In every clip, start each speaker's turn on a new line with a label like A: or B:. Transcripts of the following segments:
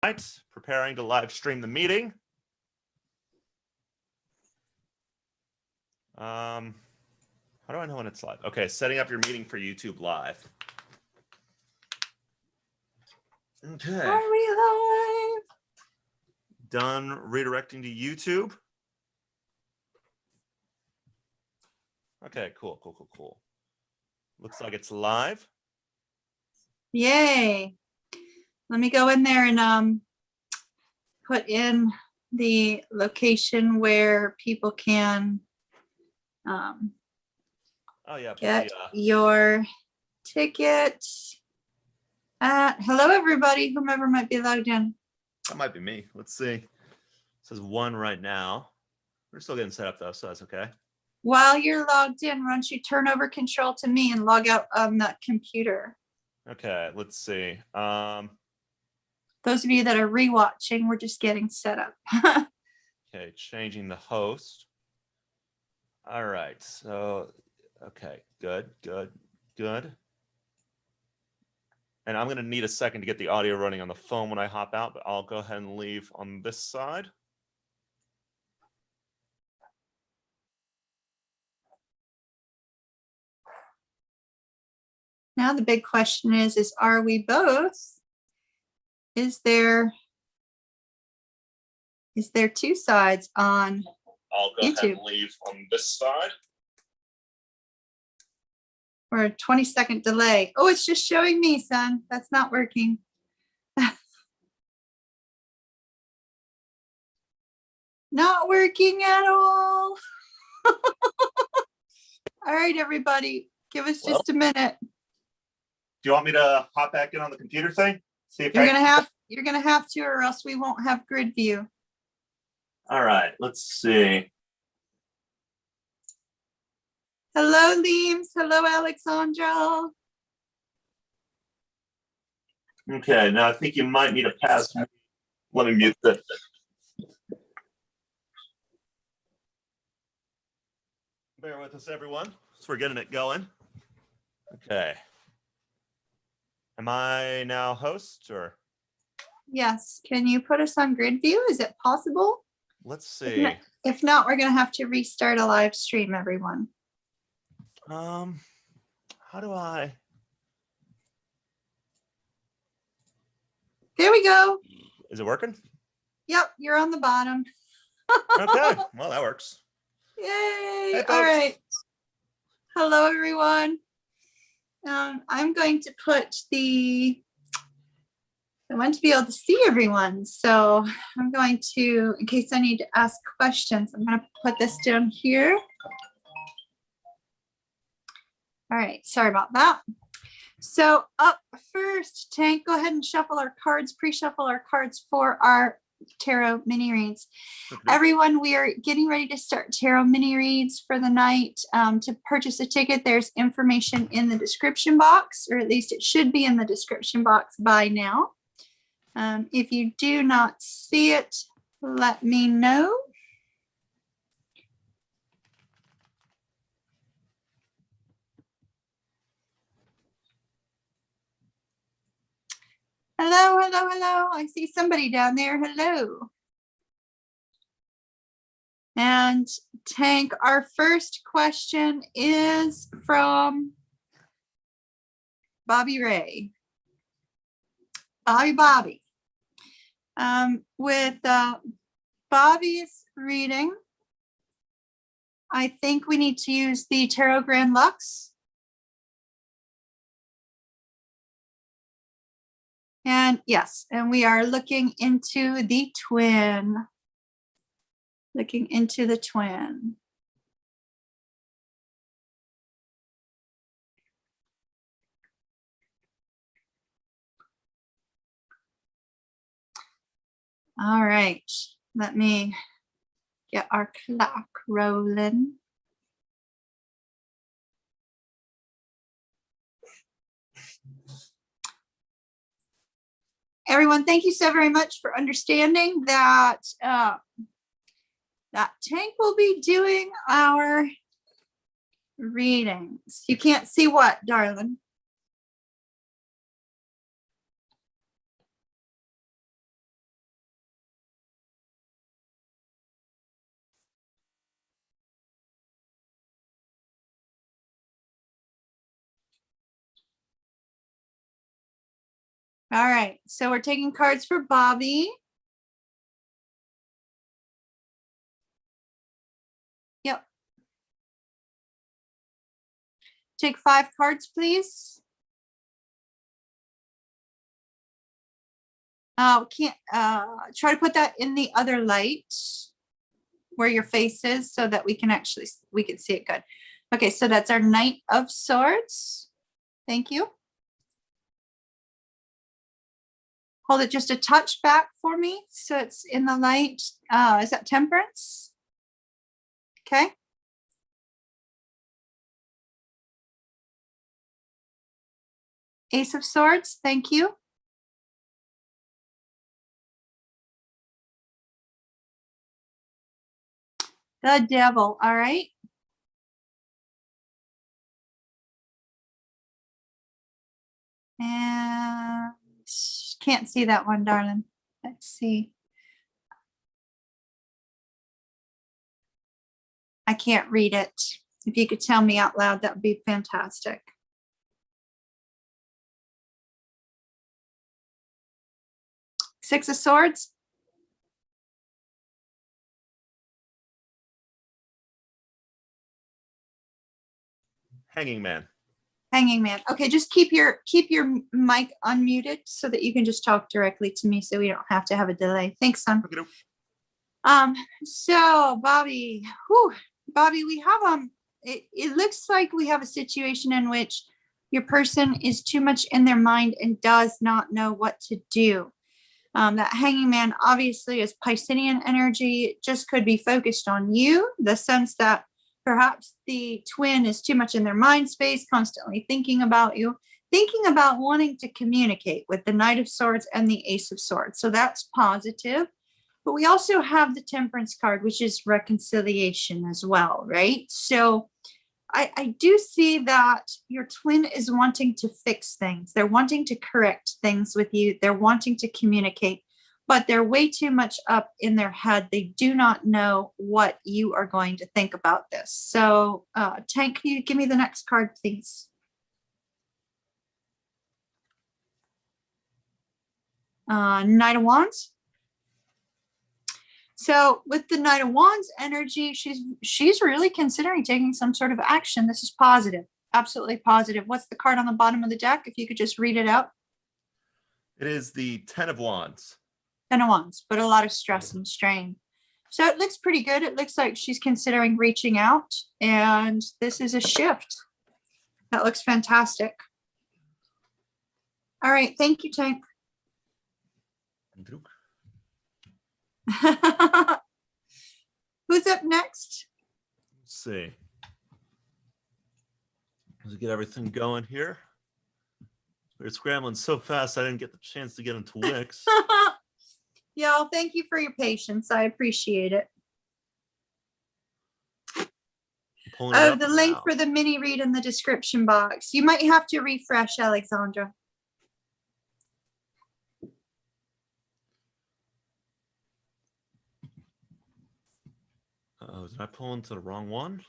A: right, preparing to live stream the meeting. How do I know when it's live? Okay, setting up your meeting for YouTube Live. Okay.
B: Are we live?
A: Done redirecting to YouTube. Okay, cool. Looks like it's live.
B: Yay. Let me go in there and put in the location where people can get your ticket. Hello, everybody, whomever might be logged in.
A: That might be me. Let's see. It says 1 right now. We're still getting set up though, so that's okay.
B: While you're logged in, why don't you turn over control to me and log out on that computer?
A: Okay, let's see.
B: Those of you that are rewatching, we're just getting set up.
A: Okay, changing the host. All right, so, okay, good. And I'm gonna need a second to get the audio running on the phone when I hop out, but I'll go ahead and leave on this side.
B: Now the big question is are we both? Is there two sides on
A: I'll go
B: YouTube?
A: ahead and leave on this side.
B: Or a 20-second delay. Oh, it's just showing me, son. That's not working. Not working at all. All right, everybody, give us just a minute.
A: Do you want me to hop back in on the computer thing? See if
B: You're gonna have to, or else we won't have grid view.
A: All right, let's see.
B: Hello, Leames. Hello, Alexandra.
A: Okay, now I think you might need a password. Let me mute this. Bear with us, everyone. So we're getting it going. Okay. Am I now host or?
B: Yes. Can you put us on grid view? Is it possible?
A: Let's see.
B: If not, we're going to have to restart a live stream, everyone.
A: How do I?
B: There we go.
A: Is it working?
B: Yep, you're on the bottom.
A: Okay, well, that works.
B: Yay.
A: Hey,
B: all right. Hello, everyone. I'm going to put I want to be able to see everyone. So I'm going to, in case I need to ask questions, I'm going to put this down here. All right, sorry about that. So up first, Tank, go ahead and shuffle our cards, pre-shuffle our cards for our tarot mini reads. Okay. Everyone, we are getting ready to start tarot mini reads for the night. To purchase a ticket, there's information in the description box, or at least it should be in the description box by now. If you do not see it, let me know. Hello, hello, hello. I see somebody down there. Hello. And Tank, our first question is from Bobby Ray. Bobby. With Bobby's reading, I think we need to use the Tarot Grand Lux. And yes, and we are looking into the twin. Looking into the twin. All right, let me get our clock rolling. Everyone, thank you so very much for understanding that that Tank will be doing our readings. You can't see what, darling? All right. So we're taking cards for Bobby. Yep. Take 5 cards, please. Can't try to put that in the other light where your face is so that we can see it good. Okay, so that's our Knight of Swords. Thank you. Hold it just a touch back for me so it's in the light. Is that Temperance? Okay. Ace of Swords, thank you. The Devil, all right. And can't see that one, darling. Let's see. I can't read it. If you could tell me out loud, that would be fantastic. Six of Swords.
A: Hanging Man.
B: Hanging Man. Okay, just keep your mic unmuted so that you can just talk directly to me so we don't have to have a delay. Thanks, son.
A: Okay.
B: So Bobby, we have it looks like we have a situation in which your person is too much in their mind and does not know what to do. That Hanging Man obviously is Piscean energy. It just could be focused on you, the sense that perhaps the twin is too much in their mind space, constantly thinking about you, thinking about wanting to communicate with the Knight of Swords and the Ace of Swords. So that's positive. But we also have the Temperance card, which is reconciliation as well, right? So I do see that your twin is wanting to fix things. They're wanting to correct things with you. They're wanting to communicate, but they're way too much up in their head. They do not know what you are going to think about this. So Tank, can you give me the next card, please? Knight of Wands. So with the Knight of Wands energy, she's really considering taking some sort of action. This is positive, absolutely positive. What's the card on the bottom of the deck? If you could just read it out.
A: It is the 10 of Wands.
B: 10 of Wands, but a lot of stress and strain. So it looks pretty good. It looks like she's considering reaching out, and this is a shift. That looks fantastic. All right, thank you, Tank. Who's up next?
A: Let's see. Let's get everything going here. We're scrambling so fast I didn't get the chance to get into Wix.
B: Y'all, thank you for your patience. I appreciate it. Oh, the link for the mini read in the description box. You might have to refresh, Alexandra.
A: Did I pull into the wrong one?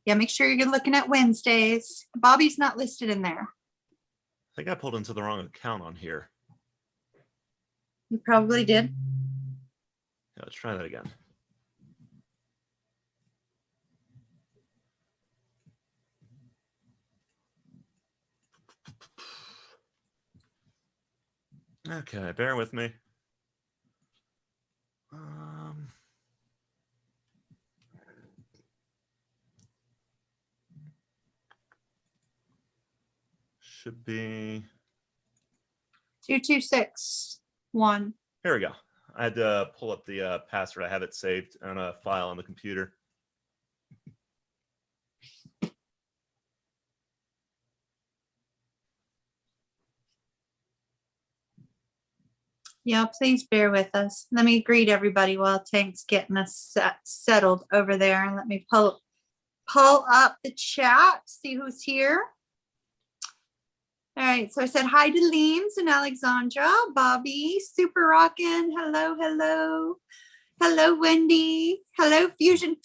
B: Yeah, make sure you're looking at Wednesdays. Bobby's not listed in there.
A: I think I pulled into the wrong account on here.
B: You probably did.
A: Yeah, let's try that again. Okay, bear with me. Should be
B: 2261.
A: Here we go. I had to pull up the password. I have it saved on a file on the computer.
B: Yeah, please bear with us. Let me greet everybody while Tank's getting us settled over there. And let me pull up the chat, see who's here. All right, so I said hi to Leams and Alexandra, Bobby, Super Rockin', hello, hello. Hello, Wendy. Hello, Fusion.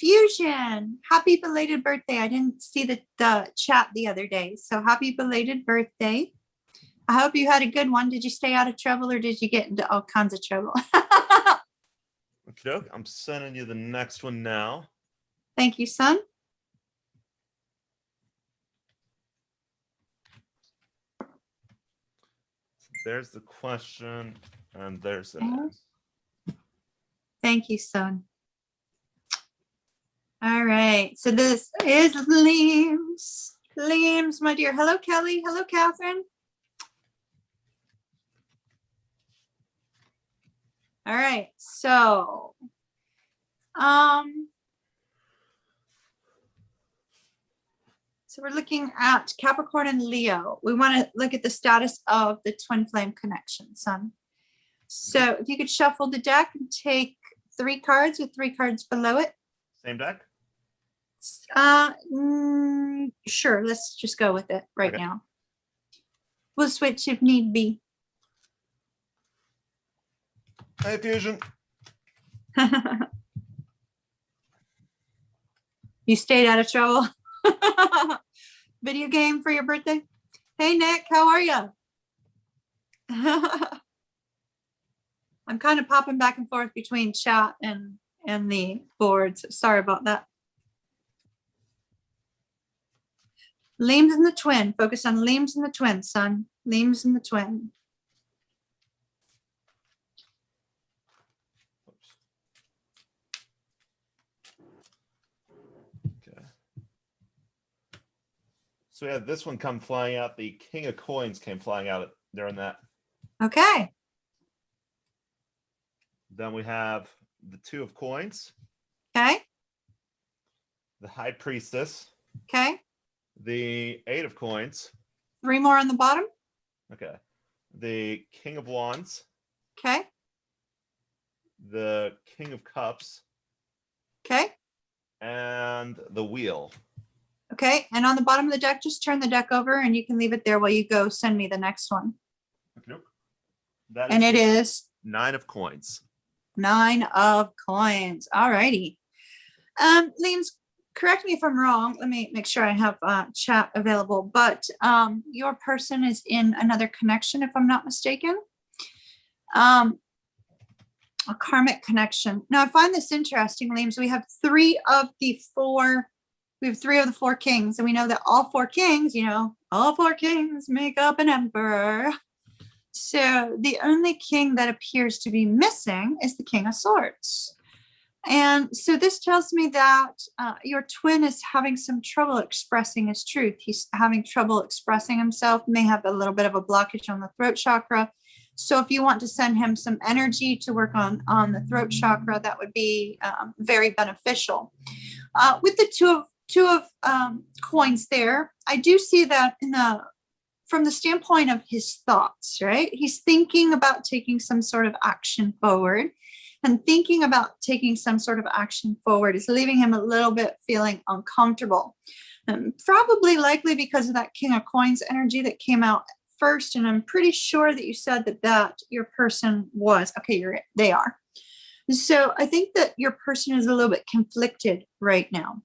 B: Happy belated birthday. I didn't see the chat the other day, so happy belated birthday. I hope you had a good one. Did you stay out of trouble or did you get into all kinds of trouble?
A: Okay, I'm sending you the next one now.
B: Thank you, son.
A: There's the question, and there's the
B: Okay.
A: next.
B: Thank you, son. All right. So this is Liam's. Liam's, my dear. Hello, Kelly. Hello, Catherine. All right. So, so we're looking at Capricorn and Leo. We want to look at the status of the twin flame connection, son. So if you could shuffle the deck and take 3 cards with 3 cards below it.
A: Same deck?
B: Sure. Let's just go with it right
A: Okay.
B: now. We'll switch if need be.
A: Hey, Fusion.
B: You stayed out of trouble. Video game for your birthday. Hey, Nick, how are you? I'm kind of popping back and forth between chat and the boards. Sorry about that. Liam's and the twin. Focus on Liam's and the twin, son. Liam's and the twin.
A: Okay. So we had this one come flying out. The King of Coins came flying out during that.
B: Okay.
A: Then we have the Two of Coins,
B: Okay.
A: the High Priestess,
B: Okay.
A: the Eight of Coins.
B: 3 more on the bottom.
A: Okay. The King of Wands,
B: Okay.
A: the King of Cups,
B: Okay.
A: and the Wheel.
B: Okay. And on the bottom of the deck, just turn the deck over and you can leave it there while you go send me the next one.
A: Okay. That
B: And it
A: the
B: is
A: 9 of Coins.
B: 9 of coins. All righty. Liam's, correct me if I'm wrong. Let me make sure I have chat available. But your person is in another connection, if I'm not mistaken. A karmic connection. Now, I find this interesting, Liam. So we have 3 of the 4. We have 3 of the 4 kings, and we know that all 4 kings, all 4 kings make up an emperor. So the only king that appears to be missing is the King of Swords. And so this tells me that your twin is having some trouble expressing his truth. He's having trouble expressing himself, may have a little bit of a blockage on the throat chakra. So if you want to send him some energy to work on the throat chakra, that would be very beneficial. With the two of coins there, I do see that from the standpoint of his thoughts, right? He's thinking about taking some sort of action forward, and thinking about taking some sort of action forward is leaving him a little bit feeling uncomfortable. Probably likely because of that King of Coins energy that came out first. And I'm pretty sure that you said that your person was, okay, they are. So I think that your person is a little bit conflicted right now.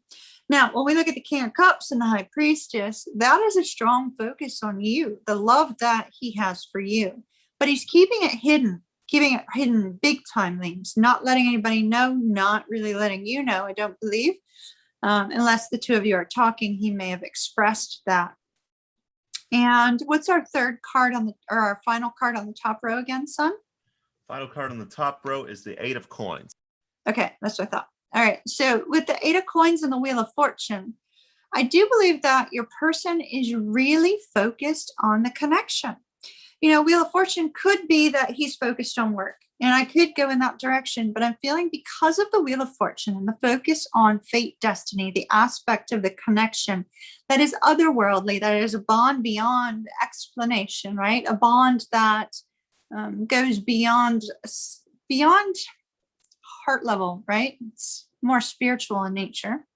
B: Now, when we look at the King of Cups and the High Priestess, that is a strong focus on you, the love that he has for you. But he's keeping it hidden big time, Liams, not letting anybody know, not really letting you know, I don't believe. Unless the 2 of you are talking, he may have expressed that. And what's our third card or our final card on the top row again, son?
A: Final card on the top row is the 8 of Coins.
B: Okay, that's what I thought. All right, so with the 8 of Coins and the Wheel of Fortune, I do believe that your person is really focused on the connection. Wheel of Fortune could be that he's focused on work, and I could go in that direction, but I'm feeling because of the Wheel of Fortune and the focus on fate, destiny, the aspect of the connection that is otherworldly, that is a bond beyond explanation, right? A bond that goes beyond heart level, right? It's more spiritual in nature.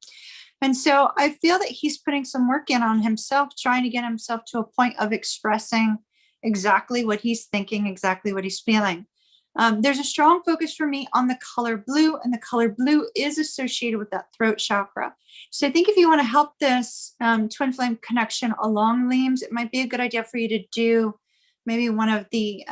B: And so I feel that he's putting some work in on himself, trying to get himself to a point of expressing exactly what he's thinking, exactly what he's feeling. There's a strong focus for me on the color blue, and the color blue is associated with that throat chakra. So I think if you want to help this twin flame connection along, Liams, it might be a good idea for you to do maybe one of the,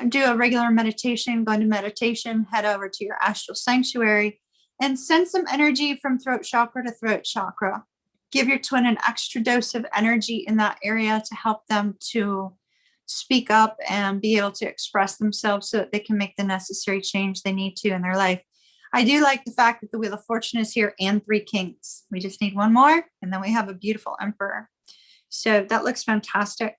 B: do a regular meditation, go into meditation, head over to your astral sanctuary and send some energy from throat chakra to throat chakra. Give your twin an extra dose of energy in that area to help them to speak up and be able to express themselves so that they can make the necessary change they need to in their life. I do like the fact that the Wheel of Fortune is here and 3 kings. We just need one more, and then we have a beautiful emperor. So that looks fantastic.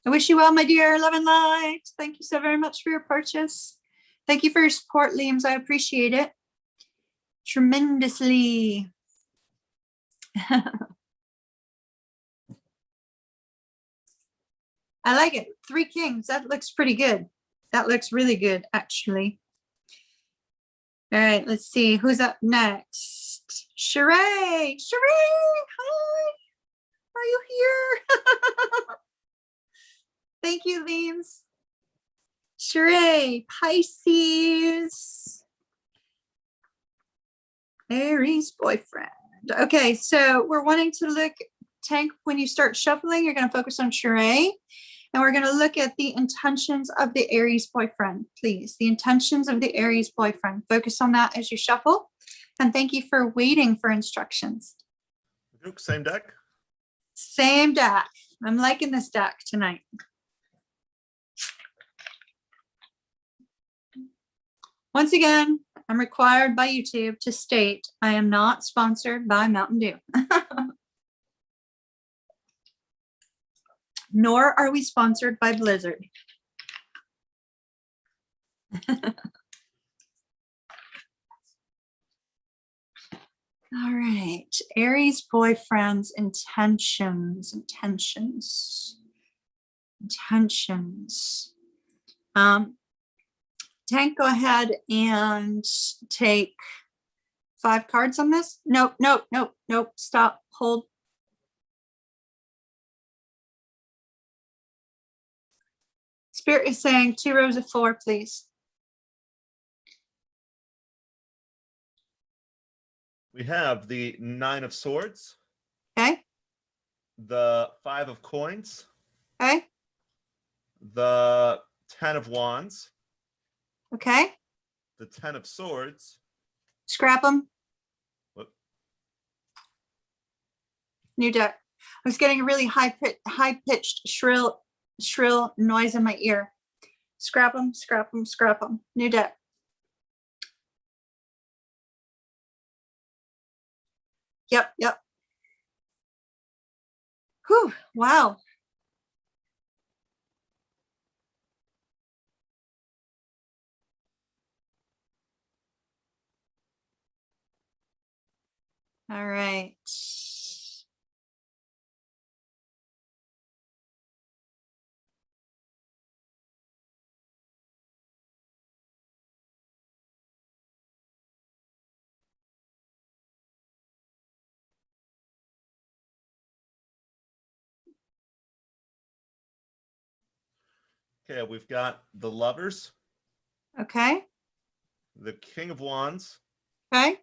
B: I wish you well, my dear. Love and light. Thank you so very much for your purchase. Thank you for your support, Liams. I appreciate it tremendously. I like it. 3 kings. That looks pretty good. That looks really good, actually. All right, let's see who's up next. Sheree. Sheree, hi. Are you here? Thank you, Leams. Sheree, Pisces. Aries boyfriend. Okay, so we're wanting to look, Tank, when you start shuffling, you're going to focus on Sheree. And we're going to look at the intentions of the Aries boyfriend, please. The intentions of the Aries boyfriend. Focus on that as you shuffle. And thank you for waiting for instructions.
A: Same deck?
B: Same deck. I'm liking this deck tonight. Once again, I'm required by YouTube to state I am not sponsored by Mountain Dew. Nor are we sponsored by Blizzard. All right, Aries boyfriend's intentions. Tank, go ahead and take 5 cards on this. Nope, stop, hold. Spirit is saying 2 rows of 4, please.
A: We have the 9 of Swords.
B: Okay.
A: The 5 of Coins.
B: Okay.
A: The 10 of Wands.
B: Okay.
A: The 10 of Swords.
B: Scrap them.
A: What?
B: New deck. I was getting a really high-pitched, shrill noise in my ear. Scrap them. New deck. Yep. Whew, wow. All right.
A: Okay, we've got the Lovers.
B: Okay.
A: The King of Wands.
B: Okay.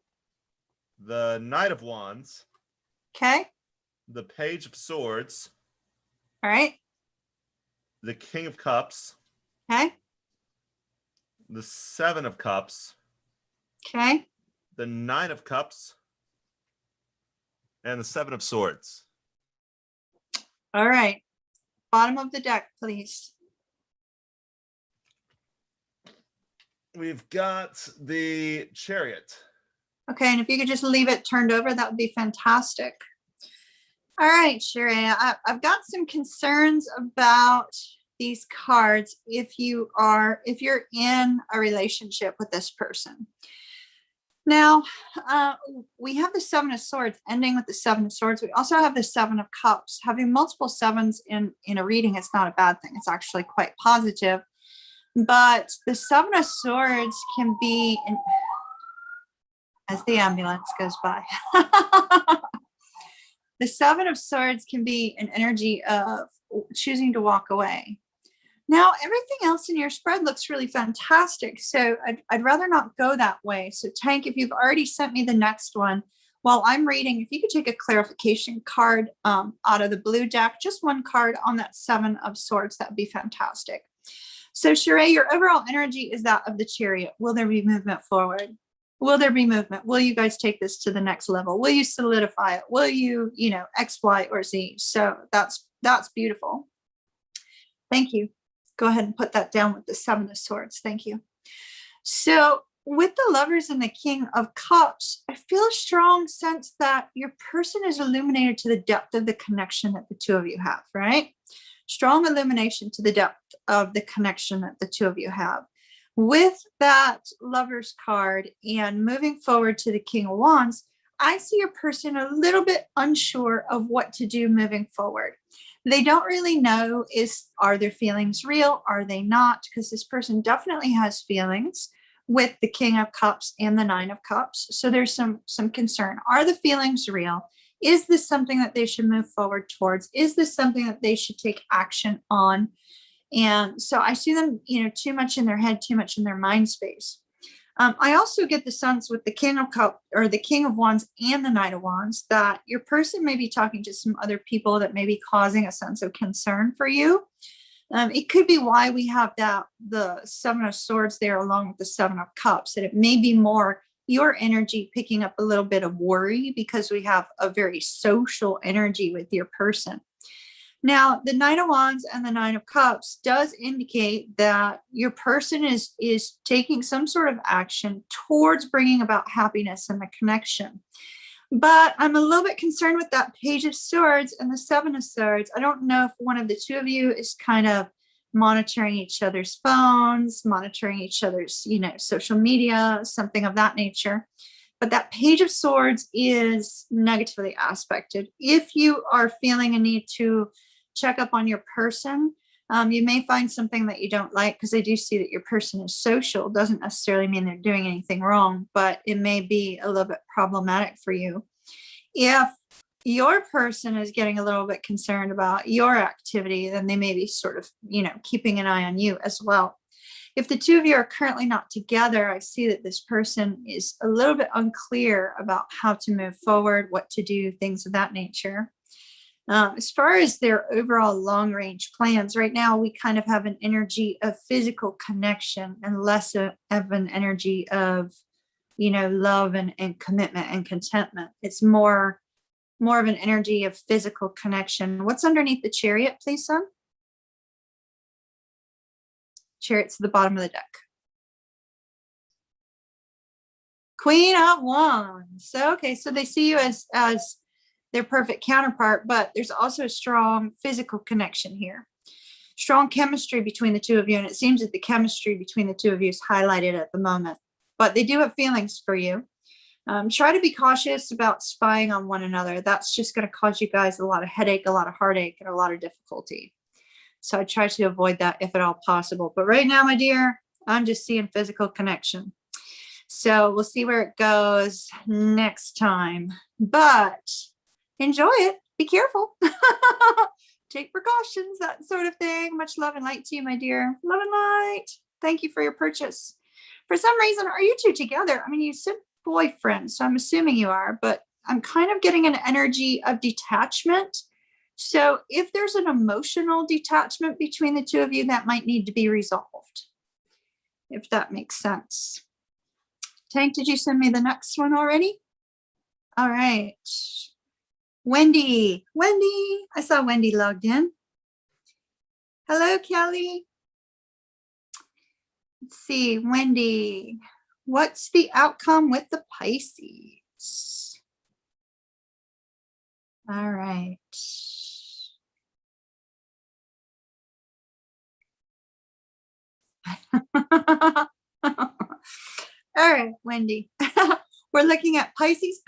A: The Knight of Wands.
B: Okay.
A: The Page of Swords.
B: All right.
A: The King of Cups.
B: Okay.
A: The 7 of Cups.
B: Okay.
A: The 9 of Cups. And the 7 of Swords.
B: All right. Bottom of the deck, please.
A: We've got the Chariot.
B: Okay, and if you could just leave it turned over, that would be fantastic. All right, Sheree, I've got some concerns about these cards if you're in a relationship with this person. Now, we have the 7 of Swords ending with the 7 of Swords. We also have the 7 of Cups. Having multiple 7s in a reading is not a bad thing. It's actually quite positive. But the 7 of Swords can be, as the ambulance goes by, the 7 of Swords can be an energy of choosing to walk away. Now, everything else in your spread looks really fantastic. So I'd rather not go that way. So Tank, if you've already sent me the next one, while I'm reading, if you could take a clarification card out of the blue deck, just one card on that Seven of Swords, that would be fantastic. So Sheree, your overall energy is that of the Chariot. Will there be movement forward? Will there be movement? Will you guys take this to the next level? Will you solidify it? Will you, X, Y, or Z? So that's beautiful. Thank you. Go ahead and put that down with the Seven of Swords. Thank you. So with the Lovers and the King of Cups, I feel a strong sense that your person is illuminated to the depth of the connection that the two of you have, right? Strong illumination to the depth of the connection that the two of you have. With that Lovers card and moving forward to the King of Wands, I see your person a little bit unsure of what to do moving forward. They don't really know, are their feelings real? Are they not? Because this person definitely has feelings with the King of Cups and the Nine of Cups. So there's some concern. Are the feelings real? Is this something that they should move forward towards? Is this something that they should take action on? And so I see them, too much in their head, too much in their mind space. I also get the sense with the King of Cups or the King of Wands and the Knight of Wands that your person may be talking to some other people that may be causing a sense of concern for you. It could be why we have the Seven of Swords there along with the Seven of Cups, that it may be more your energy picking up a little bit of worry because we have a very social energy with your person. Now, the Nine of Wands and the Nine of Cups does indicate that your person is taking some sort of action towards bringing about happiness and the connection. But I'm a little bit concerned with that Page of Swords and the Seven of Swords. I don't know if one of the two of you is kind of monitoring each other's phones, monitoring each other's, social media, something of that nature. But that Page of Swords is negatively aspected. If you are feeling a need to check up on your person, you may find something that you don't like, because I do see that your person is social. Doesn't necessarily mean they're doing anything wrong, but it may be a little bit problematic for you. If your person is getting a little bit concerned about your activity, then they may be sort of, keeping an eye on you as well. If the two of you are currently not together, I see that this person is a little bit unclear about how to move forward, what to do, things of that nature. As far as their overall long range plans, right now we kind of have an energy of physical connection and less of an energy of, love and commitment and contentment. It's more of an energy of physical connection. What's underneath the Chariot, please, son? Chariot's at the bottom of the deck. Queen of Wands. Okay, so they see you as their perfect counterpart, but there's also a strong physical connection here. Strong chemistry between the two of you, and it seems that the chemistry between the two of you is highlighted at the moment. But they do have feelings for you. Try to be cautious about spying on one another. That's just going to cause you guys a lot of headache, a lot of heartache, and a lot of difficulty. So I try to avoid that if at all possible. But right now, my dear, I'm just seeing physical connection. So we'll see where it goes next time. But enjoy it. Be careful. Take precautions, that sort of thing. Much love and light to you, my dear. Love and light. Thank you for your purchase. For some reason, are you two together? I mean, you said boyfriend, so I'm assuming you are, but I'm kind of getting an energy of detachment. So if there's an emotional detachment between the two of you, that might need to be resolved, if that makes sense. Tank, did you send me the next one already? All right. Wendy, I saw Wendy logged in. Hello, Kelly. Let's see, Wendy, what's the outcome with the Pisces? All right. All right, Wendy. We're looking at Pisces.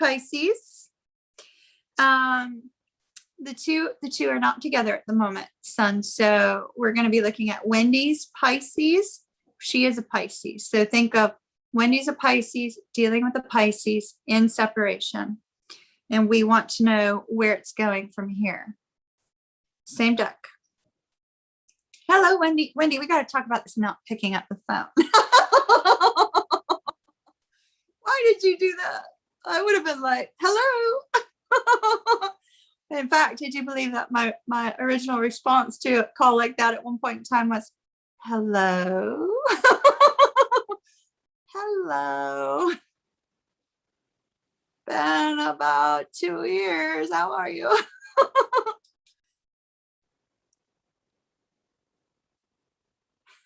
B: The two are not together at the moment, son. So we're going to be looking at Wendy's Pisces. She is a Pisces. So think of Wendy's a Pisces dealing with a Pisces in separation. And we want to know where it's going from here. Same deck. Hello, Wendy. Wendy, we got to talk about this not picking up the phone. Why did you do that? I would have been like, hello. In fact, did you believe that my original response to a call like that at one point in time was, hello? Hello. Been about 2 years. How are you?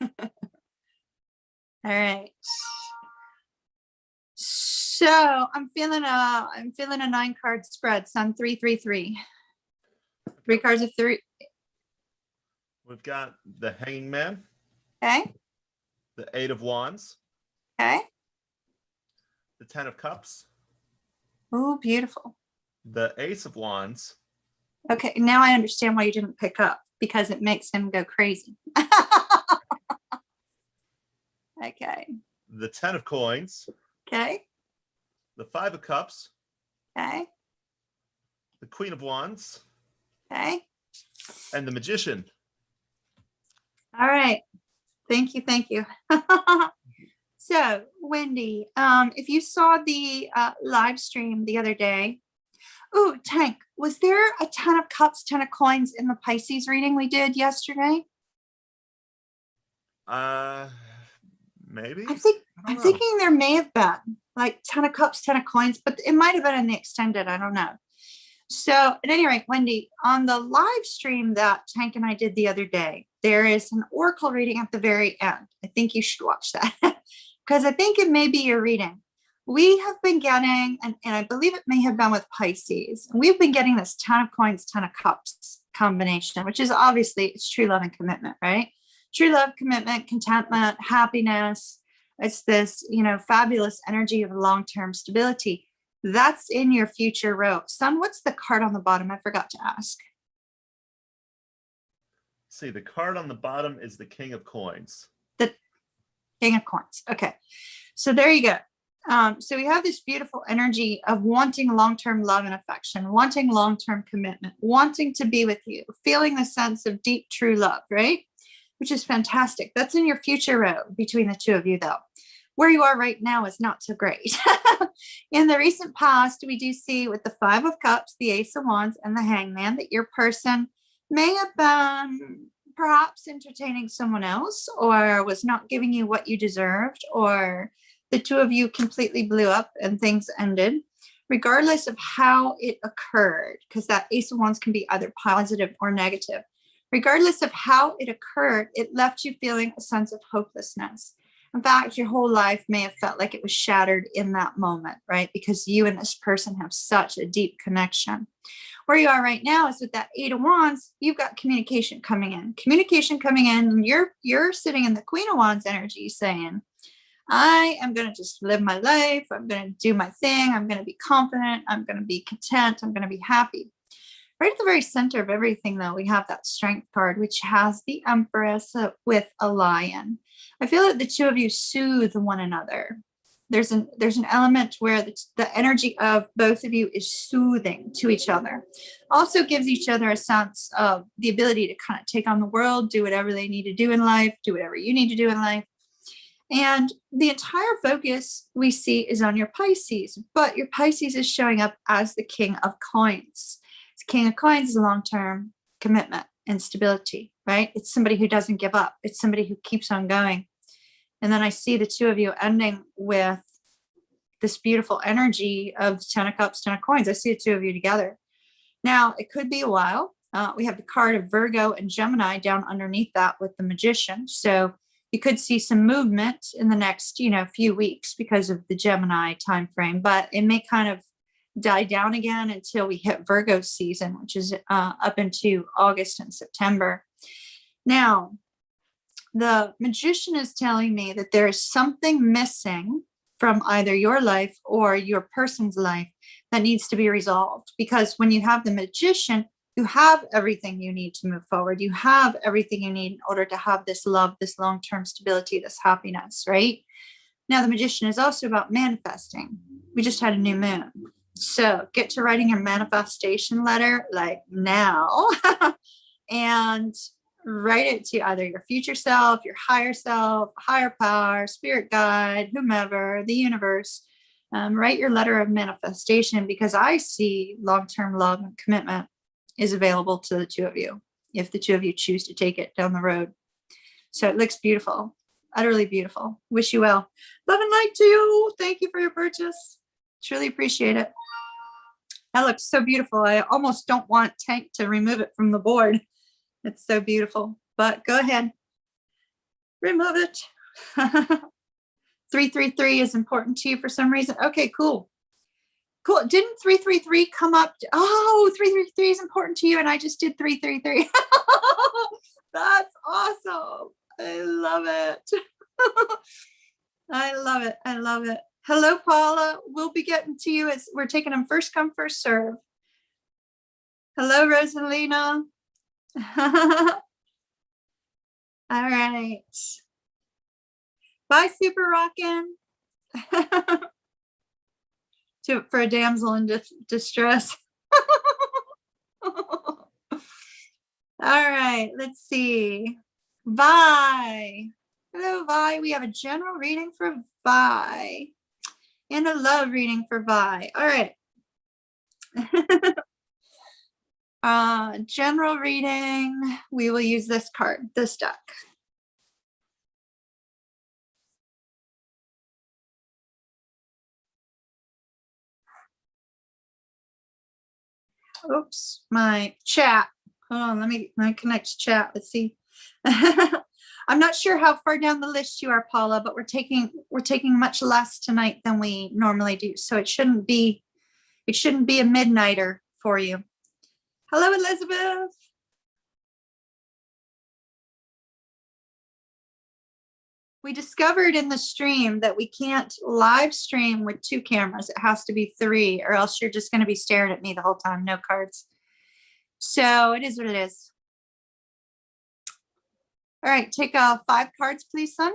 B: All right. So I'm feeling a 9-card spread. So I'm 3-3-3. 3 cards of 3.
A: We've got the Hangman,
B: Okay.
A: the 8 of Wands,
B: Okay.
A: the 10 of Cups,
B: Oh, beautiful.
A: the Ace of Wands.
B: Okay, now I understand why you didn't pick up, because it makes him go crazy. Okay.
A: The 10 of Coins,
B: Okay.
A: the 5 of Cups,
B: Okay.
A: the Queen of Wands,
B: Okay.
A: and the Magician.
B: All right. Thank you. Thank you. So, Wendy, if you saw the live stream the other day, oh, Tank, was there a 10 of cups, 10 of coins in the Pisces reading we did yesterday?
A: Maybe.
B: I'm thinking there may have been like 10 of cups, 10 of coins, but it might have been in the extended. I don't know. So at any rate, Wendy, on the live stream that Tank and I did the other day, there is an oracle reading at the very end. I think you should watch that because I think it may be your reading. We have been getting, and I believe it may have been with Pisces, and we've been getting this 10 of coins, 10 of cups combination, which is obviously it's true love and commitment, right? True love, commitment, contentment, happiness. It's this, fabulous energy of long-term stability. That's in your future row. Son, what's the card on the bottom? I forgot to ask.
A: See, the card on the bottom is the King of Coins.
B: The King of Coins. Okay. So there you go. So we have this beautiful energy of wanting long-term love and affection, wanting long-term commitment, wanting to be with you, feeling the sense of deep, true love, right? Which is fantastic. That's in your future row between the two of you, though. Where you are right now is not so great. In the recent past, we do see with the 5 of Cups, the Ace of Wands, and the Hangman that your person may have been perhaps entertaining someone else or was not giving you what you deserved, or the two of you completely blew up and things ended, regardless of how it occurred, because that Ace of Wands can be either positive or negative. Regardless of how it occurred, it left you feeling a sense of hopelessness. In fact, your whole life may have felt like it was shattered in that moment, right? Because you and this person have such a deep connection. Where you are right now is with that 8 of Wands, you've got communication coming in. Communication coming in, and you're sitting in the Queen of Wands energy saying, I am going to just live my life. I'm going to do my thing. I'm going to be confident. I'm going to be content. I'm going to be happy. Right at the very center of everything, though, we have that Strength card, which has the Empress with a lion. I feel that the two of you soothe one another. There's an element where the energy of both of you is soothing to each other. Also gives each other a sense of the ability to kind of take on the world, do whatever they need to do in life, do whatever you need to do in life. And the entire focus we see is on your Pisces, but your Pisces is showing up as the King of Coins. King of Coins is long-term commitment and stability, right? It's somebody who doesn't give up. It's somebody who keeps on going. And then I see the two of you ending with this beautiful energy of 10 of Cups, 10 of Coins. I see the two of you together. Now, it could be a while. We have the card of Virgo and Gemini down underneath that with the Magician. So you could see some movement in the next, few weeks because of the Gemini time frame, but it may kind of die down again until we hit Virgo season, which is up into August and September. Now, the Magician is telling me that there is something missing from either your life or your person's life that needs to be resolved, because when you have the Magician, you have everything you need to move forward. You have everything you need in order to have this love, this long-term stability, this happiness, right? Now, the Magician is also about manifesting. We just had a new moon. So get to writing your manifestation letter like now and write it to either your future self, your higher self, higher power, spirit guide, whomever, the universe, Write your letter of manifestation, because I see long-term love and commitment is available to the two of you if the two of you choose to take it down the road. So it looks beautiful, utterly beautiful. Wish you well. Love and light to you. Thank you for your purchase. Truly appreciate it. That looks so beautiful. I almost don't want Tank to remove it from the board. It's so beautiful, but go ahead. Remove it. 333 is important to you for some reason. Okay, cool. Cool. Didn't 333 come up? Oh, 333 is important to you. And I just did 333. That's awesome. I love it. I love it. I love it. Hello, Paula. We'll be getting to you as we're taking them first come, first serve. Hello, Rosalina. All right. Bye, Super Rockin'. For a damsel in distress. All right, let's see. Vi. Hello, Vi. We have a general reading for Vi and a love reading for Vi. All right. General reading, we will use this card, this deck. Oops, my chat. Hold on, let me connect to chat. Let's see. I'm not sure how far down the list you are, Paula, but we're taking much less tonight than we normally do. So it shouldn't be a midnighter for you. Hello, Elizabeth. We discovered in the stream that we can't live stream with 2 cameras. It has to be 3, or else you're just going to be staring at me the whole time. No cards. So it is what it is. All right, take 5 cards, please, son.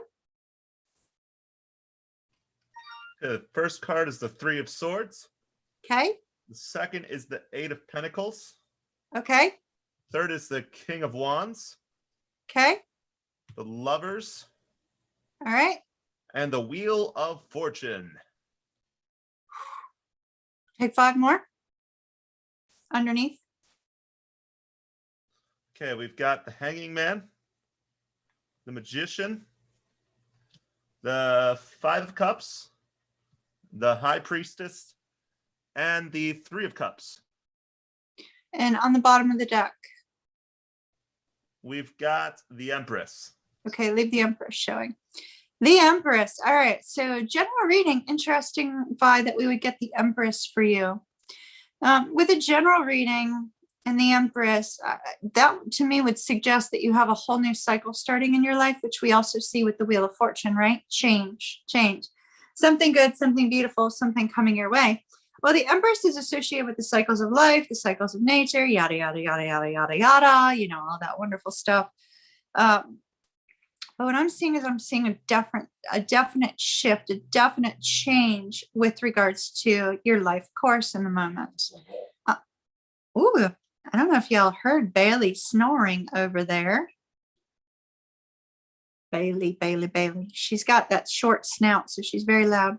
A: The first card is the 3 of Swords.
B: Okay.
A: The second is the 8 of Pentacles.
B: Okay.
A: Third is the King of Wands.
B: Okay.
A: The Lovers.
B: All right.
A: And the Wheel of Fortune.
B: Take 5 more. Underneath.
A: Okay, we've got the Hanging Man, the Magician, the 5 of Cups, the High Priestess, and the 3 of Cups.
B: And on the bottom of the deck,
A: we've got the Empress.
B: Okay, leave the Empress showing. The Empress. All right, so general reading. Interesting, Vi, that we would get the Empress for you. With a general reading and the Empress, that to me would suggest that you have a whole new cycle starting in your life, which we also see with the Wheel of Fortune, right? Change. Something good, something beautiful, something coming your way. Well, the Empress is associated with the cycles of life, the cycles of nature, yada, yada, yada, yada, yada, yada, you know, all that wonderful stuff. But what I'm seeing is a definite shift, a definite change with regards to your life course in the moment. Ooh, I don't know if y'all heard Bailey snoring over there. Bailey. She's got that short snout, so she's very loud.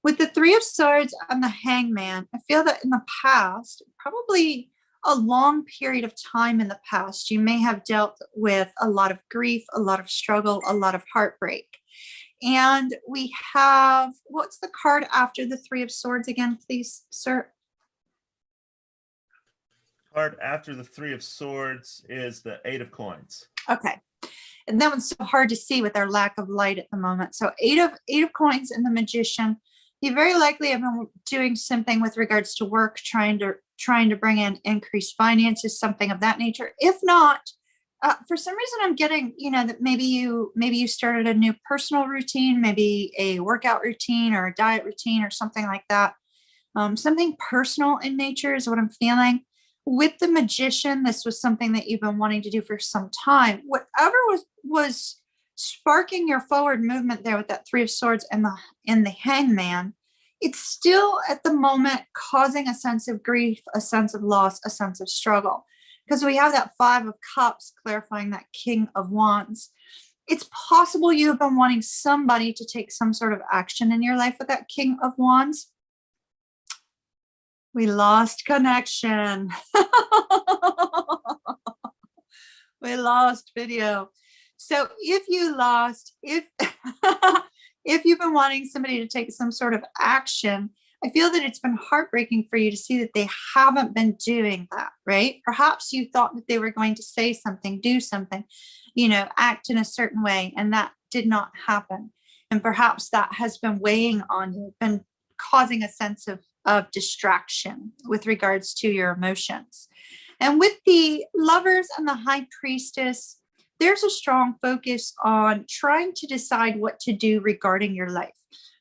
B: With the 3 of Swords and the Hangman, I feel that in the past, probably a long period of time in the past, you may have dealt with a lot of grief, a lot of struggle, a lot of heartbreak. And we have, what's the card after the 3 of Swords again, please, sir?
A: Card after the 3 of Swords is the 8 of Coins.
B: Okay. And that one's so hard to see with our lack of light at the moment. So 8 of Coins and the Magician. You very likely have been doing something with regards to work, trying to bring in increased finances, something of that nature. If not, for some reason, I'm getting, you know, that maybe you started a new personal routine, maybe a workout routine or a diet routine or something like that. Something personal in nature is what I'm feeling. With the Magician, this was something that you've been wanting to do for some time. Whatever was sparking your forward movement there with that 3 of Swords and the Hangman, it's still at the moment causing a sense of grief, a sense of loss, a sense of struggle, because we have that 5 of Cups clarifying that King of Wands. it's possible you have been wanting somebody to take some sort of action in your life with that King of Wands. We lost connection. We lost video. So if if you've been wanting somebody to take some sort of action, I feel that it's been heartbreaking for you to see that they haven't been doing that, right? Perhaps you thought that they were going to say something, do something, act in a certain way, and that did not happen. And perhaps that has been weighing on you, been causing a sense of distraction with regards to your emotions. And with the Lovers and the High Priestess, there's a strong focus on trying to decide what to do regarding your life.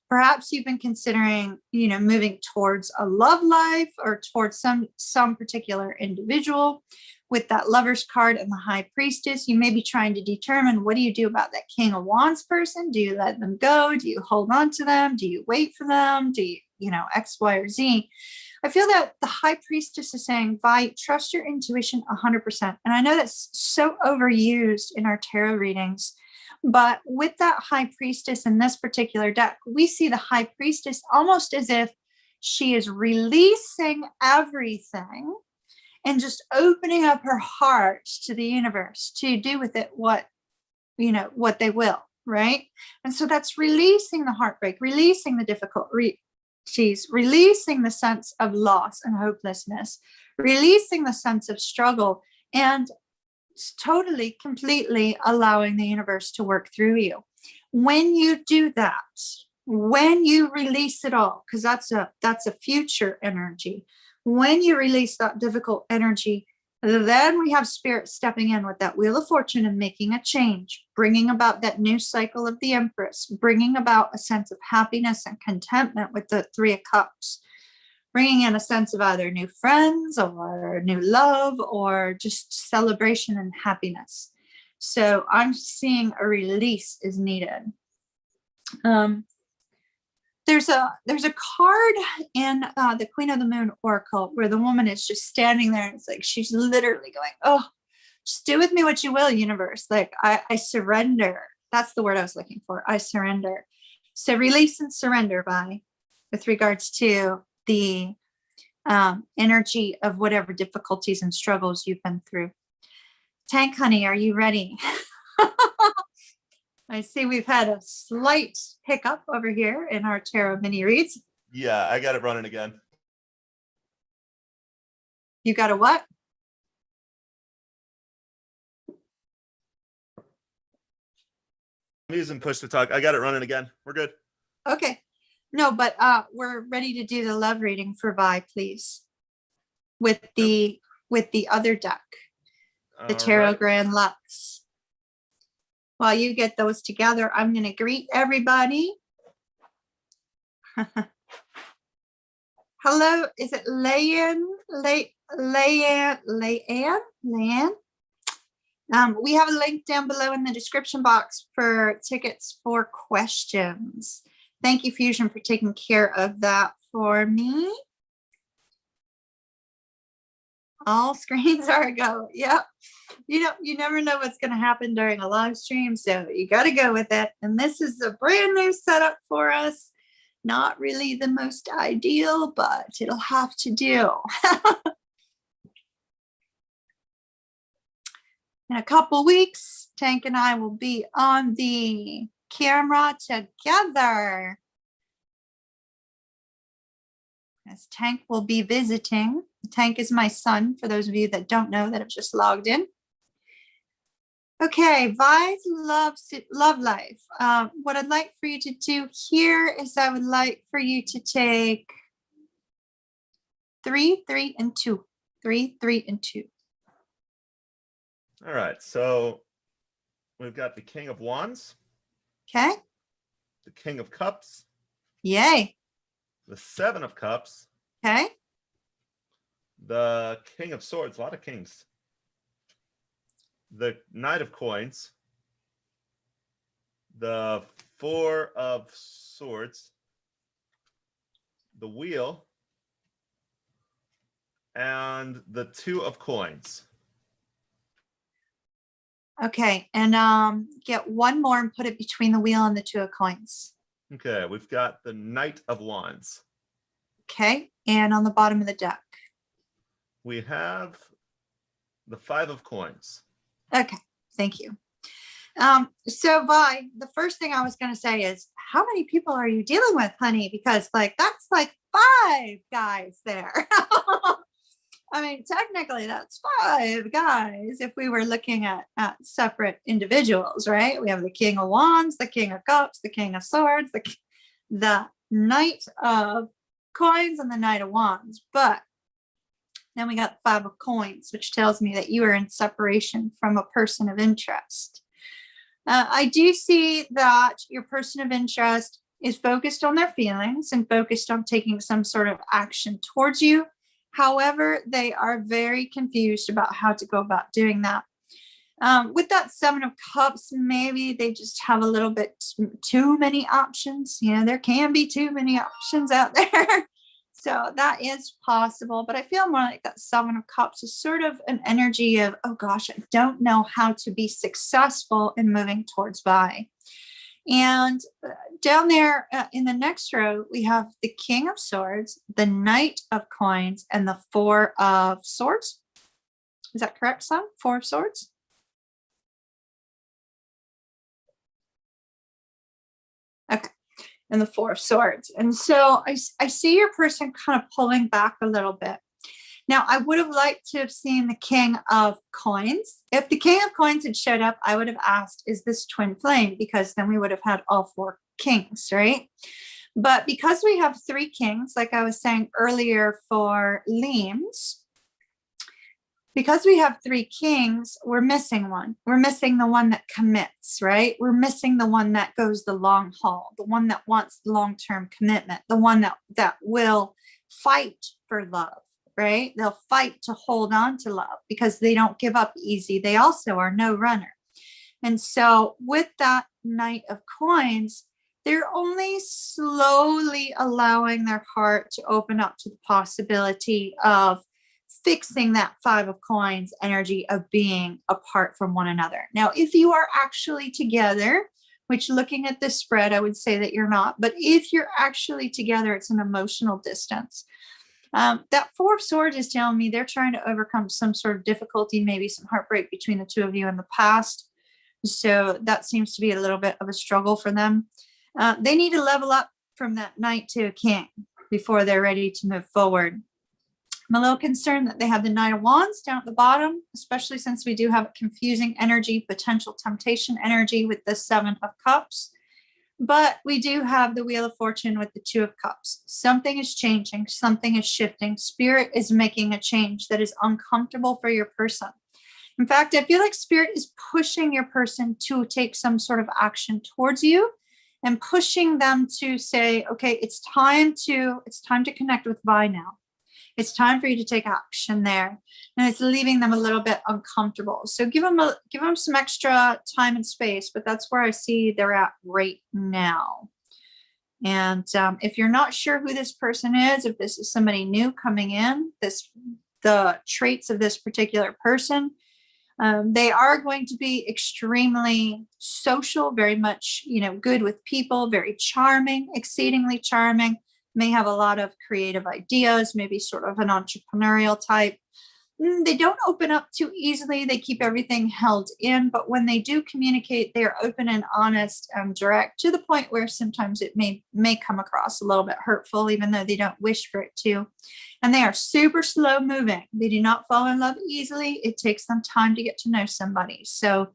B: Perhaps you've been considering, moving towards a love life or towards some particular individual. With that Lovers card and the High Priestess, you may be trying to determine, what do you do about that King of Wands person? Do you let them go? Do you hold on to them? Do you wait for them? Do you, X, Y, or Z? I feel that the High Priestess is saying, Vi, trust your intuition 100%. And I know that's so overused in our tarot readings, but with that High Priestess in this particular deck, we see the High Priestess almost as if she is releasing everything and just opening up her heart to the universe to do with it what they will, right? And so that's releasing the heartbreak, releasing the difficulty, releasing the sense of loss and hopelessness, releasing the sense of struggle, and totally, completely allowing the universe to work through you. When you do that, when you release it all, because that's a future energy, when you release that difficult energy, then we have Spirit stepping in with that Wheel of Fortune and making a change, bringing about that new cycle of the Empress, bringing about a sense of happiness and contentment with the Three of Cups, bringing in a sense of either new friends or new love or just celebration and happiness. So I'm seeing a release is needed. There's a card in the Queen of the Moon Oracle where the woman is just standing there, and it's like she's literally going, oh, just do with me what you will, universe. Like I surrender. That's the word I was looking for. I surrender. So release and surrender with regards to the energy of whatever difficulties and struggles you've been through. Tank Honey, are you ready? I see we've had a slight hiccup over here in our tarot mini reads.
A: Yeah, I got it running again.
B: You got a what?
A: I'm using push to talk. I got it running again. We're good.
B: Okay. No, but we're ready to do the love reading for Vi, please. With the other deck, the Tarot Grand Lux. While you get those together, I'm going to greet everybody. Hello, is it Layan? We have a link down below in the description box for tickets for questions. Thank you, Fusion, for taking care of that for me. All screens are a go. Yep. You never know what's going to happen during a live stream, so you got to go with it. And this is a brand new setup for us. Not really the most ideal, but it'll have to do. In a couple weeks, Tank and I will be on the camera together. As Tank will be visiting. Tank is my son, for those of you that don't know that have just logged in. Okay, Vi's love life. What I'd like for you to do here is I would like for you to take 3, 3, and 2. 3, 3, and 2.
A: All right, so we've got the King of Wands.
B: Okay.
A: The King of Cups.
B: Yay.
A: The Seven of Cups.
B: Okay.
A: The King of Swords, a lot of kings. The Knight of Coins. The Four of Swords. The Wheel. And the Two of Coins.
B: Okay, and get one more and put it between the wheel and the two of coins.
A: Okay, we've got the Knight of Wands.
B: Okay, and on the bottom of the deck.
A: We have the Five of Coins.
B: Okay, thank you. So Vi, the first thing I was going to say is, how many people are you dealing with, honey? Because like, that's like 5 guys there. I mean, technically that's 5 guys if we were looking at separate individuals, right? We have the King of Wands, the King of Cups, the King of Swords, the Knight of Coins, and the Knight of Wands. But then we got the 5 of Coins, which tells me that you are in separation from a person of interest. I do see that your person of interest is focused on their feelings and focused on taking some sort of action towards you. However, they are very confused about how to go about doing that. With that 7 of Cups, maybe they just have a little bit too many options. You know, there can be too many options out there. So that is possible, but I feel more like that 7 of Cups is sort of an energy of, oh gosh, I don't know how to be successful in moving towards Vi. And down there in the next row, we have the King of Swords, the Knight of Coins, and the 4 of Swords. Is that correct, son? 4 of Swords? Okay. And the 4 of Swords. And so I see your person kind of pulling back a little bit. Now, I would have liked to have seen the King of Coins. If the King of Coins had showed up, I would have asked, is this twin flame? Because then we would have had all 4 kings, right? But because we have 3 kings, like I was saying earlier for Leams, because we have 3 kings, we're missing one. We're missing the one that commits, right? We're missing the one that goes the long haul, the one that wants long-term commitment, the one that will fight for love. Right? They'll fight to hold on to love because they don't give up easy. They also are no runner. And so with that Knight of Coins, they're only slowly allowing their heart to open up to the possibility of fixing that 5 of Coins energy of being apart from one another. Now, if you are actually together, which looking at this spread, I would say that you're not, but if you're actually together, it's an emotional distance. That 4 of Swords is telling me they're trying to overcome some sort of difficulty, maybe some heartbreak between the 2 of you in the past. So that seems to be a little bit of a struggle for them. They need to level up from that Knight to a King before they're ready to move forward. I'm a little concerned that they have the Knight of Wands down at the bottom, especially since we do have a confusing energy, potential temptation energy with the 7 of Cups. But we do have the Wheel of Fortune with the 2 of Cups. Something is changing. Something is shifting. Spirit is making a change that is uncomfortable for your person. In fact, I feel like Spirit is pushing your person to take some sort of action towards you and pushing them to say, okay, it's time to connect with Vi now. It's time for you to take action there. And it's leaving them a little bit uncomfortable. So give them some extra time and space, but that's where I see they're at right now. And if you're not sure who this person is, if this is somebody new coming in, the traits of this particular person, they are going to be extremely social, very much, good with people, very charming, exceedingly charming. May have a lot of creative ideas, maybe sort of an entrepreneurial type. They don't open up too easily. They keep everything held in, but when they do communicate, they are open and honest and direct to the point where sometimes it may come across a little bit hurtful, even though they don't wish for it to. And they are super slow moving. They do not fall in love easily. It takes them time to get to know somebody. So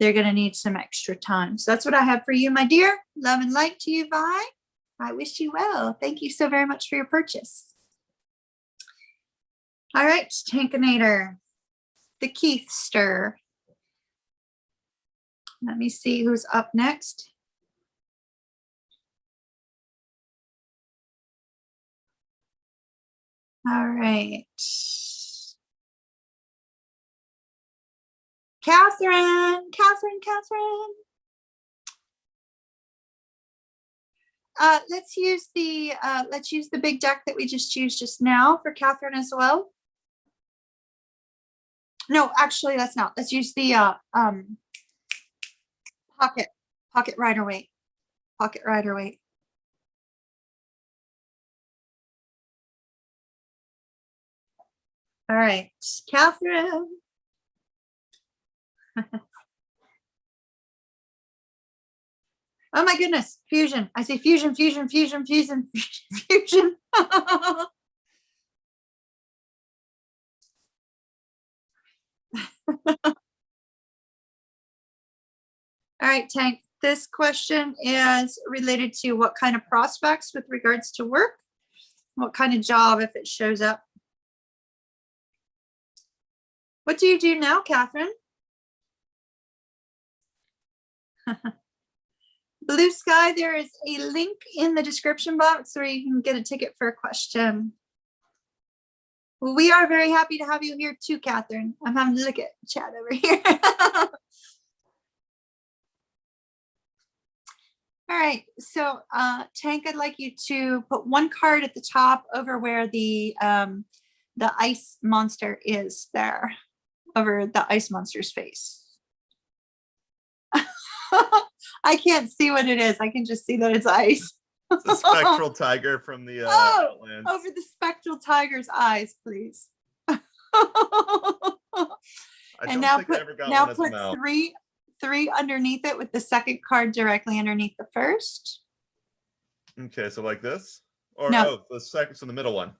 B: they're going to need some extra time. So that's what I have for you, my dear. Love and light to you, Vi. I wish you well. Thank you so very much for your purchase. All right, Tankinator, the Keithster. Let me see who's up next. All right. Catherine. Let's use the big deck that we just used just now for Catherine as well. No, actually, that's not. Let's use the Pocket rider weight. Pocket rider weight. All right, Catherine. Oh my goodness, fusion. I say fusion, fusion, fusion, fusion, fusion. All right, Tank, this question is related to what kind of prospects with regards to work, what kind of job if it shows up. What do you do now, Catherine? Blue Sky, there is a link in the description box where you can get a ticket for a question. Well, we are very happy to have you here too, Catherine. I'm having to look at chat over here. All right, so Tank, I'd like you to put one card at the top over where the ice monster is there, over the ice monster's face. I can't see what it is. I can just see that it's ice.
A: It's a spectral tiger from the Outlands.
B: Over the spectral tiger's eyes, please.
A: I
B: And
A: don't think I ever got
B: now
A: one as
B: put
A: well.
B: three underneath it with the second card directly underneath the first.
A: Okay, so like this? Or
B: No.
A: the second, so the middle one.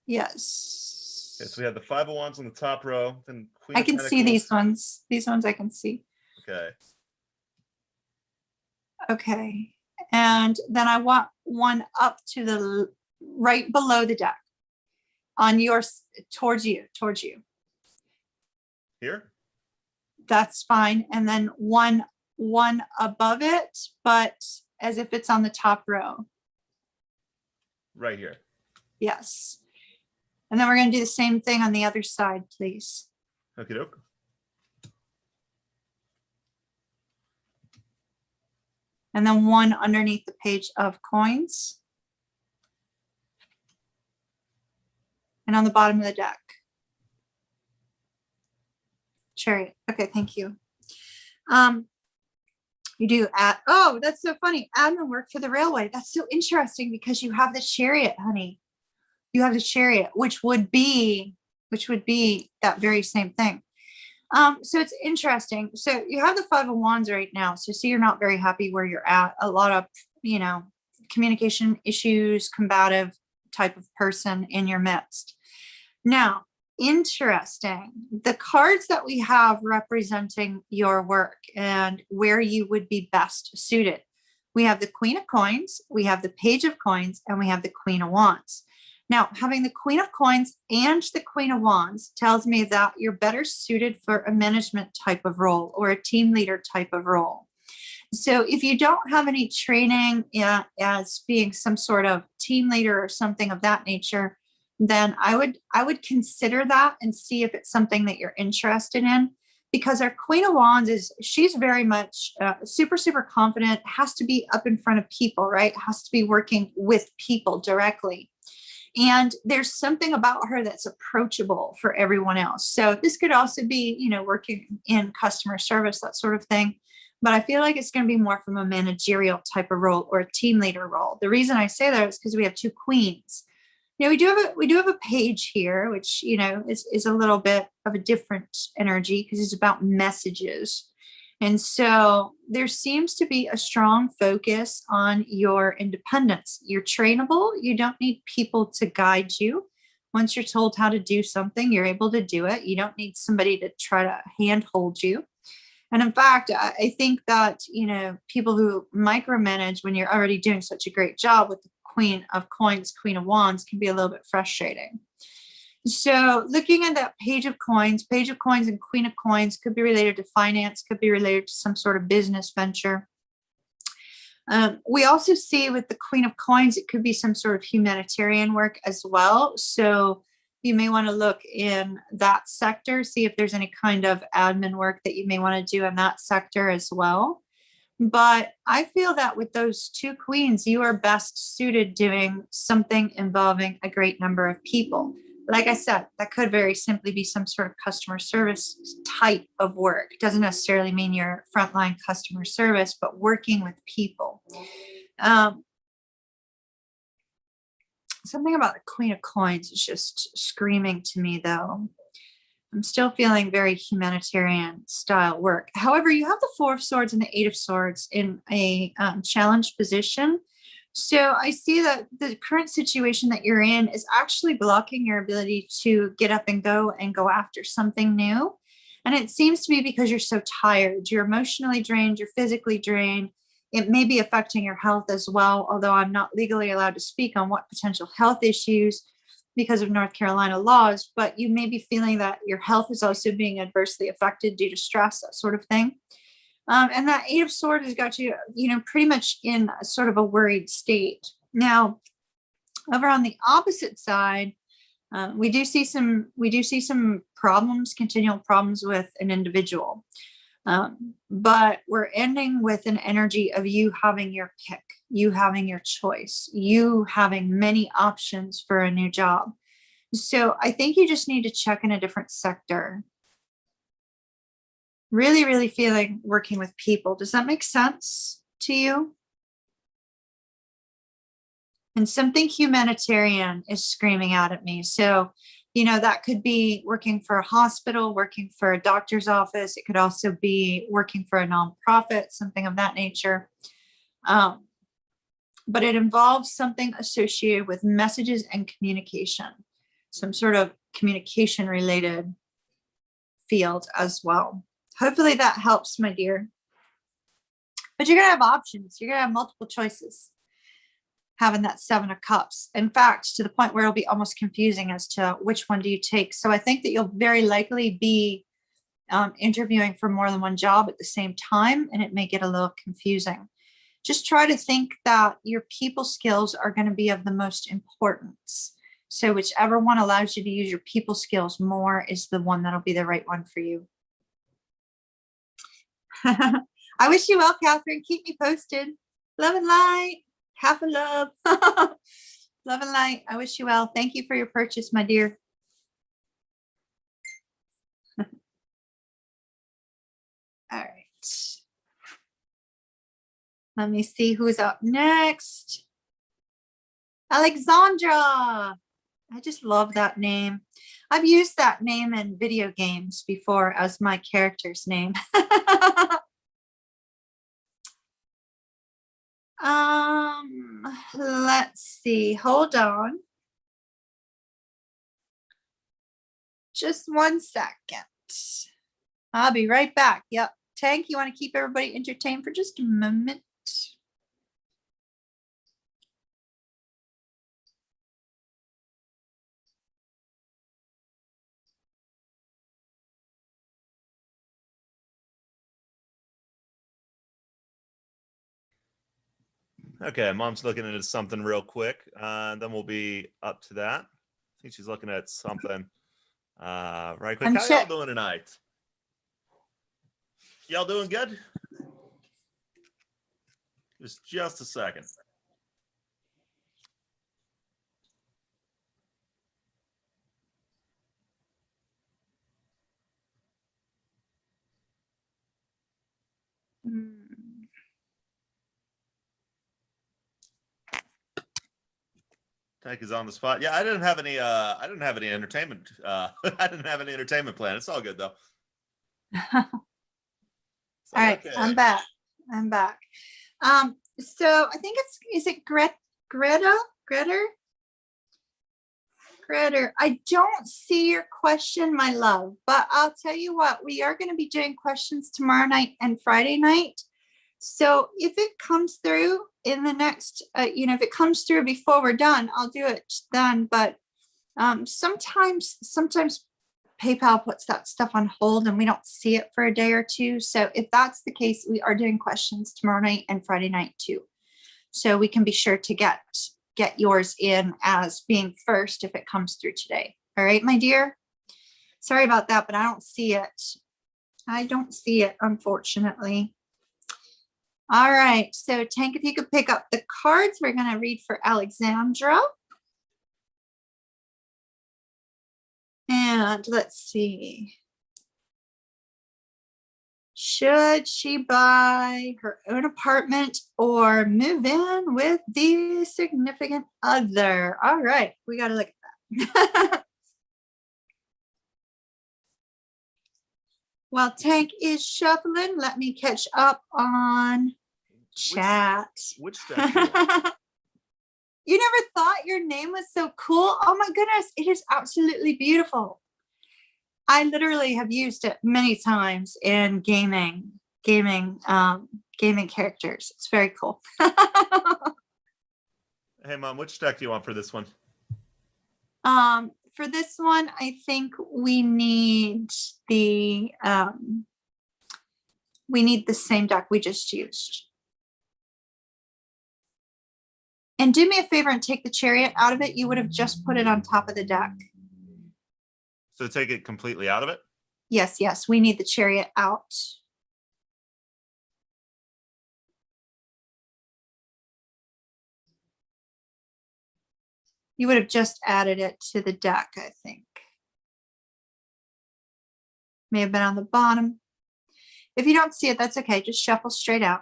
B: Yes.
A: Okay, so we have the 5 of Wands on the top row, then Queen
B: I
A: of
B: can see
A: Pentacles.
B: these ones. These ones I can see.
A: Okay.
B: Okay. And then I want one up to the right below the deck on yours, towards you.
A: Here?
B: That's fine. And then one above it, but as if it's on the top row.
A: Right here.
B: Yes. And then we're going to do the same thing on the other side, please.
A: Okie doke.
B: And then one underneath the page of coins. And on the bottom of the deck. Chariot. Okay, thank you. You do oh, that's so funny. Admin work for the railway. That's so interesting because you have the chariot, honey. You have the chariot, which would be that very same thing. So it's interesting. So you have the 5 of Wands right now. So see, you're not very happy where you're at. A lot of, communication issues, combative type of person in your midst. Now, interesting. The cards that we have representing your work and where you would be best suited. We have the Queen of Coins, we have the Page of Coins, and we have the Queen of Wands. Now, having the Queen of Coins and the Queen of Wands tells me that you're better suited for a management type of role or a team leader type of role. So if you don't have any training as being some sort of team leader or something of that nature, then I would consider that and see if it's something that you're interested in, because our Queen of Wands she's very much super confident, has to be up in front of people, right? Has to be working with people directly. And there's something about her that's approachable for everyone else. So this could also be, working in customer service, that sort of thing. But I feel like it's going to be more from a managerial type of role or a team leader role. The reason I say that is because we have 2 queens. We do have a page here, which, is a little bit of a different energy because it's about messages. And so there seems to be a strong focus on your independence. You're trainable. You don't need people to guide you. Once you're told how to do something, you're able to do it. You don't need somebody to try to handhold you. And in fact, I think that, people who micromanage when you're already doing such a great job with the Queen of Coins, Queen of Wands can be a little bit frustrating. So looking at that Page of Coins and Queen of Coins could be related to finance, could be related to some sort of business venture. We also see with the Queen of Coins, it could be some sort of humanitarian work as well. So you may want to look in that sector, see if there's any kind of admin work that you may want to do in that sector as well. But I feel that with those 2 queens, you are best suited doing something involving a great number of people. like I said, that could very simply be some sort of customer service type of work. Doesn't necessarily mean you're frontline customer service, but working with people. Something about the Queen of Coins is just screaming to me, though. I'm still feeling very humanitarian style work. However, you have the Four of Swords and the Eight of Swords in a challenged position. So I see that the current situation that you're in is actually blocking your ability to get up and go after something new. And it seems to be because you're so tired. You're emotionally drained, you're physically drained. It may be affecting your health as well, although I'm not legally allowed to speak on what potential health issues because of North Carolina laws, but you may be feeling that your health is also being adversely affected due to stress, that sort of thing. And that Eight of Swords has got you, pretty much in a sort of a worried state. Now, over on the opposite side, we do see some problems, continual problems with an individual. But we're ending with an energy of you having your pick, you having your choice, you having many options for a new job. So I think you just need to check in a different sector. Really, really feeling working with people. Does that make sense to you? And something humanitarian is screaming out at me. So, that could be working for a hospital, working for a doctor's office. It could also be working for a nonprofit, something of that nature. But it involves something associated with messages and communication, some sort of communication related field as well. Hopefully that helps, my dear. But you're going to have options. You're going to have multiple choices having that Seven of Cups. In fact, to the point where it'll be almost confusing as to which one do you take. So I think that you'll very likely be interviewing for more than one job at the same time, and it may get a little confusing. Just try to think that your people skills are going to be of the most importance. So whichever one allows you to use your people skills more is the one that'll be the right one for you. I wish you well, Catherine. Keep me posted. Love and light. Half a love. Love and light. I wish you well. Thank you for your purchase, my dear. All right. Let me see who's up next. Alexandra. I just love that name. I've used that name in video games before as my character's name. Let's see. Hold on. Just 1 second. I'll be right back. Yep. Tank, you want to keep everybody entertained for just a moment?
A: Okay, mom's looking into something real quick. Then we'll be up to that. I think she's looking at something right quick. How y'all doing tonight? Y'all doing good? Just a second. Tank is on the spot. Yeah, I didn't have any entertainment. I didn't have any entertainment plan. It's all good though.
B: All right, okay. I'm back. So I think is it Greta? I don't see your question, my love, but I'll tell you what, we are going to be doing questions tomorrow night and Friday night. So if it comes through in the next, if it comes through before we're done, I'll do it then. But sometimes PayPal puts that stuff on hold and we don't see it for a day or two. So if that's the case, we are doing questions tomorrow night and Friday night too. So we can be sure to get yours in as being first if it comes through today. All right, my dear. Sorry about that, but I don't see it. Unfortunately. All right, so Tank, if you could pick up the cards, we're going to read for Alexandra. And let's see. Should she buy her own apartment or move in with the significant other? All right, we got to look at that. While Tank is shuffling, let me catch up on chat.
A: Which deck do you want?
B: You never thought your name was so cool? Oh my goodness, it is absolutely beautiful. I literally have used it many times in gaming characters. It's very cool.
A: Hey Mom, which deck do you want for this one?
B: For this one, I think we need the same deck we just used. And do me a favor and take the chariot out of it. You would have just put it on top of the deck.
A: So take it completely out of it?
B: Yes, yes, we need the chariot out. You would have just added it to the deck, I think. May have been on the bottom. If you don't see it, that's okay. Just shuffle straight out.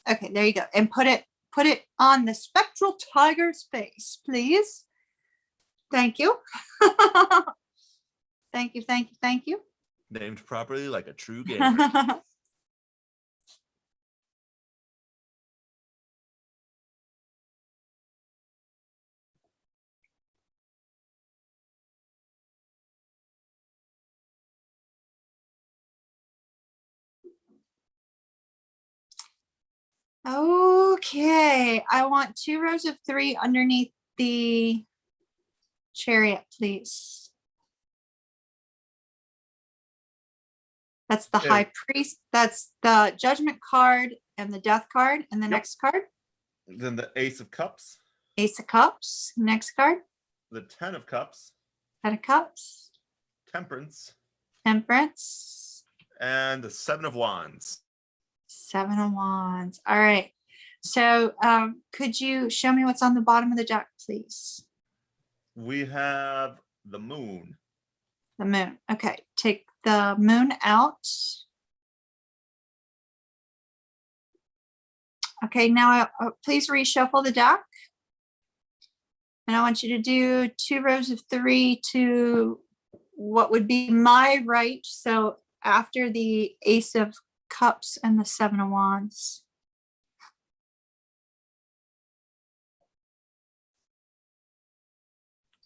B: Okay, there you go. And put it on the spectral tiger's face, please. Thank you. Thank you, thank you, thank you.
A: Named properly like a true gamer.
B: Okay, I want 2 rows of 3 underneath the chariot, please. That's the high priest. That's the judgment card and the death card. And the next card.
A: Then the Ace of Cups.
B: Ace of Cups. Next card.
A: The 10 of Cups.
B: 10 of Cups.
A: Temperance.
B: Temperance.
A: And the 7 of Wands.
B: 7 of Wands. All right. So could you show me what's on the bottom of the deck, please?
A: We have the moon.
B: The moon. Okay. Take the moon out. Okay. Now please reshuffle the deck. And I want you to do 2 rows of 3 to what would be my right. So after the Ace of Cups and the 7 of Wands.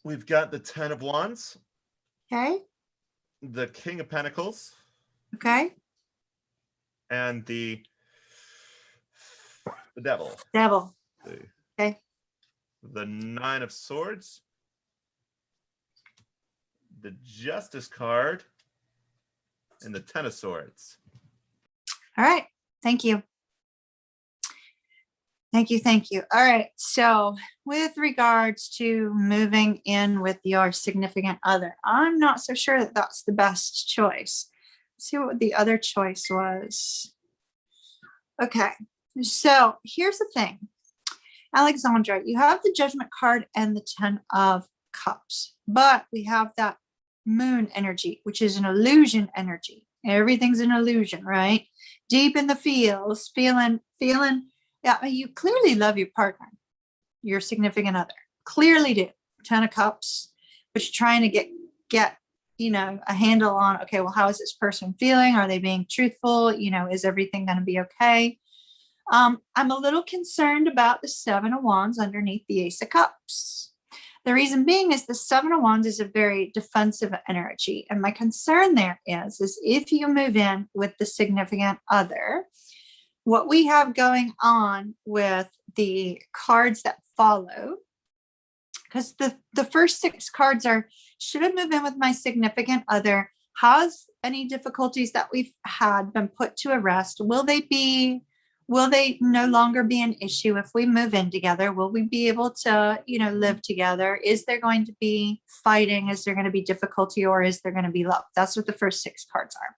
A: We've got the 10 of Wands.
B: Okay.
A: The King of Pentacles.
B: Okay.
A: And the Devil.
B: Devil. Okay.
A: The 9 of Swords. The Justice card. And the 10 of Swords.
B: All right. Thank you. Thank you. Thank you. All right. So with regards to moving in with your significant other, I'm not so sure that that's the best choice. Let's see what the other choice was. Okay. So here's the thing. Alexandra, you have the Judgment card and the 10 of Cups, but we have that moon energy, which is an illusion energy. Everything's an illusion, right? Deep in the feels, feeling. Yeah, you clearly love your partner, your significant other. Clearly do. 10 of Cups, but you're trying to get a handle on, okay, well, how is this person feeling? Are they being truthful? Is everything going to be okay? I'm a little concerned about the 7 of Wands underneath the Ace of Cups. The reason being is the 7 of Wands is a very defensive energy. And my concern there is if you move in with the significant other, what we have going on with the cards that follow, because the first 6 cards are, should I move in with my significant other? Has any difficulties that we've had been put to rest? Will they no longer be an issue if we move in together? Will we be able to, live together? Is there going to be fighting? Is there going to be difficulty, or is there going to be love? That's what the first 6 cards are.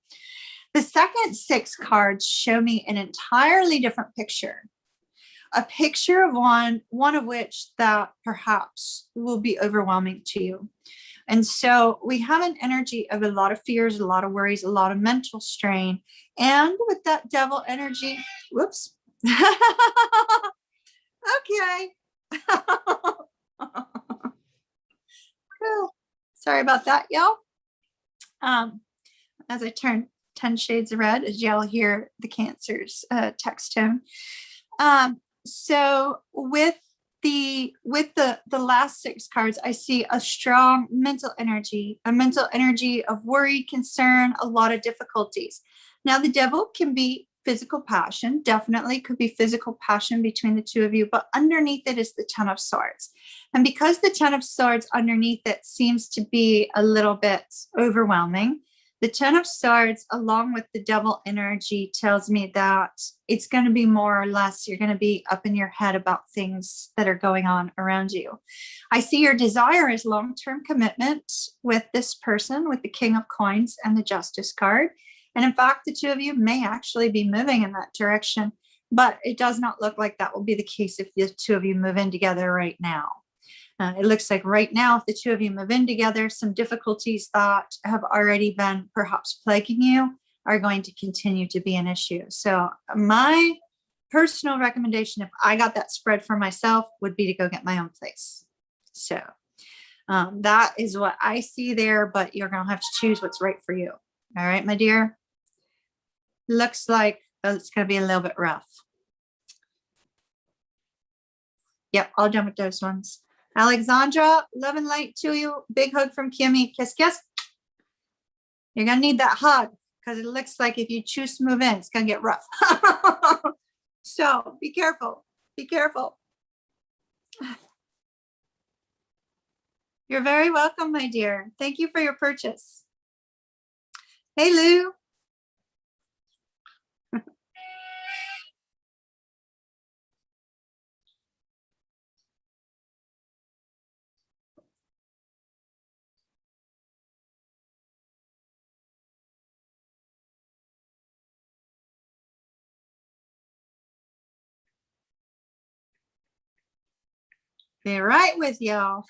B: The second 6 cards show me an entirely different picture. A picture of one of which that perhaps will be overwhelming to you. And so we have an energy of a lot of fears, a lot of worries, a lot of mental strain. And with that devil energy, whoops. Okay. Sorry about that, y'all. As I turn 10 shades of red, as y'all hear the Cancers text him. So with the last 6 cards, I see a strong mental energy, a mental energy of worry, concern, a lot of difficulties. Now the devil can be physical passion, definitely could be physical passion between the two of you, but underneath it is the 10 of Swords. And because the 10 of Swords underneath it seems to be a little bit overwhelming, the 10 of Swords, along with the devil energy, tells me that it's going to be more or less, you're going to be up in your head about things that are going on around you. I see your desire is long-term commitment with this person, with the King of Coins and the Justice card. And in fact, the two of you may actually be moving in that direction, but it does not look like that will be the case if the two of you move in together right now. It looks like right now, if the two of you move in together, some difficulties that have already been perhaps plaguing you are going to continue to be an issue. So my personal recommendation, if I got that spread for myself, would be to go get my own place. So that is what I see there, but you're going to have to choose what's right for you. All right, my dear. Looks like it's going to be a little bit rough. Yep, all done with those ones. Alexandra, love and light to you. Big hug from Kimmy. Kiss, kiss. You're going to need that hug because it looks like if you choose to move in, it's going to get rough. So be careful. Be careful. You're very welcome, my dear. Thank you for your purchase. Hey, Lou. Be right with y'all.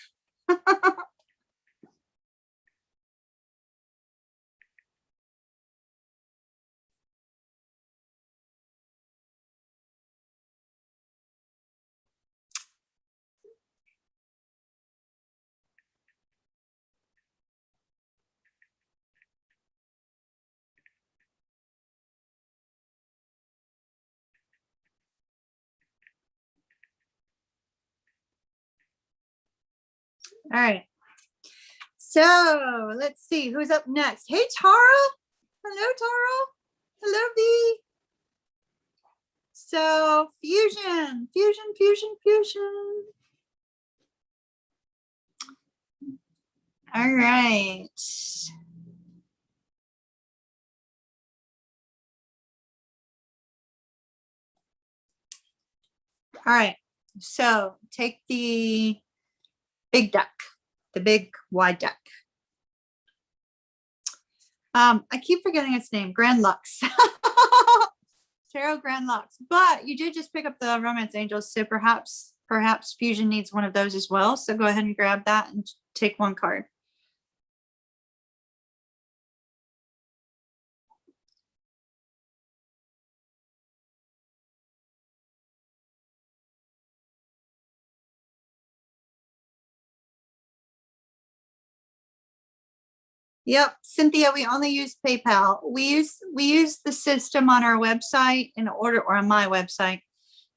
B: All right. So let's see who's up next. Hey, Tara. Hello, Tara. Hello, V. So fusion, fusion, fusion, fusion. All right. All right. So take the big deck, the big wide deck. I keep forgetting its name, Grand Lux. Tarot Grand Lux. But you did just pick up the Romance Angels, so perhaps fusion needs one of those as well. So go ahead and grab that and take one card. Yep, Cynthia, we only use PayPal. We use the system on our website in order, or on my website,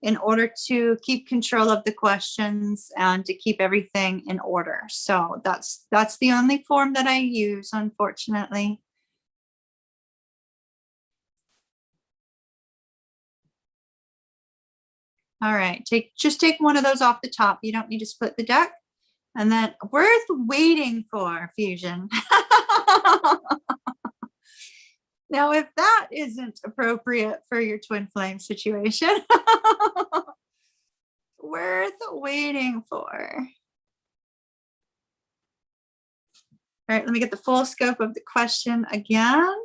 B: in order to keep control of the questions and to keep everything in order. So that's the only form that I use, unfortunately. All right, just take one of those off the top. You don't need to split the deck. And then worth waiting for, fusion. Now, if that isn't appropriate for your twin flame situation, worth waiting for. All right, let me get the full scope of the question again.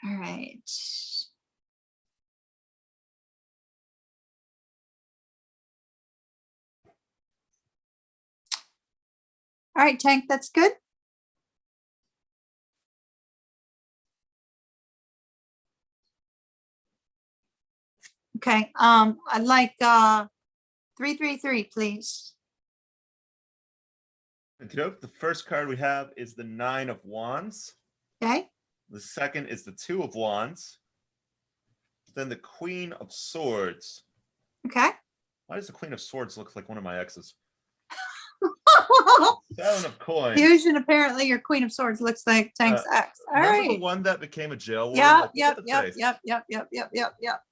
B: All right. All right, Tank, that's good. Okay, I'd like 333, please.
A: The first card we have is the 9 of Wands.
B: Okay.
A: The second is the 2 of Wands. Then the Queen of Swords.
B: Okay.
A: Why does the Queen of Swords look like one of my exes? 7 of Coins.
B: Fusion, apparently your Queen of Swords looks like Tank's ex. All
A: remember
B: right.
A: the one that became a jail warden?
B: Yeah,
A: Like,
B: yep.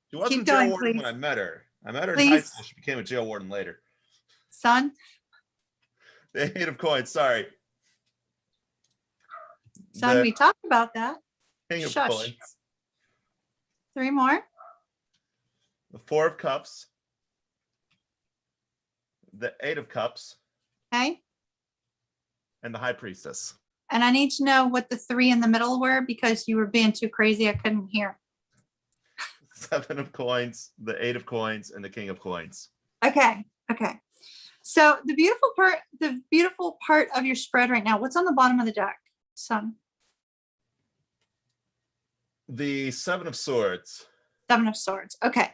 A: She wasn't
B: Keep
A: jail
B: going,
A: warden
B: please.
A: when I met her. I met her in
B: Please.
A: high school. She became a jail warden later.
B: Son.
A: The 8 of Coins, sorry.
B: Son, we talked about that.
A: King of
B: Shush.
A: Coins.
B: 3 more.
A: The 4 of Cups. The 8 of Cups.
B: Okay.
A: And the High Priestess.
B: And I need to know what the 3 in the middle were because you were being too crazy. I couldn't hear.
A: 7 of Coins, the 8 of Coins, and the King of Coins.
B: Okay. Okay. So the beautiful part of your spread right now, what's on the bottom of the deck, son?
A: The 7 of Swords.
B: 7 of Swords. Okay.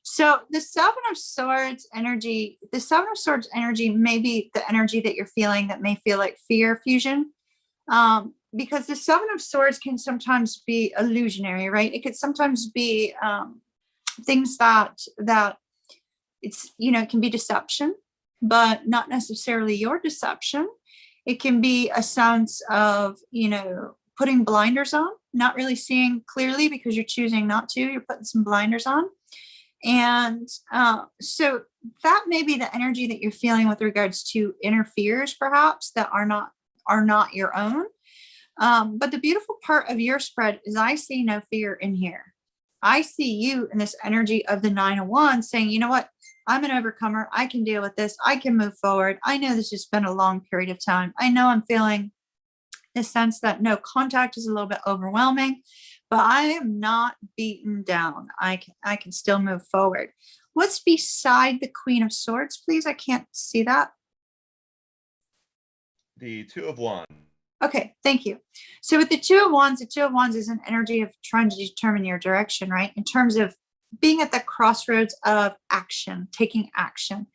B: So the 7 of Swords energy, may be the energy that you're feeling that may feel like fear, Fusion. Because the 7 of Swords can sometimes be illusionary, right? It could sometimes be things that it's, it can be deception, but not necessarily your deception. It can be a sense of, putting blinders on, not really seeing clearly because you're choosing not to, you're putting some blinders on. And so that may be the energy that you're feeling with regards to inner fears, perhaps, that are not your own. But the beautiful part of your spread is I see no fear in here. I see you in this energy of the 9 of Wands saying, you know what? I'm an overcomer. I can deal with this. I can move forward. I know this has been a long period of time. I know I'm feeling the sense that no, contact is a little bit overwhelming, but I am not beaten down. I can still move forward. What's beside the Queen of Swords, please? I can't see that.
A: The 2 of Wands.
B: Okay, thank you. So with the 2 of Wands is an energy of trying to determine your direction, right? In terms of being at the crossroads of action, taking action.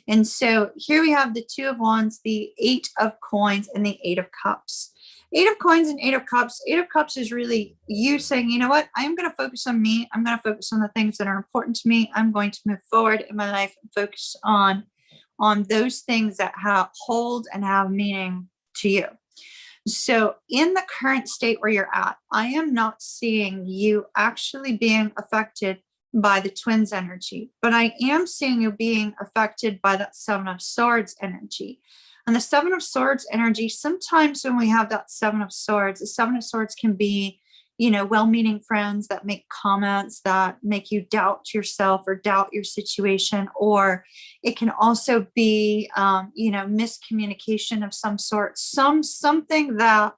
B: And so here we have the 2 of Wands, the 8 of Coins, and the 8 of Cups. 8 of Coins and 8 of Cups. 8 of Cups is really you saying, you know what? I'm going to focus on me. I'm going to focus on the things that are important to me. I'm going to move forward in my life and focus on those things that hold and have meaning to you. So in the current state where you're at, I am not seeing you actually being affected by the twins energy, but I am seeing you being affected by that 7 of Swords energy. And the 7 of Swords energy, sometimes when we have that 7 of Swords, the 7 of Swords can be, well-meaning friends that make comments that make you doubt yourself or doubt your situation. Or it can also be, miscommunication of some sort, something that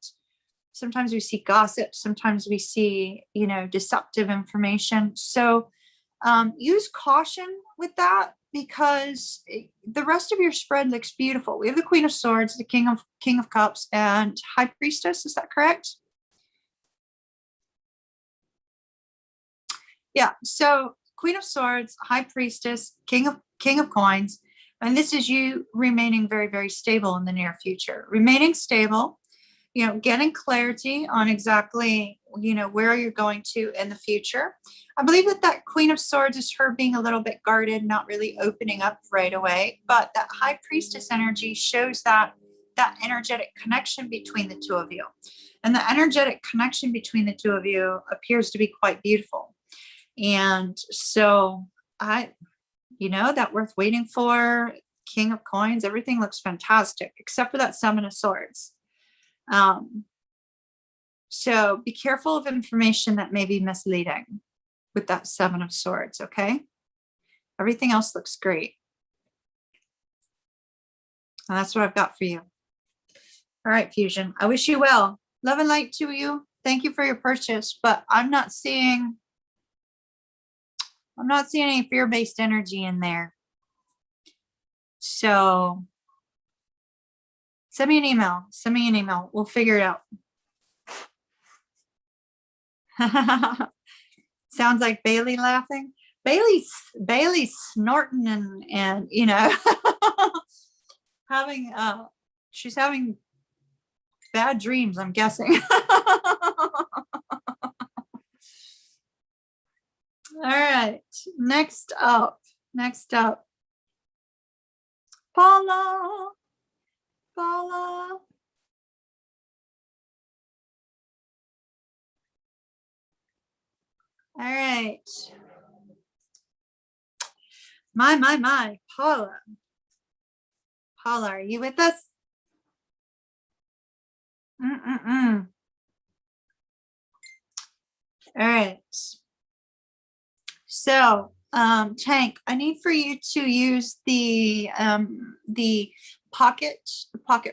B: sometimes we see gossip, sometimes we see, deceptive information. So use caution with that because the rest of your spread looks beautiful. We have the Queen of Swords, the King of Cups, and High Priestess. Is that correct? Yeah. So Queen of Swords, High Priestess, King of Coins, and this is you remaining very, very stable in the near future. Remaining stable, getting clarity on exactly, where you're going to in the future. I believe that Queen of Swords is her being a little bit guarded, not really opening up right away. But that High Priestess energy shows that energetic connection between the two of you. And the energetic connection between the two of you appears to be quite beautiful. And so that worth waiting for. King of Coins, everything looks fantastic, except for that 7 of Swords. So be careful of information that may be misleading with that 7 of Swords, okay? Everything else looks great. And that's what I've got for you. All right, Fusion, I wish you well. Love and light to you. Thank you for your purchase, but I'm not seeing any fear-based energy in there. So Send me an email. Send me an email. We'll figure it out. Sounds like Bailey laughing. Bailey's snorting and you know, having she's having bad dreams, I'm guessing. All right, next up, Paula. All right. My, Paula. Paula, are you with us? All right. So, Tank, I need for you to use the pocket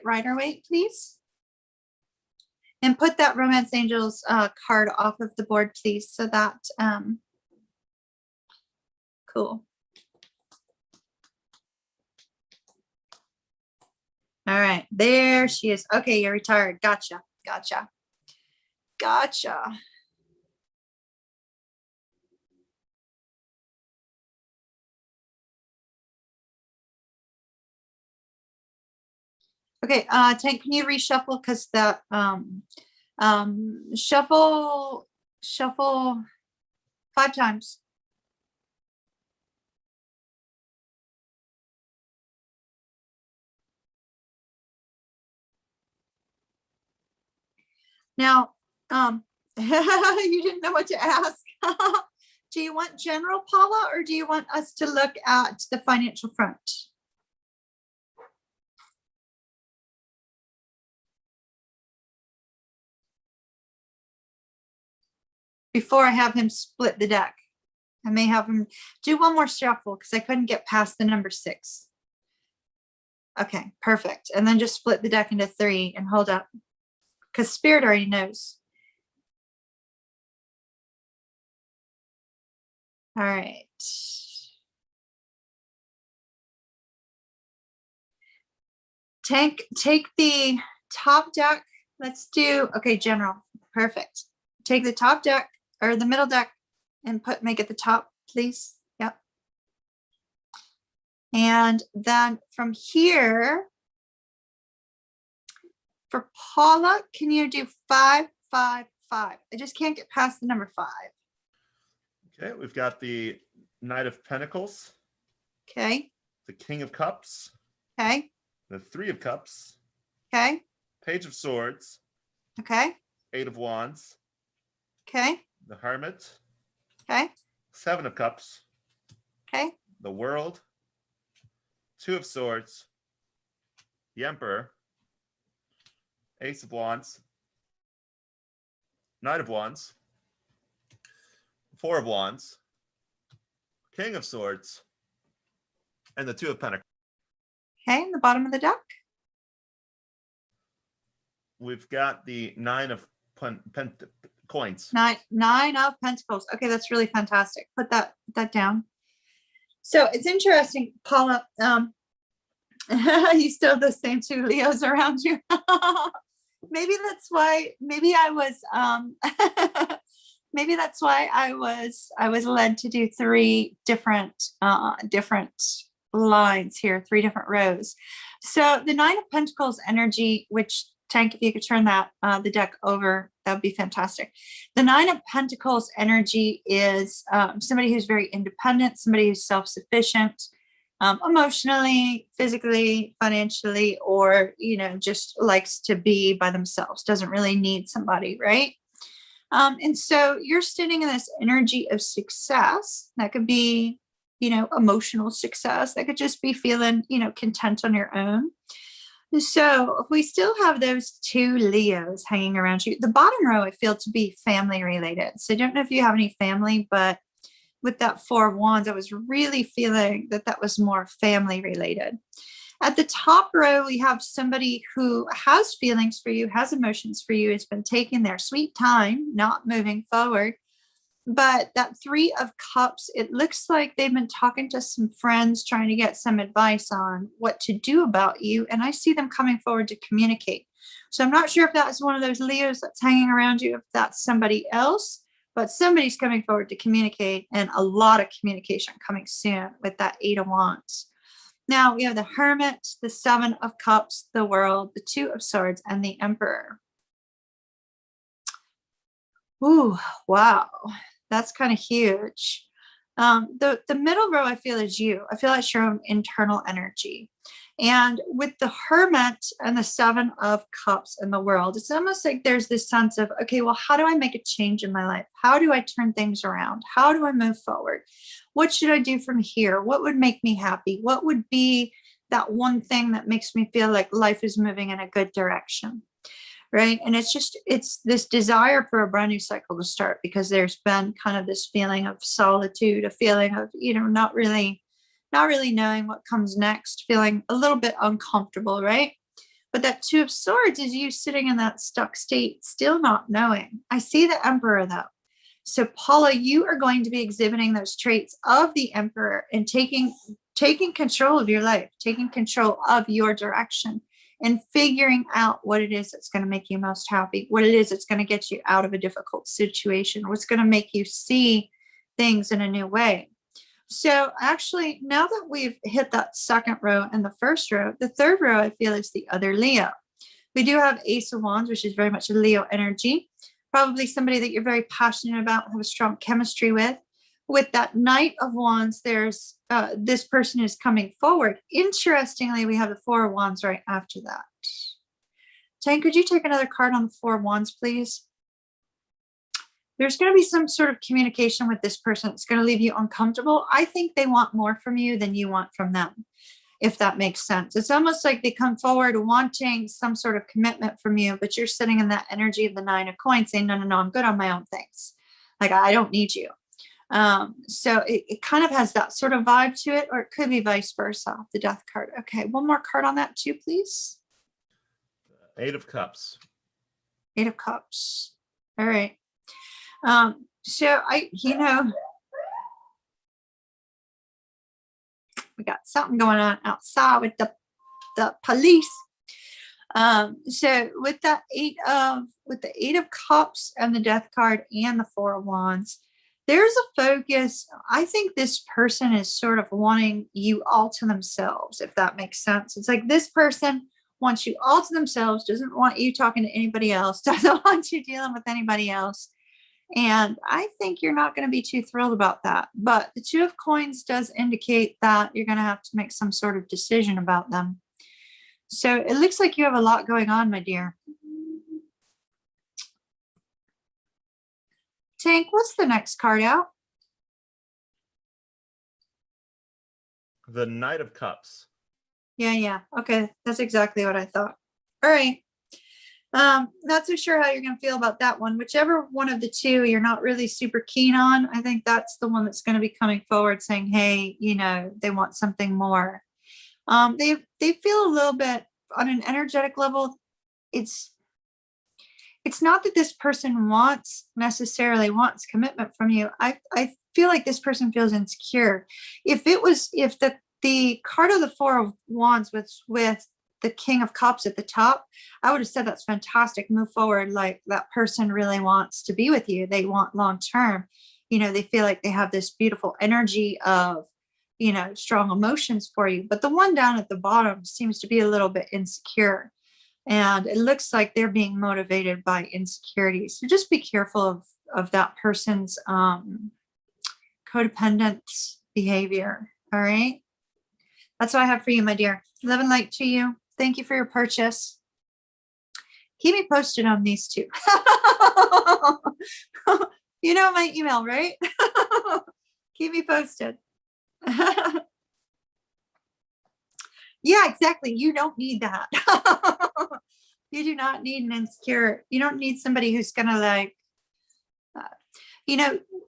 B: rider weight, please. And put that Romance Angels card off of the board, please, so that, cool. All right, there she is. Okay, you're retired. Gotcha. Okay, Tank, can you reshuffle? Because the shuffle 5 times. Now, you didn't know what to ask. Do you want general, Paula, or do you want us to look at the financial front? Before I have him split the deck, I may have him do one more shuffle because I couldn't get past the number 6. Okay, perfect. And then just split the deck into 3 and hold up because Spirit already knows. All right. Tank, take the top deck. Let's do, okay, general. Perfect. Take the top deck or the middle deck and make it the top, please. Yep. And then from here, for Paula, can you do 5, 5, 5? I just can't get past the number 5.
A: Okay, we've got the Knight of Pentacles.
B: Okay.
A: The King of Cups.
B: Okay.
A: The 3 of Cups.
B: Okay.
A: Page of Swords.
B: Okay.
A: 8 of Wands.
B: Okay.
A: The Hermit.
B: Okay.
A: 7 of Cups.
B: Okay.
A: The World. 2 of Swords. The Emperor. Ace of Wands. Knight of Wands. 4 of Wands. King of Swords. And the 2 of Pentacles.
B: Okay, in the bottom of the deck.
A: We've got the 9 of coins.
B: Nine of Pentacles. Okay, that's really fantastic. Put that down. So it's interesting, Paula. You still have the same 2 Leos around you. Maybe that's why. Maybe I was. Maybe that's why I was led to do 3 different lines here, 3 different rows. So the 9 of Pentacles energy, which Tank, if you could turn that the deck over, that would be fantastic. The 9 of Pentacles energy is somebody who's very independent, somebody who's self-sufficient, emotionally, physically, financially, or just likes to be by themselves, doesn't really need somebody, right? And so you're standing in this energy of success. That could be, emotional success. That could just be feeling, content on your own. So if we still have those 2 Leos hanging around you, the bottom row I feel to be family related. So I don't know if you have any family, but with that 4 of Wands, I was really feeling that was more family related. At the top row, we have somebody who has feelings for you, has emotions for you, has been taking their sweet time, not moving forward. But that Three of Cups, it looks like they've been talking to some friends, trying to get some advice on what to do about you. And I see them coming forward to communicate. So I'm not sure if that's one of those Leos that's hanging around you, if that's somebody else, but somebody's coming forward to communicate, and a lot of communication coming soon with that Eight of Wands. Now we have the Hermit, the Seven of Cups, the World, the Two of Swords, and the Emperor. Ooh, wow. That's kind of huge. The middle row, I feel, is you. I feel that's your own internal energy. And with the Hermit and the Seven of Cups in the World, it's almost like there's this sense of, okay, well, how do I make a change in my life? How do I turn things around? How do I move forward? What should I do from here? What would make me happy? What would be that one thing that makes me feel like life is moving in a good direction? Right. And it's this desire for a brand new cycle to start, because there's been kind of this feeling of solitude, a feeling of, not really knowing what comes next, feeling a little bit uncomfortable. Right. But that Two of Swords is you sitting in that stuck state, still not knowing. I see the Emperor though. So Paula, you are going to be exhibiting those traits of the Emperor and taking control of your life, taking control of your direction, and figuring out what it is that's going to make you most happy, what it is that's going to get you out of a difficult situation, what's going to make you see things in a new way. So actually, now that we've hit that second row and the first row, the third row, I feel, is the other Leo. We do have Ace of Wands, which is very much a Leo energy, probably somebody that you're very passionate about, have a strong chemistry with. With that Knight of Wands, there's this person is coming forward. Interestingly, we have the Four of Wands right after that. Tane, could you take another card on the Four of Wands, please? There's going to be some sort of communication with this person. It's going to leave you uncomfortable. I think they want more from you than you want from them, if that makes sense. It's almost like they come forward wanting some sort of commitment from you, but you're sitting in that energy of the Nine of Coins saying, no, I'm good on my own things. Like, I don't need you. So it kind of has that sort of vibe to it, or it could be vice versa, the Death card. Okay, one more card on that too, please.
A: Eight of Cups.
B: Eight of Cups. All right. So we got something going on outside with the police. So with the Eight of Cups and the Death card and the Four of Wands, there's a focus. I think this person is sort of wanting you all to themselves, if that makes sense. It's like this person wants you all to themselves, doesn't want you talking to anybody else, doesn't want you dealing with anybody else. And I think you're not going to be too thrilled about that. But the Two of Coins does indicate that you're going to have to make some sort of decision about them. So it looks like you have a lot going on, my dear. Tank, what's the next card out?
A: The Knight of Cups.
B: Yeah. Okay, that's exactly what I thought. All right. Not so sure how you're going to feel about that one. Whichever one of the two you're not really super keen on, I think that's the one that's going to be coming forward saying, hey, they want something more. They feel a little bit on an energetic level. It's not that this person necessarily wants commitment from you. I feel like this person feels insecure. If the card of the Four of Wands was with the King of Cups at the top, I would have said that's fantastic. Move forward. Like, that person really wants to be with you. They want long term. They feel like they have this beautiful energy of, strong emotions for you. But the one down at the bottom seems to be a little bit insecure. And it looks like they're being motivated by insecurity. So just be careful of that person's codependent behavior. All right. That's what I have for you, my dear. Love and light to you. Thank you for your purchase. Keep me posted on these two. You know my email, right? Keep me posted. Yeah, exactly. You don't need that. You do not need an insecure. You don't need somebody who's going to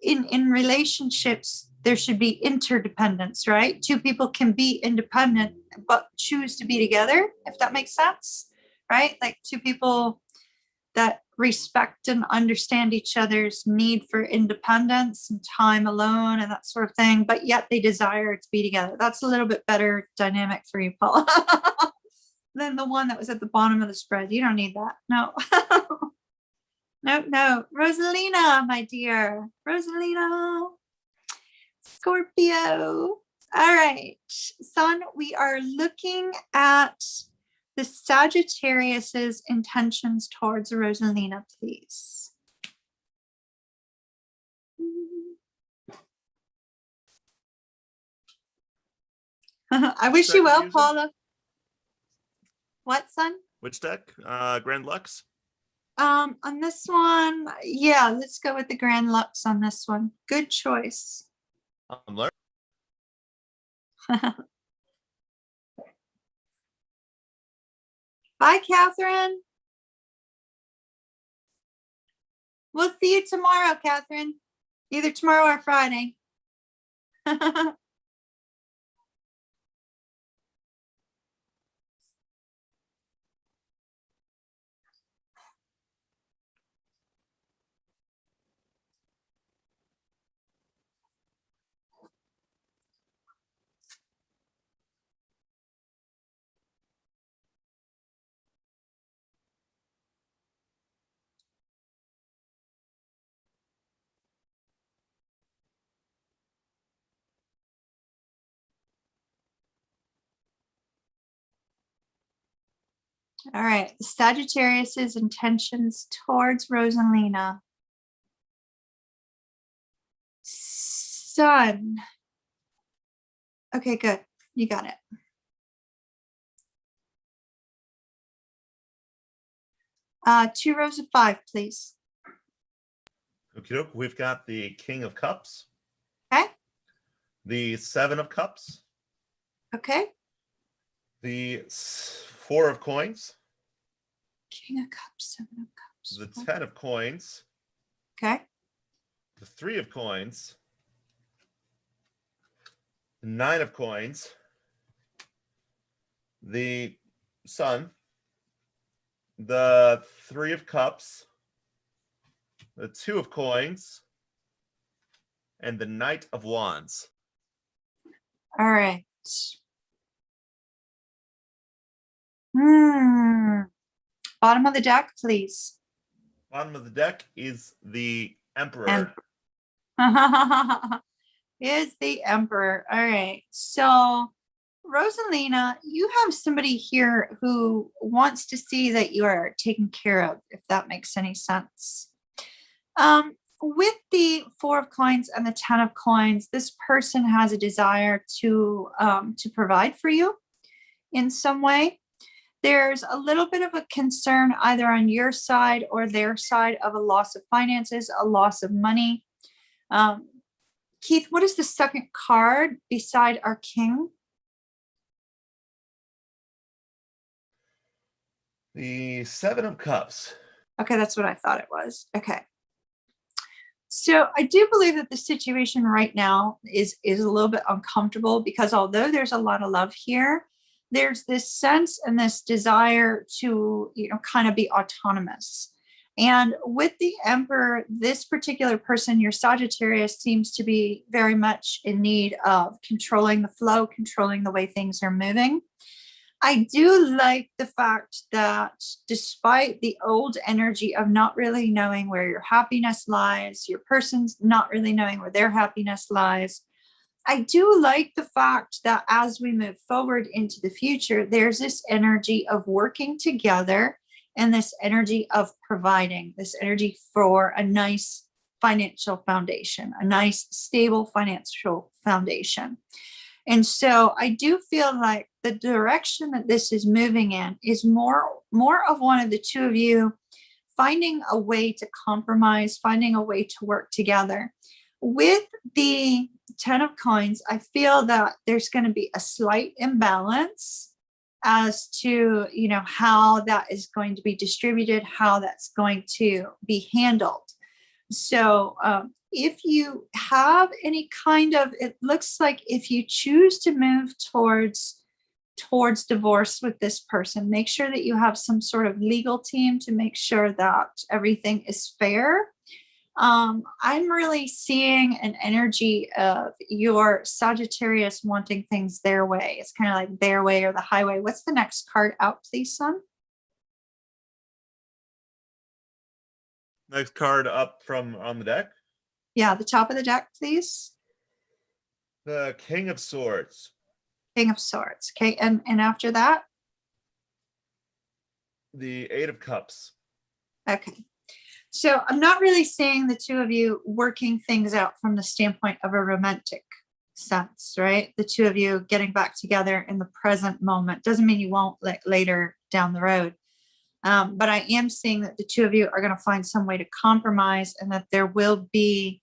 B: in relationships, there should be interdependence, right? Two people can be independent, but choose to be together, if that makes sense, right? Like two people that respect and understand each other's need for independence and time alone and that sort of thing, but yet they desire to be together. That's a little bit better dynamic for you, Paula, than the one that was at the bottom of the spread. You don't need that. No. No. Rosalina, my dear. Rosalina. Scorpio. All right. Sun, we are looking at the Sagittarius's intentions towards Rosalina, please. I wish you well, Paula. What, Sun?
A: Which deck? Grand Lux?
B: On this one, yeah, let's go with the Grand Lux on this one. Good choice.
A: I'm learning.
B: Bye, Catherine. We'll see you tomorrow, Catherine. Either tomorrow or Friday. All right, Sagittarius's intentions towards Rosalina. Sun. Okay, good. You got it. Two rows of 5, please.
A: Okay, we've got the King of Cups.
B: Okay.
A: The 7 of Cups.
B: Okay.
A: The 4 of Coins.
B: King of Cups, 7 of Cups.
A: The 10 of Coins.
B: Okay.
A: The 3 of Coins. The 9 of Coins. The Sun. The 3 of Cups. The 2 of Coins. And the Knight of Wands.
B: All right. Bottom of the deck, please.
A: Bottom of the deck is the Emperor.
B: Is the Emperor. All right. So, Rosalina, you have somebody here who wants to see that you are taken care of, if that makes any sense. With the 4 of Coins and the 10 of Coins, this person has a desire to provide for you in some way. There's a little bit of a concern either on your side or their side of a loss of finances, a loss of money. Keith, what is the second card beside our king?
A: The 7 of Cups.
B: Okay, that's what I thought it was. Okay. So I do believe that the situation right now is a little bit uncomfortable because although there's a lot of love here, there's this sense and this desire to, kind of be autonomous. And with the Emperor, this particular person, your Sagittarius, seems to be very much in need of controlling the flow, controlling the way things are moving. I do like the fact that despite the old energy of not really knowing where your happiness lies, your person's not really knowing where their happiness lies, I do like the fact that as we move forward into the future, there's this energy of working together and this energy of providing, this energy for a nice financial foundation, a nice stable financial foundation. And so I do feel like the direction that this is moving in is more of one of the two of you finding a way to compromise, finding a way to work together. With the 10 of Coins, I feel that there's going to be a slight imbalance as to, how that is going to be distributed, how that's going to be handled. So if you have any kind of, it looks like if you choose to move towards towards divorce with this person. Make sure that you have some sort of legal team to make sure that everything is fair. I'm really seeing an energy of your Sagittarius wanting things their way. It's kind of like their way or the highway. What's the next card out, please, son?
A: Next card up from on the deck.
B: Yeah, the top of the deck, please.
A: The King of Swords.
B: King of Swords. Okay, and after that?
A: The Eight of Cups.
B: Okay. So I'm not really seeing the two of you working things out from the standpoint of a romantic sense, right? The two of you getting back together in the present moment. Doesn't mean you won't later down the road. But I am seeing that the two of you are going to find some way to compromise, and that there will be,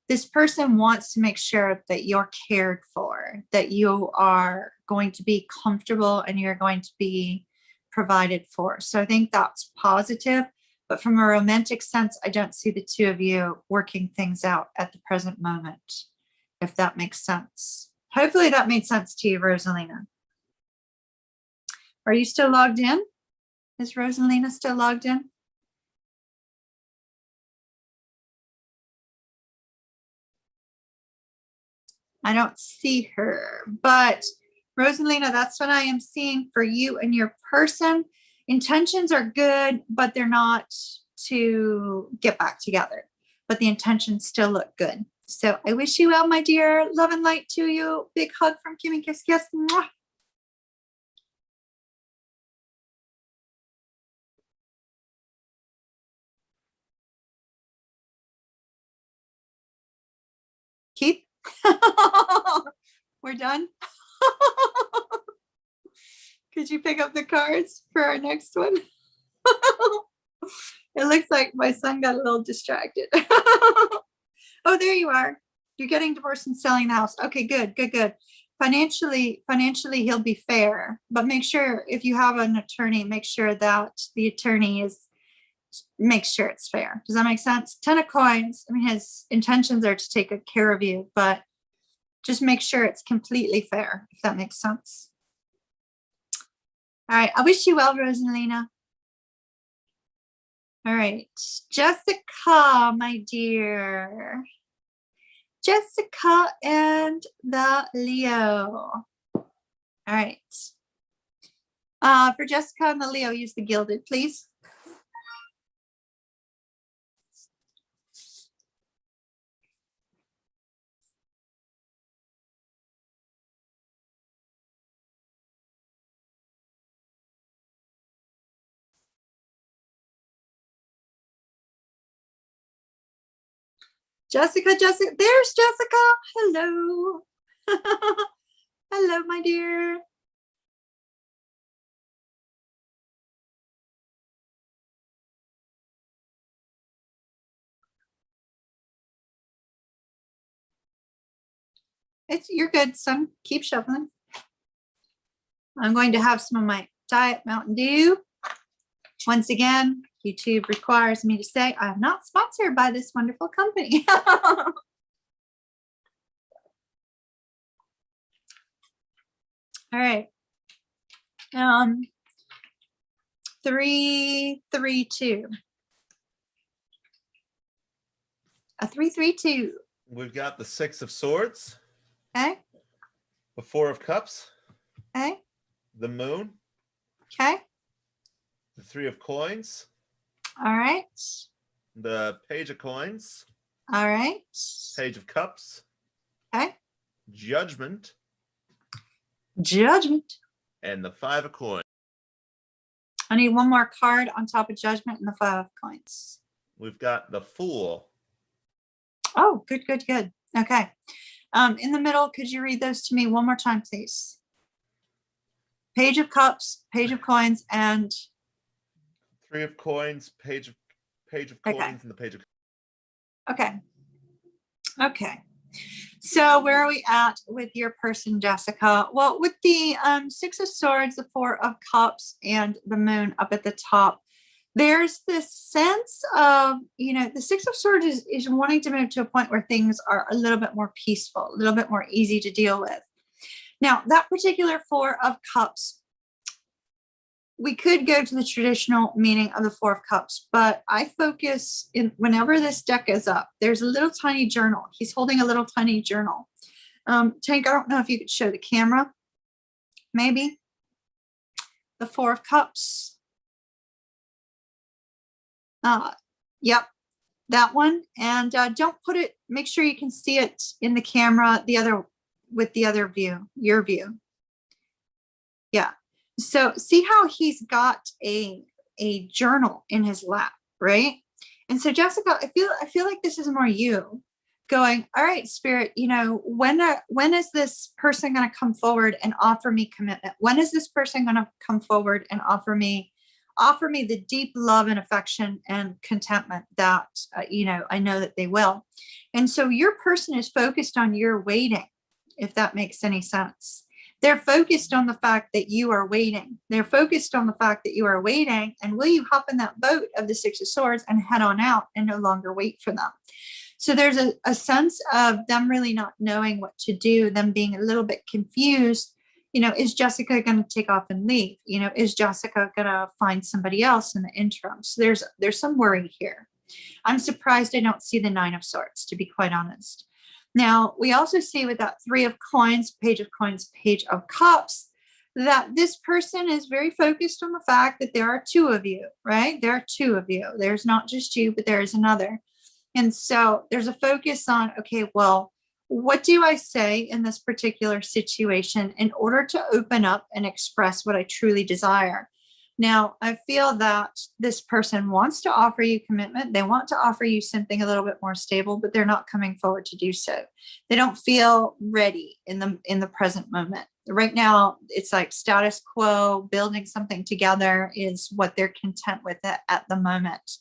B: this person wants to make sure that you're cared for, that you are going to be comfortable and you're going to be provided for. So I think that's positive. But from a romantic sense, I don't see the two of you working things out at the present moment, if that makes sense. Hopefully that made sense to you, Rosalina. Are you still logged in? Is Rosalina still logged in? I don't see her, but Rosalina, that's what I am seeing for you and your person. Intentions are good, but they're not to get back together, but the intentions still look good. So I wish you well, my dear. Love and light to you. Big hug from Kimmy Kiss Kiss. Mwah. Keith, we're done. Could you pick up the cards for our next one? It looks like my son got a little distracted. Oh, there you are. You're getting divorced and selling the house. Okay, good, good, good. Financially, he'll be fair, but make sure if you have an attorney, make sure that the attorney make sure it's fair. Does that make sense? 10 of coins. I mean, his intentions are to take good care of you, but just make sure it's completely fair, if that makes sense. All right. I wish you well, Rosalina. All right. Jessica, my dear. Jessica and the Leo. All right. For Jessica and the Leo, use the gilded, please. Jessica, there's Jessica. Hello. Hello, my dear. You're good, son. Keep shuffling. I'm going to have some of my Diet Mountain Dew. Once again, YouTube requires me to say I'm not sponsored by this wonderful company. All right. 332. A 332.
A: We've got the Six of Swords.
B: Okay.
A: The Four of Cups.
B: Okay.
A: The Moon.
B: Okay.
A: The Three of Coins.
B: All right.
A: The Page of Coins.
B: All right.
A: Page of Cups.
B: Okay.
A: Judgment.
B: Judgment.
A: And the Five of Coins.
B: I need one more card on top of Judgment and the Five of Coins.
A: We've got the Fool.
B: Oh, good, good, good. Okay. In the middle, could you read those to me one more time, please? Page of Cups, Page of Coins, and
A: Three of Coins, Page of Coins, and the Page of.
B: Okay. Okay. So where are we at with your person, Jessica? Well, with the Six of Swords, the Four of Cups, and the Moon up at the top, there's this sense of, the Six of Swords is wanting to move to a point where things are a little bit more peaceful, a little bit more easy to deal with. Now, that particular Four of Cups, we could go to the traditional meaning of the Four of Cups, but I focus in whenever this deck is up, there's a little tiny journal. He's holding a little tiny journal. Tank, I don't know if you could show the camera, maybe. The Four of Cups. Yep, that one. And don't put it, make sure you can see it in the camera, with the other view, your view. Yeah. So see how he's got a journal in his lap, right? And so Jessica, I feel like this is more you going, all right, Spirit, you know, when is this person going to come forward and offer me commitment? When is this person going to come forward and offer me the deep love and affection and contentment that, you know, I know that they will. And so your person is focused on your waiting, if that makes any sense. They're focused on the fact that you are waiting. They're focused on the fact that you are waiting. And will you hop in that boat of the Six of Swords and head on out and no longer wait for them? So there's a sense of them really not knowing what to do, them being a little bit confused. You know, is Jessica going to take off and leave? You know, is Jessica going to find somebody else in the interim? So there's some worry here. I'm surprised I don't see the Nine of Swords, to be quite honest. Now, we also see with that Three of Coins, Page of Cups, that this person is very focused on the fact that there are two of you, right? There are two of you. There's not just you, but there is another. And so there's a focus on, okay, well, what do I say in this particular situation in order to open up and express what I truly desire? Now, I feel that this person wants to offer you commitment. They want to offer you something a little bit more stable, but they're not coming forward to do so. They don't feel ready in the present moment. Right now, it's like status quo, building something together is what they're content with at the moment.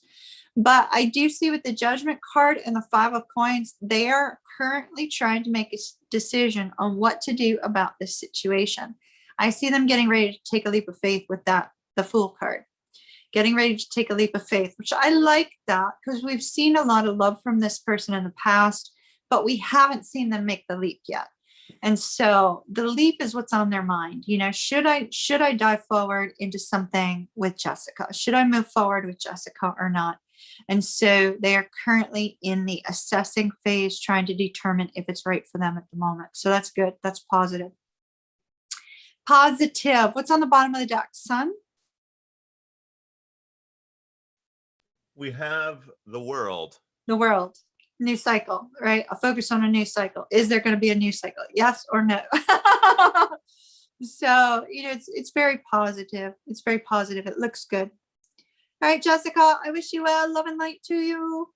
B: But I do see with the Judgment card and the Five of Coins, they are currently trying to make a decision on what to do about this situation. I see them getting ready to take a leap of faith with that, the Fool card. Getting ready to take a leap of faith, which I like that because we've seen a lot of love from this person in the past, but we haven't seen them make the leap yet. And so the leap is what's on their mind. You know, should I dive forward into something with Jessica? Should I move forward with Jessica or not? And so they are currently in the assessing phase, trying to determine if it's right for them at the moment. So that's good. That's positive. Positive. What's on the bottom of the deck, Sun?
A: We have the World.
B: The World. New cycle, right? A focus on a new cycle. Is there going to be a new cycle? Yes or no? So, you know, it's very positive. It's very positive. It looks good. All right, Jessica, I wish you well. Love and light to you.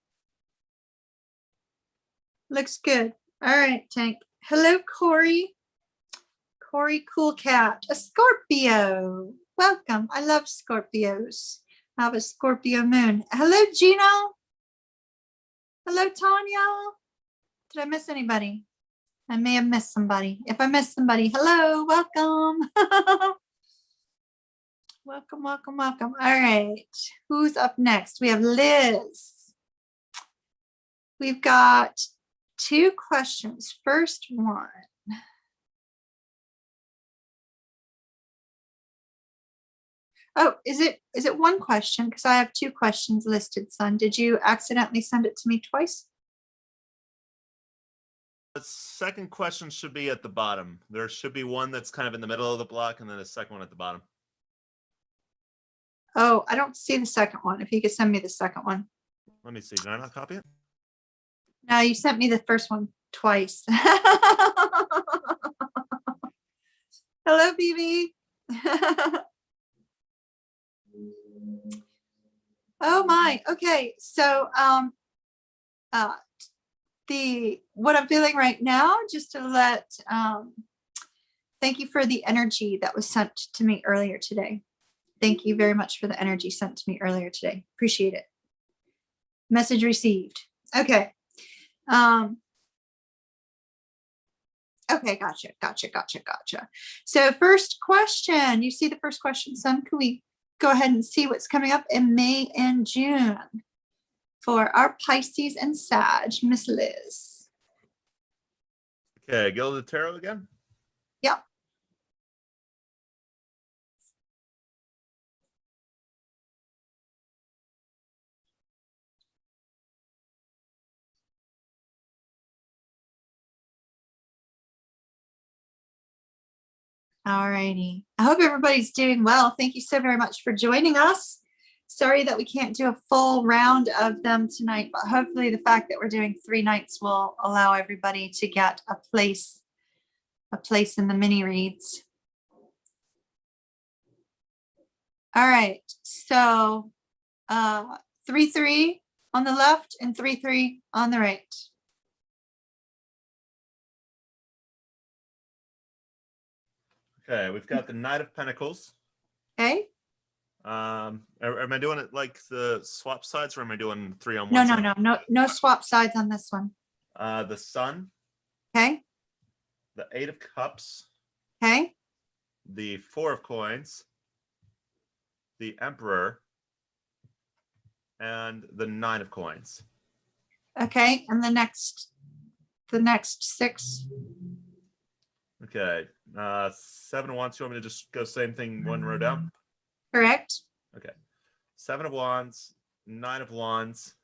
B: Looks good. All right, Tank. Hello, Corey. Corey Cool Cat, a Scorpio. Welcome. I love Scorpios. I have a Scorpio moon. Hello, Gino. Hello, Tanya. Did I miss anybody? I may have missed somebody. If I missed somebody, hello, welcome. Welcome, welcome, welcome. All right. Who's up next? We have Liz. We've got two questions. First one. Oh, is it one question? Because I have two questions listed, Son. Did you accidentally send it to me twice?
A: The second question should be at the bottom. There should be one that's kind of in the middle of the block and then a second one at the bottom.
B: Oh, I don't see the second one. If you could send me the second one.
A: Let me see. Did I not copy it?
B: No, you sent me the first one twice. Hello, BB. Oh my. Okay. So what I'm feeling right now, just to let thank you for the energy that was sent to me earlier today. Thank you very much for the energy sent to me earlier today. Appreciate it. Message received. Okay. Okay, gotcha. So first question, you see the first question, Son? Can we go ahead and see what's coming up in May and June for our Pisces and Sag, Miss Liz?
A: Okay, go to the tarot again.
B: Yep. All righty. I hope everybody's doing well. Thank you so very much for joining us. Sorry that we can't do a full round of them tonight, but hopefully the fact that we're doing 3 nights will allow everybody to get a place in the mini reads. All right, so 3-3 on the left and 3-3 on the right.
A: Okay, we've got the Knight of Pentacles.
B: Okay.
A: Am I doing it like the swap sides, or am I doing 3 on one?
B: No swap sides on this one.
A: The Sun.
B: Okay.
A: The 8 of Cups.
B: Okay.
A: The 4 of Coins. The Emperor. And the 9 of Coins.
B: Okay, and the next 6.
A: Okay, 7 of Wands. You want me to just go same thing one row down?
B: Correct.
A: Okay, 7 of Wands, 9 of Wands,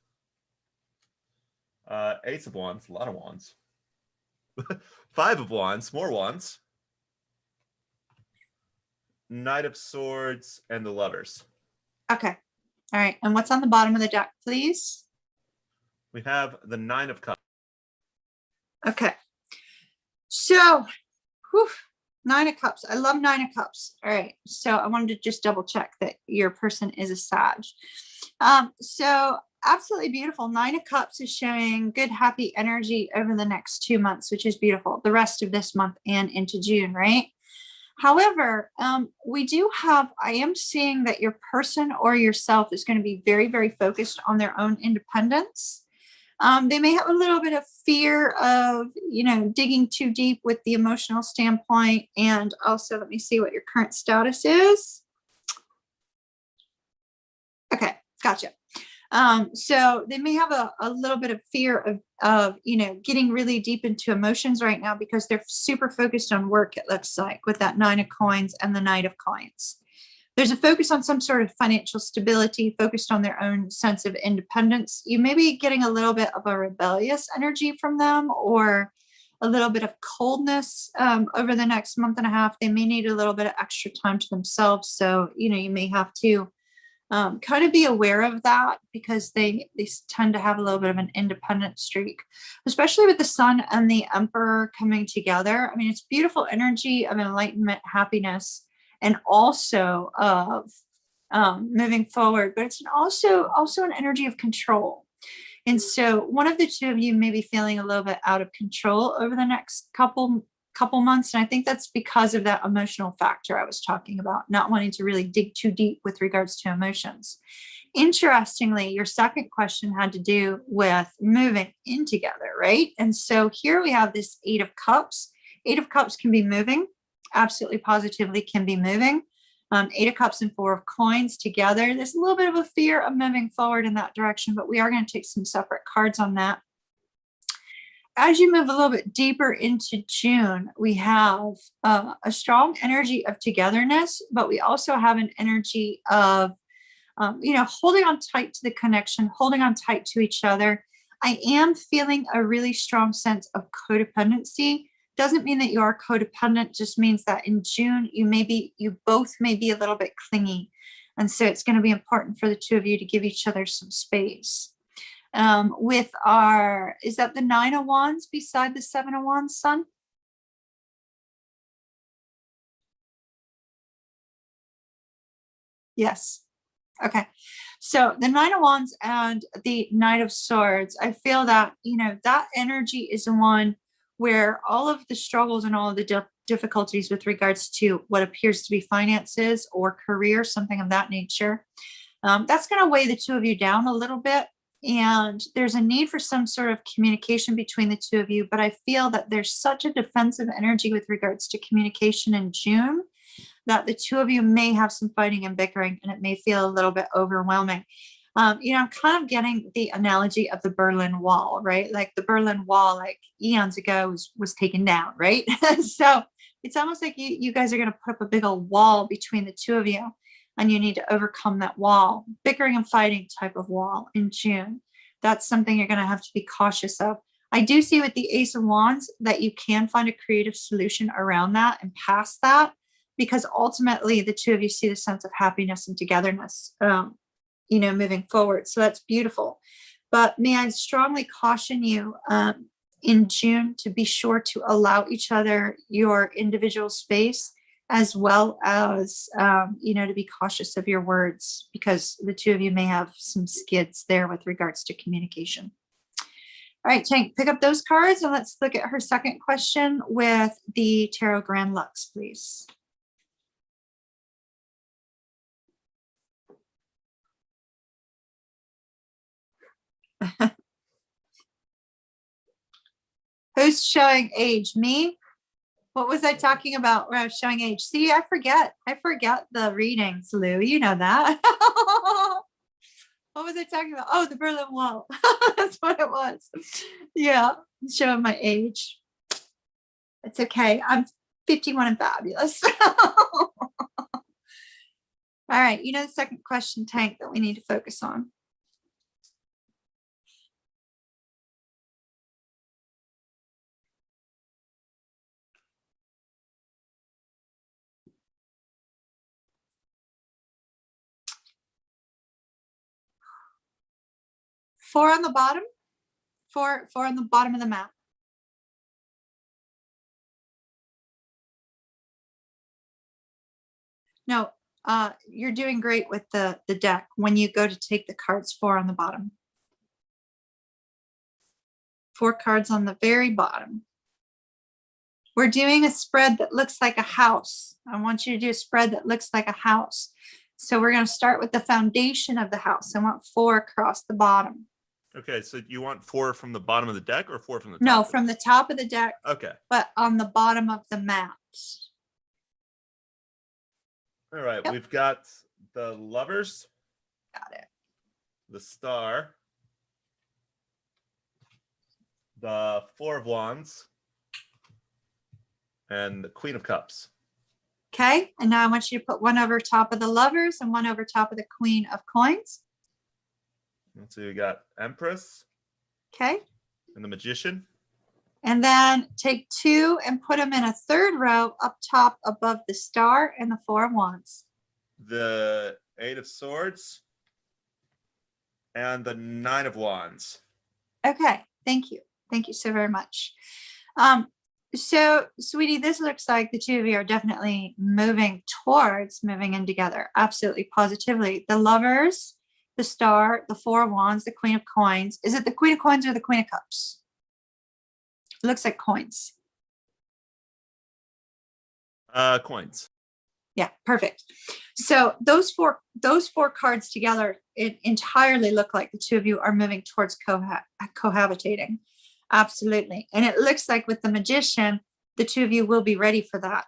A: 8 of Wands, a lot of Wands, 5 of Wands, more Wands, Knight of Swords, and the Lovers.
B: Okay. All right. And what's on the bottom of the deck, please?
A: We have the 9 of Cups.
B: Okay. So, 9 of Cups. I love 9 of Cups. All right. So I wanted to just double check that your person is a Sag. So absolutely beautiful. 9 of Cups is showing good, happy energy over the next 2 months, which is beautiful. The rest of this month and into June, right? However, we do have, I am seeing that your person or yourself is going to be very, very focused on their own independence. They may have a little bit of fear of, digging too deep with the emotional standpoint. And also, let me see what your current status is. Okay, gotcha. So they may have a little bit of fear of getting really deep into emotions right now because they're super focused on work, it looks like, with that 9 of Coins and the Knight of Coins. There's a focus on some sort of financial stability, focused on their own sense of independence. You may be getting a little bit of a rebellious energy from them, or a little bit of coldness over the next month and a half. They may need a little bit of extra time to themselves. So, you may have to kind of be aware of that, because they tend to have a little bit of an independent streak, especially with the Sun and the Emperor coming together. I mean, it's beautiful energy of enlightenment, happiness, and also of moving forward, but it's also an energy of control. And so one of the two of you may be feeling a little bit out of control over the next couple months. And I think that's because of that emotional factor I was talking about, not wanting to really dig too deep with regards to emotions. Interestingly, your second question had to do with moving in together, right? And so here we have this 8 of Cups. 8 of Cups can be moving, absolutely positively can be moving. 8 of Cups and 4 of Coins together. There's a little bit of a fear of moving forward in that direction, but we are going to take some separate cards on that. As you move a little bit deeper into June, we have a strong energy of togetherness, but we also have an energy of, holding on tight to the connection, holding on tight to each other. I am feeling a really strong sense of codependency. Doesn't mean that you are codependent, just means that in June, you both may be a little bit clingy. And so it's going to be important for the two of you to give each other some space. Is that the 9 of Wands beside the 7 of Wands, Sun? Yes. Okay. So the 9 of Wands and the Knight of Swords, I feel that, that energy is the one where all of the struggles and all of the difficulties with regards to what appears to be finances or career, something of that nature, that's going to weigh the two of you down a little bit. And there's a need for some sort of communication between the two of you. But I feel that there's such a defensive energy with regards to communication in June that the two of you may have some fighting and bickering, and it may feel a little bit overwhelming. I'm kind of getting the analogy of the Berlin Wall, right? Like the Berlin Wall, like eons ago was taken down, right? So it's almost like you guys are going to put up a big old wall between the two of you, and you need to overcome that wall, bickering and fighting type of wall in June. That's something you're going to have to be cautious of. I do see with the Ace of Wands that you can find a creative solution around that and past that. because ultimately the two of you see the sense of happiness and togetherness, moving forward. So that's beautiful. But may I strongly caution you in June to be sure to allow each other your individual space, as well as, to be cautious of your words, because the two of you may have some skids there with regards to communication. All right, Tank, pick up those cards and let's look at her second question with the Tarot Grand Lux, please. Who's showing age? Me? What was I talking about when I was showing age? See, I forget the readings, Lou. You know that. What was I talking about? Oh, the Berlin Wall. That's what it was. Yeah, showing my age. It's okay. I'm 51 and fabulous. All right. The second question, Tank, that we need to focus on. Four on the bottom. Four on the bottom of the map. No, you're doing great with the deck when you go to take the cards. Four on the bottom. Four cards on the very bottom. We're doing a spread that looks like a house. I want you to do a spread that looks like a house. So we're going to start with the foundation of the house. I want four across the bottom.
A: Okay, so you want four from the bottom of the deck or four from the top?
B: No, from the top of the deck.
A: Okay.
B: But on the bottom of the maps.
A: All right, yep. We've got the Lovers.
B: Got it.
A: The Star. The Four of Wands. And the Queen of Cups.
B: Okay, and now I want you to put one over top of the Lovers and one over top of the Queen of Coins.
A: So you got Empress.
B: Okay.
A: And the Magician.
B: And then take two and put them in a third row up top above the Star and the Four of Wands.
A: The Eight of Swords. And the Nine of Wands.
B: Okay, thank you. Thank you so very much. So, sweetie, this looks like the two of you are definitely moving in together. Absolutely, positively. The Lovers, the Star, the Four of Wands, the Queen of Coins. Is it the Queen of Coins or the Queen of Cups? It looks like coins.
A: Coins.
B: Yeah, perfect. So those four cards together, it entirely look like the two of you are moving towards cohabitating. Absolutely. And it looks like with the Magician, the two of you will be ready for that.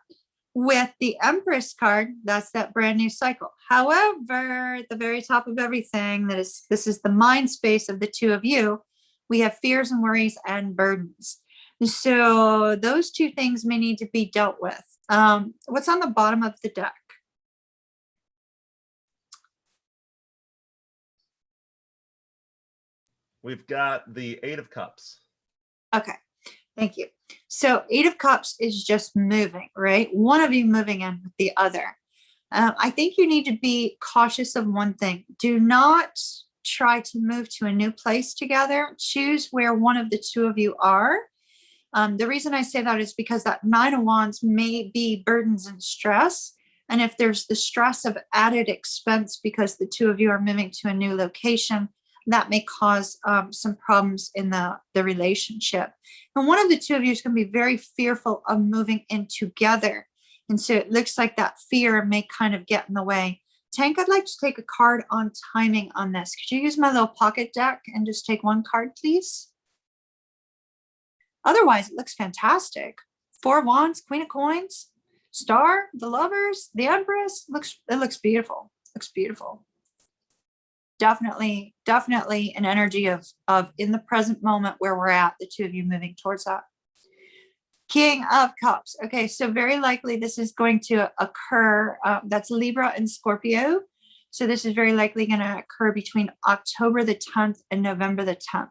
B: With the Empress card, that's that brand new cycle. However, at the very top of everything, this is the mind space of the two of you. We have fears and worries and burdens. So those two things may need to be dealt with. What's on the bottom of the deck?
A: We've got the Eight of Cups.
B: Okay, thank you. So Eight of Cups is just moving, right? One of you moving in with the other. I think you need to be cautious of one thing. Do not try to move to a new place together. Choose where one of the two of you are. The reason I say that is because that Nine of Wands may be burdens and stress. And if there's the stress of added expense because the two of you are moving to a new location, that may cause some problems in the relationship. And one of the two of you is going to be very fearful of moving in together. And so it looks like that fear may kind of get in the way. Tank, I'd like to take a card on timing on this. Could you use my little pocket deck and just take one card, please? Otherwise, it looks fantastic. Four of Wands, Queen of Coins, Star, the Lovers, the Empress. It looks beautiful. Looks beautiful. Definitely an energy of in the present moment where we're at, the two of you moving towards that. King of Cups. Okay, so very likely this is going to occur. That's Libra and Scorpio. So this is very likely going to occur between October the 10th and November the 10th.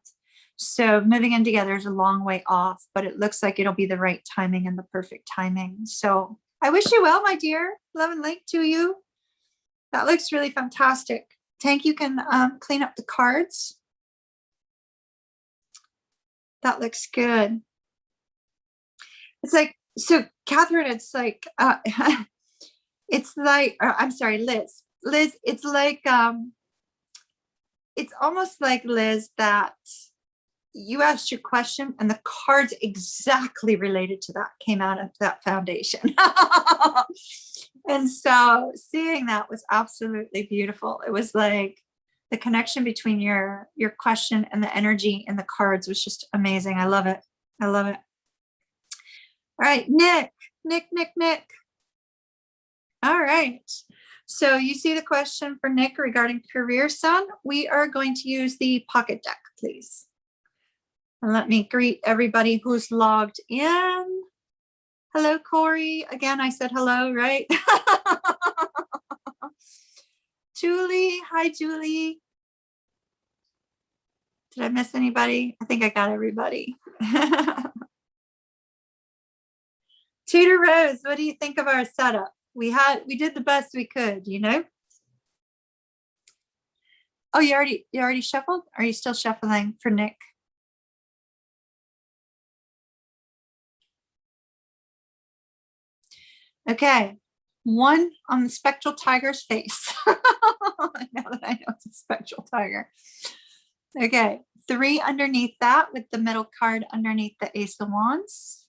B: So moving in together is a long way off, but it looks like it'll be the right timing and the perfect timing. So I wish you well, my dear. Love and light to you. That looks really fantastic. Tank, you can clean up the cards. That looks good. It's like, so Catherine, it's like, it's like, I'm sorry, Liz. Liz, it's like, it's almost like, Liz, that you asked your question and the cards exactly related to that came out of that foundation. And so seeing that was absolutely beautiful. It was like the connection between your question and the energy in the cards was just amazing. I love it. I love it. All right, Nick. All right. So you see the question for Nick regarding career, son. We are going to use the pocket deck, please. And let me greet everybody who's logged in. Hello, Corey. Again, I said hello, right? Julie. Hi, Julie. Did I miss anybody? I think I got everybody. Tudor Rose, what do you think of our setup? We did the best we could, you know? Oh, you already shuffled? Are you still shuffling for Nick? Okay, 1 on the spectral tiger's face. Now that I know it's a spectral tiger. Okay, 3 underneath that with the middle card underneath the Ace of Wands.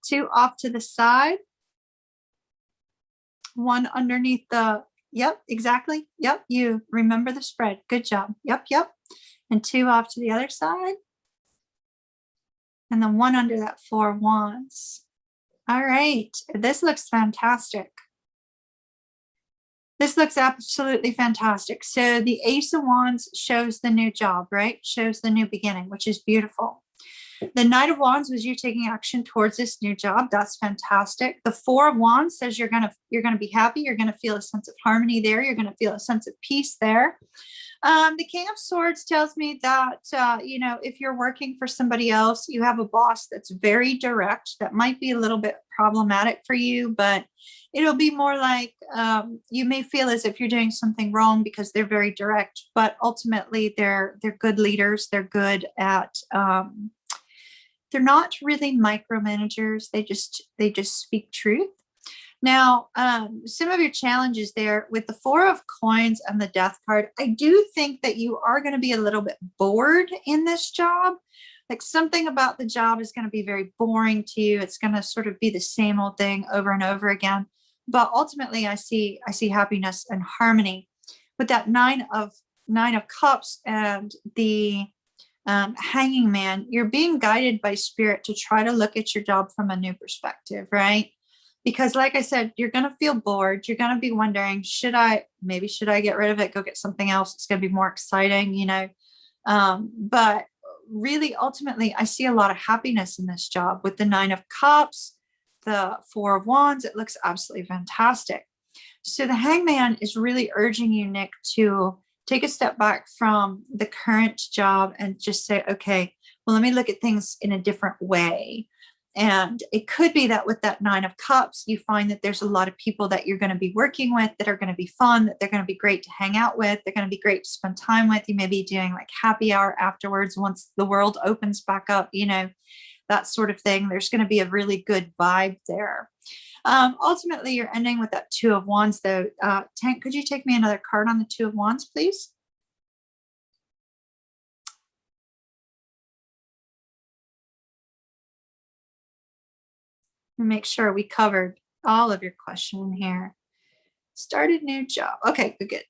B: 2 off to the side. 1 underneath the, yep, exactly. Yep, you remember the spread. Good job. Yep. And 2 off to the other side. And then 1 under that 4 of Wands. All right, this looks fantastic. This looks absolutely fantastic. So the Ace of Wands shows the new job, right? Shows the new beginning, which is beautiful. The Knight of Wands was you taking action towards this new job. That's fantastic. The 4 of Wands says you're gonna be happy. You're gonna feel a sense of harmony there. You're gonna feel a sense of peace there. The King of Swords tells me that, you know, if you're working for somebody else, you have a boss that's very direct. That might be a little bit problematic for you, but it'll be more like you may feel as if you're doing something wrong because they're very direct, but ultimately they're good leaders. They're good at, they're not really micromanagers. They just speak truth. Now, some of your challenges there with the 4 of Coins and the Death card, I do think that you are going to be a little bit bored in this job. Like something about the job is going to be very boring to you. It's going to sort of be the same old thing over and over again. But ultimately, I see happiness and harmony with that 9 of Cups and the Hanging Man. You're being guided by spirit to try to look at your job from a new perspective, right? Because like I said, you're going to feel bored. You're going to be wondering, should I get rid of it? Go get something else. It's going to be more exciting, you know? But really, ultimately, I see a lot of happiness in this job with the 9 of Cups, the 4 of Wands. It looks absolutely fantastic. So the Hangman is really urging you, Nick, to take a step back from the current job and just say, okay, well, let me look at things in a different way. And it could be that with that 9 of Cups, you find that there's a lot of people that you're going to be working with that are going to be fun, that they're going to be great to hang out with. They're going to be great to spend time with. You may be doing like happy hour afterwards once the world opens back up, you know, that sort of thing. There's going to be a really good vibe there. Ultimately, you're ending with that 2 of Wands, though. Tank, could you take me another card on the 2 of Wands, please? Make sure we covered all of your question here. Started new job. Okay, good.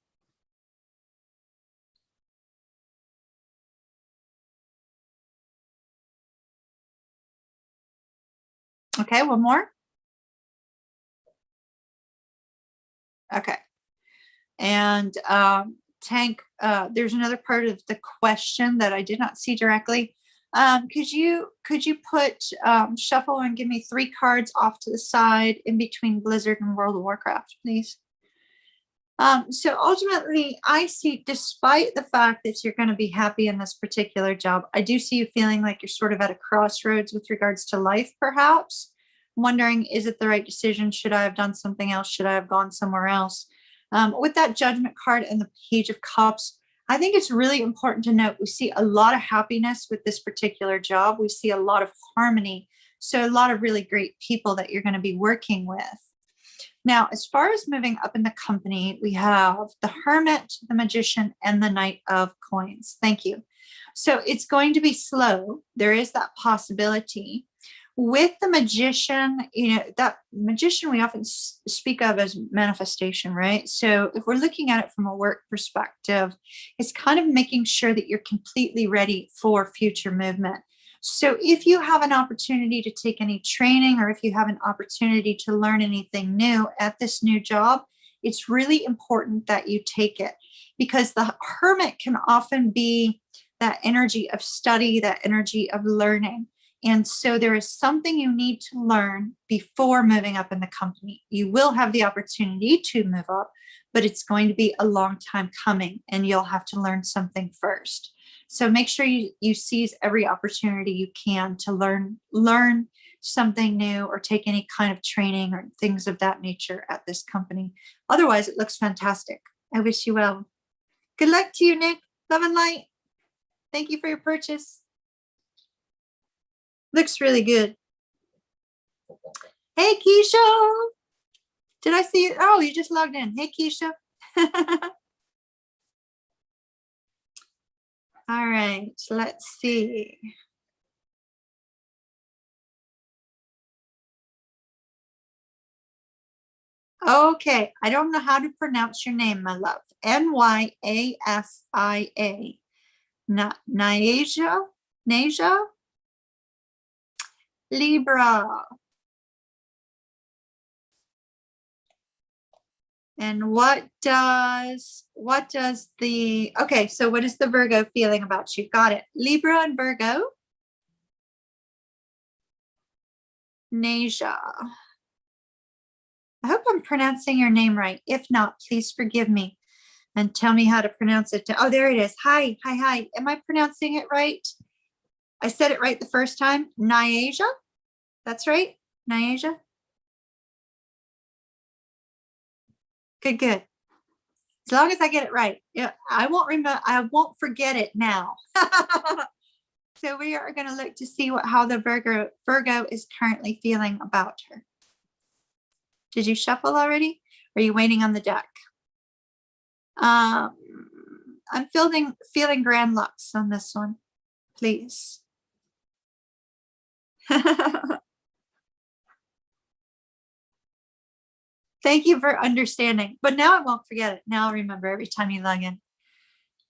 B: Okay, one more. Okay. And Tank, there's another part of the question that I did not see directly. Could you put shuffle and give me 3 cards off to the side in between Blizzard and World of Warcraft, please? So ultimately, I see, despite the fact that you're going to be happy in this particular job, I do see you feeling like you're sort of at a crossroads with regards to life, perhaps wondering, is it the right decision? Should I have done something else? Should I have gone somewhere else? With that Judgment card and the Page of Cups, I think it's really important to note we see a lot of happiness with this particular job. We see a lot of harmony. So a lot of really great people that you're going to be working with. Now, as far as moving up in the company, we have the Hermit, the Magician, and the Knight of Coins. Thank you. So it's going to be slow. There is that possibility. With the Magician, that Magician we often speak of as manifestation, right? So if we're looking at it from a work perspective, it's kind of making sure that you're completely ready for future movement. So if you have an opportunity to take any training, or if you have an opportunity to learn anything new at this new job, it's really important that you take it, because the Hermit can often be that energy of study, that energy of learning. And so there is something you need to learn before moving up in the company. You will have the opportunity to move up, but it's going to be a long time coming, and you'll have to learn something first. So make sure you seize every opportunity you can to learn something new, or take any kind of training or things of that nature at this company. Otherwise, it looks fantastic. I wish you well. Good luck to you, Nick. Love and light. Thank you for your purchase. Looks really good. Hey, Keisha. Did I see it? Oh, you just logged in. Hey, Keisha. All right, let's see. Okay, I don't know how to pronounce your name, my love. Nyasa. Nasia? Libra. And what does the, okay, so what is the Virgo feeling about you? Got it. Libra and Virgo. Nasia. I hope I'm pronouncing your name right. If not, please forgive me and tell me how to pronounce it. Oh, there it is. Hi. Am I pronouncing it right? I said it right the first time. Nyasia? That's right? Nyasia? Good. As long as I get it right. Yeah, I won't remember. I won't forget it now. So we are going to look to see how the Virgo is currently feeling about her. Did you shuffle already? Or are you waiting on the deck? I'm feeling grand lux on this one, please. Thank you for understanding. But now I won't forget it. Now I'll remember every time you log in,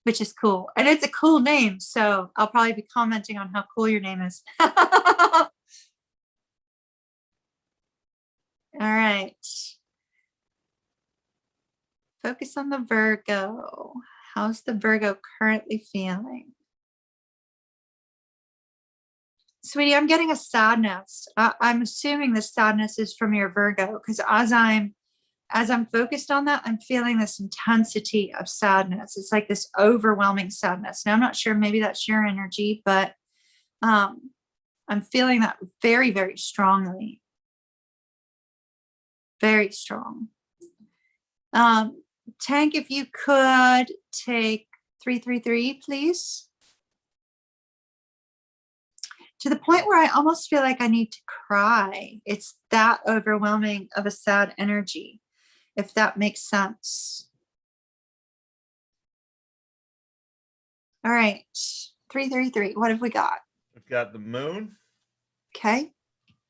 B: which is cool. And it's a cool name, so I'll probably be commenting on how cool your name is. All right. Focus on the Virgo. How's the Virgo currently feeling? Sweetie, I'm getting a sadness. I'm assuming the sadness is from your Virgo, because as I'm focused on that, I'm feeling this intensity of sadness. It's like this overwhelming sadness. Now, I'm not sure, maybe that's your energy, but I'm feeling that very, very strongly. Very strong. Tank, if you could take 333, please. To the point where I almost feel like I need to cry. It's that overwhelming of a sad energy, if that makes sense. All right, 333. What have we got?
A: We've got the Moon.
B: Okay.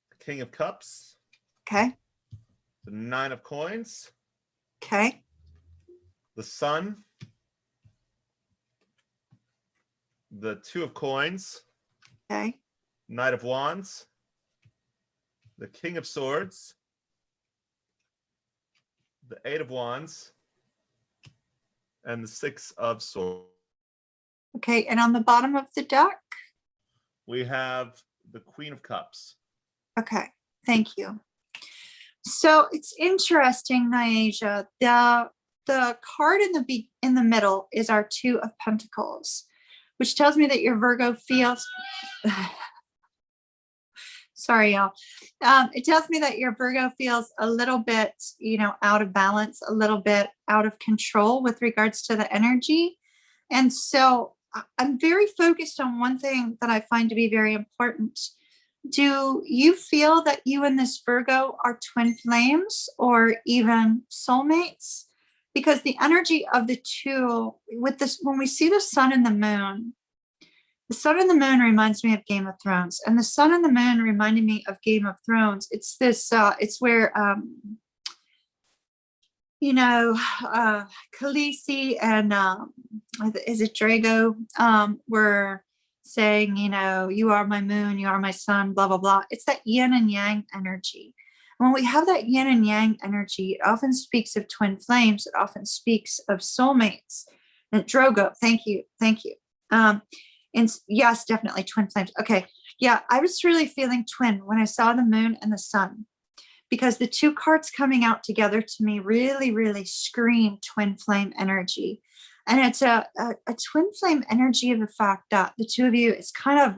A: The King of Cups.
B: Okay.
A: The Nine of Coins.
B: Okay.
A: The Sun. The Two of Coins.
B: Okay.
A: Knight of Wands. The King of Swords. The Eight of Wands. And the Six of Swords.
B: Okay, and on the bottom of the deck?
A: We have the Queen of Cups.
B: Okay, thank you. So it's interesting, Nyasia. the card in the middle is our Two of Pentacles, which tells me that your Virgo feels, sorry, y'all. It tells me that your Virgo feels a little bit, out of balance, a little bit out of control with regards to the energy. And so I'm very focused on one thing that I find to be very important. Do you feel that you and this Virgo are twin flames or even soulmates? Because the energy of the two with this, when we see the sun and the moon reminds me of Game of Thrones, and the sun and the moon reminded me of Game of Thrones. It's this, it's where, Khaleesi and, is it Drago, were saying, you are my moon, you are my sun, blah, blah, blah. It's that yin and yang energy. When we have that yin and yang energy, it often speaks of twin flames. It often speaks of soulmates. And Drogo, thank you. And yes, definitely twin flames. Okay. Yeah, I was really feeling twin when I saw the moon and the sun, because the two cards coming out together to me really, really scream twin flame energy. And it's a twin flame energy of the fact that the two of you, it's kind of,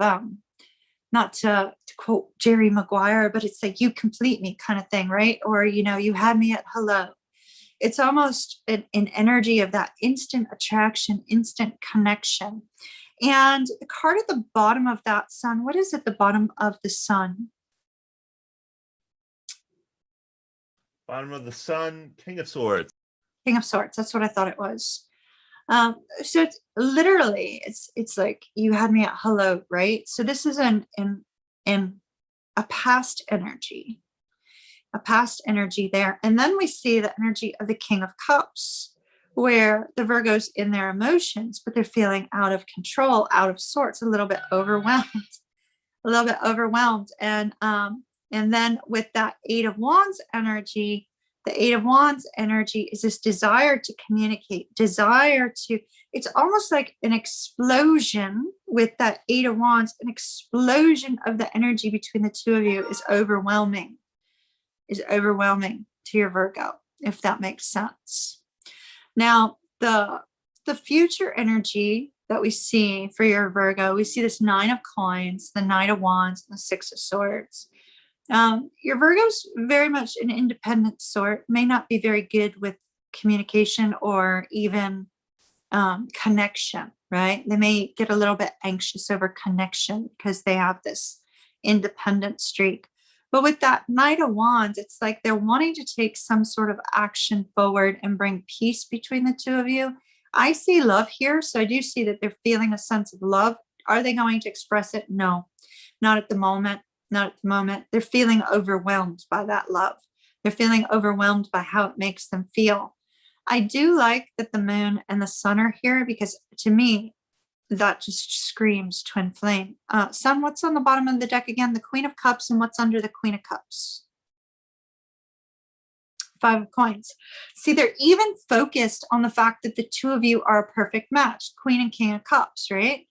B: not to quote Jerry Maguire, but it's like you complete me kind of thing, right? Or, you had me at hello. It's almost an energy of that instant attraction, instant connection. And the card at the bottom of that sun, what is at the bottom of the sun?
A: Bottom of the sun, King of Swords.
B: King of Swords, that's what I thought it was. So it's literally, it's like you had me at hello, right? So this is in a past energy there. And then we see the energy of the King of Cups, where the Virgo's in their emotions, but they're feeling out of control, out of sorts, a little bit overwhelmed. And then with that Eight of Wands energy, the Eight of Wands energy is this desire to communicate, it's almost like an explosion with that Eight of Wands, an explosion of the energy between the two of you is overwhelming to your Virgo, if that makes sense. Now, the future energy that we see for your Virgo, we see this Nine of Coins, the Knight of Wands, and the Six of Swords. Your Virgo's very much an independent sort, may not be very good with communication or even connection, right? They may get a little bit anxious over connection because they have this independent streak. But with that Knight of Wands, it's like they're wanting to take some sort of action forward and bring peace between the two of you. I see love here, so I do see that they're feeling a sense of love. Are they going to express it? No, not at the moment. They're feeling overwhelmed by that love. They're feeling overwhelmed by how it makes them feel. I do like that the moon and the sun are here, because to me, that just screams twin flame. Sun, what's on the bottom of the deck again? The Queen of Cups, and what's under the Queen of Cups? Five of Coins. See, they're even focused on the fact that the two of you are a perfect match, Queen and King of Cups, right?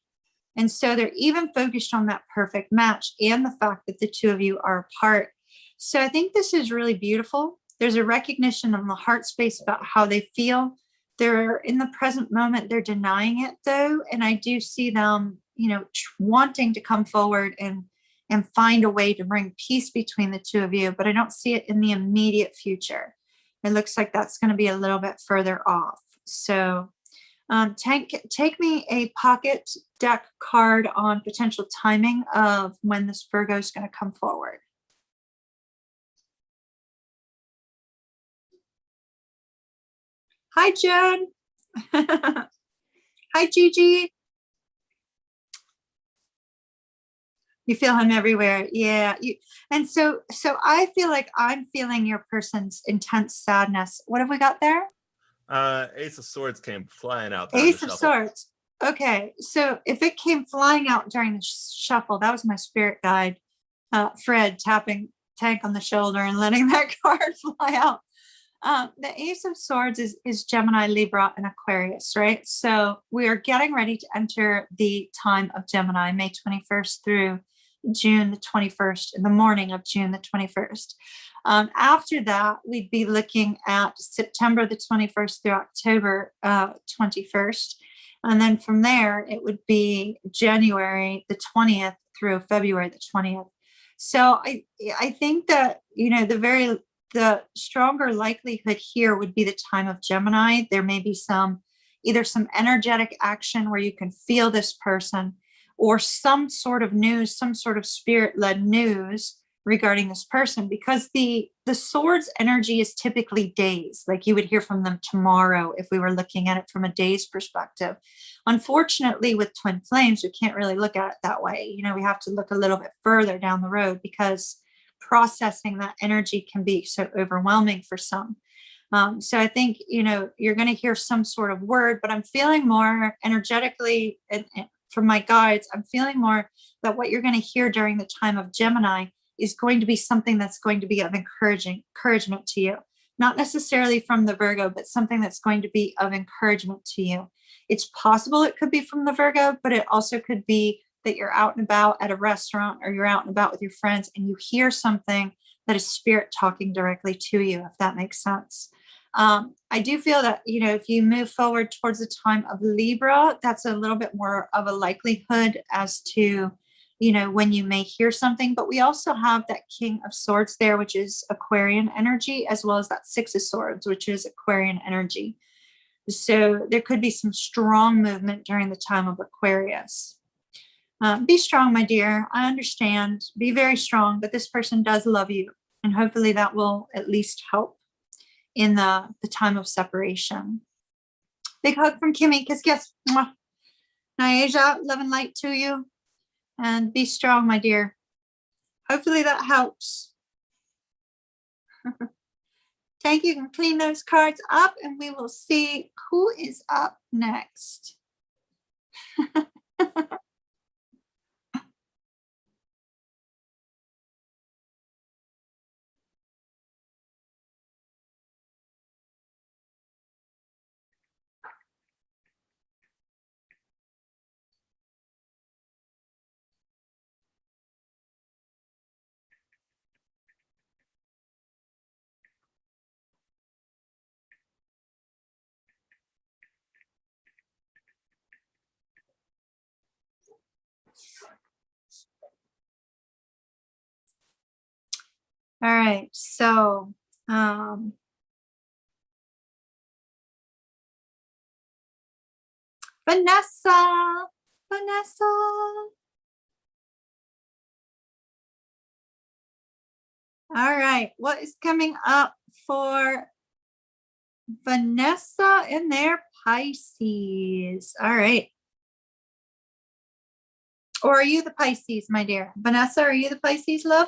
B: And so they're even focused on that perfect match and the fact that the two of you are apart. So I think this is really beautiful. There's a recognition on the heart space about how they feel. They're in the present moment, they're denying it though. And I do see them, wanting to come forward and find a way to bring peace between the two of you, but I don't see it in the immediate future. It looks like that's going to be a little bit further off. So take me a pocket deck card on potential timing of when this Virgo is going to come forward. Hi, Jen. Hi, Gigi. You feel him everywhere. Yeah. And so I feel like I'm feeling your person's intense sadness. What have we got there?
A: Ace of Swords came flying out.
B: Ace of Swords. Okay. So if it came flying out during the shuffle, that was my spirit guide, Fred, tapping Tank on the shoulder and letting that card fly out. The Ace of Swords is Gemini, Libra, and Aquarius, right? So we are getting ready to enter the time of Gemini, May 21st through June the 21st, in the morning of June the 21st. After that, we'd be looking at September the 21st through October 21st. And then from there, it would be January the 20th through February the 20th. So I think that, you know, the stronger likelihood here would be the time of Gemini. There may be either some energetic action where you can feel this person, or some sort of news, some sort of spirit-led news regarding this person, because the swords energy is typically days. Like you would hear from them tomorrow if we were looking at it from a day's perspective. Unfortunately, with twin flames, we can't really look at it that way. You know, we have to look a little bit further down the road, because processing that energy can be so overwhelming for some. So I think, you know, you're going to hear some sort of word, but I'm feeling more energetically, and from my guides, I'm feeling more that what you're going to hear during the time of Gemini is going to be something that's going to be of encouragement to you. Not necessarily from the Virgo, but something that's going to be of encouragement to you. It's possible it could be from the Virgo, but it also could be that you're out and about at a restaurant, or you're out and about with your friends, and you hear something that is spirit talking directly to you, if that makes sense. I do feel that, you know, if you move forward towards the time of Libra, that's a little bit more of a likelihood as to, you know, when you may hear something. But we also have that King of Swords there, which is Aquarian energy, as well as that Six of Swords, which is Aquarian energy. So there could be some strong movement during the time of Aquarius. Be strong, my dear. I understand. Be very strong, but this person does love you. And hopefully that will at least help in the time of separation. Big hug from Kimmy. Kiss, kiss. Mwah. Nyasia, love and light to you. And be strong, my dear. Hopefully that helps. Thank you. You can clean those cards up, and we will see who is up next. All right, so Vanessa. All right, what is coming up for Vanessa and their Pisces? All right. Or are you the Pisces, my dear? Vanessa, are you the Pisces, love?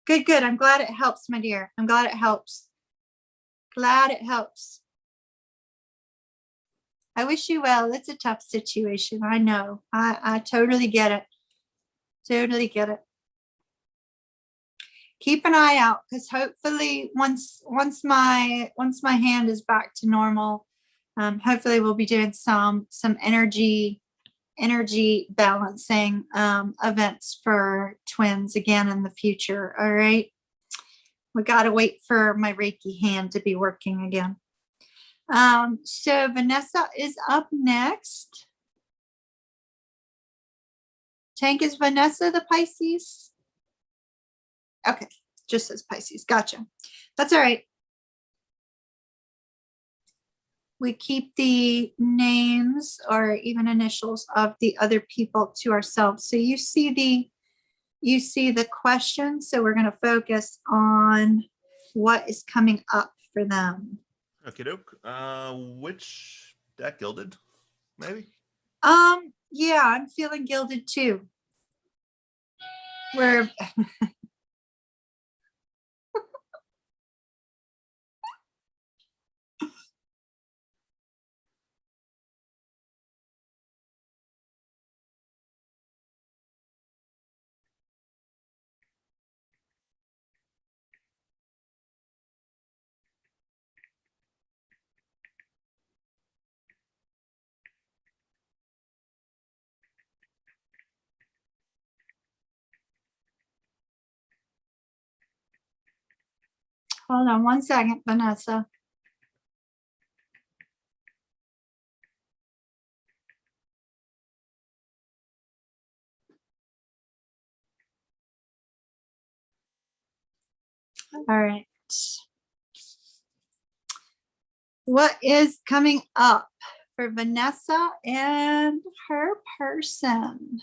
B: Good, good. I'm glad it helps, my dear. I'm glad it helps. Glad it helps. I wish you well. It's a tough situation. I know. I totally get it. Totally get it. Keep an eye out, because hopefully once my hand is back to normal, hopefully we'll be doing some energy balancing events for twins again in the future. All right. We got to wait for my Reiki hand to be working again. So Vanessa is up next. Tank, is Vanessa the Pisces? Okay, just says Pisces. Gotcha. That's all right. We keep the names or even initials of the other people to ourselves. So you see the question. So we're going to focus on what is coming up for them.
A: Okay, doke. Which deck, Gilded? Maybe.
B: Yeah, I'm feeling gilded too. We're Hold on one second, Vanessa. All right. What is coming up for Vanessa and her person?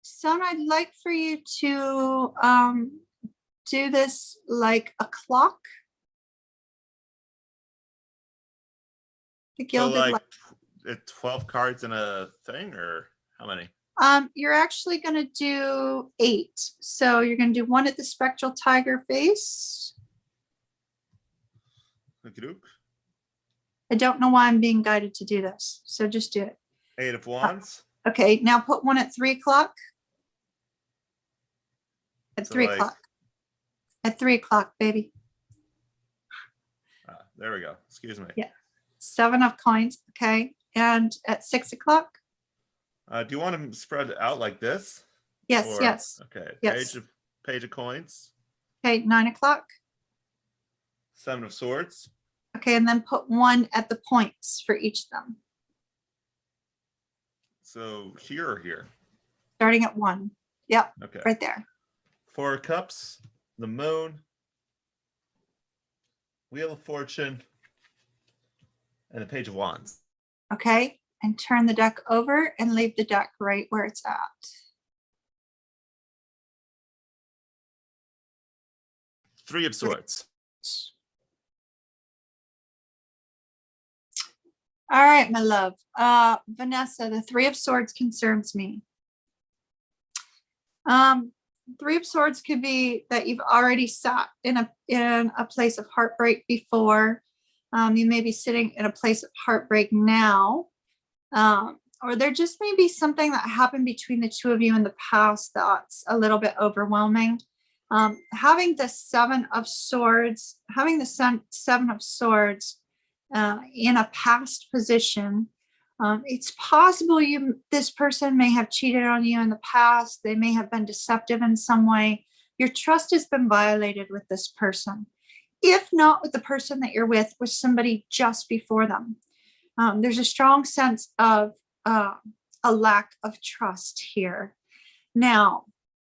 B: Son, I'd like for you to do this like a clock. The
A: So
B: gilded
A: like 12 cards in a thing, or how many?
B: You're actually going to do 8. So you're going to do 1 at the spectral tiger face. I don't know why I'm being guided to do this. So just do it.
A: 8 of Wands.
B: Okay, now put 1 at 3 o'clock. At
A: So
B: 3
A: like,
B: o'clock. At 3 o'clock, baby.
A: There we go. Excuse me.
B: Yeah. 7 of coins. Okay. And at 6 o'clock.
A: Do you want them spread out like this?
B: Yes,
A: or,
B: yes.
A: Okay.
B: Yes.
A: Page of coins.
B: Okay, 9 o'clock.
A: 7 of swords.
B: Okay, and then put 1 at the points for each of them.
A: So here or here?
B: Starting at 1. Yep.
A: Okay.
B: Right there.
A: 4 of cups, the moon, wheel of fortune, and the page of wands.
B: Okay, and turn the deck over and leave the deck right where it's at.
A: Three of swords.
B: All right, my love. Vanessa, the 3 of swords concerns me. 3 of swords could be that you've already sat in a place of heartbreak before. You may be sitting in a place of heartbreak now. Or there just may be something that happened between the two of you in the past that's a little bit overwhelming. Having the 7 of swords, in a past position, it's possible this person may have cheated on you in the past. They may have been deceptive in some way. Your trust has been violated with this person. If not with the person that you're with somebody just before them. There's a strong sense of a lack of trust here. Now,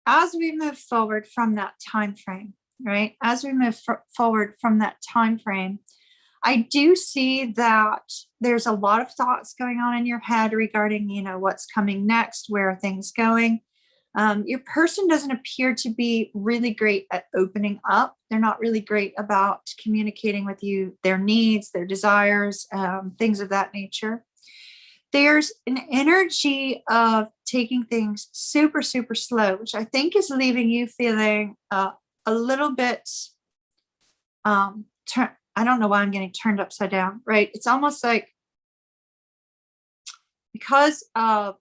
B: as we move forward from that time frame, right? As we move forward from that time frame, I do see that there's a lot of thoughts going on in your head regarding, what's coming next, where are things going. Your person doesn't appear to be really great at opening up. They're not really great about communicating with you their needs, their desires, things of that nature. There's an energy of taking things super, super slow, which I think is leaving you feeling a little bit, I don't know why I'm getting turned upside down, right? It's almost like because of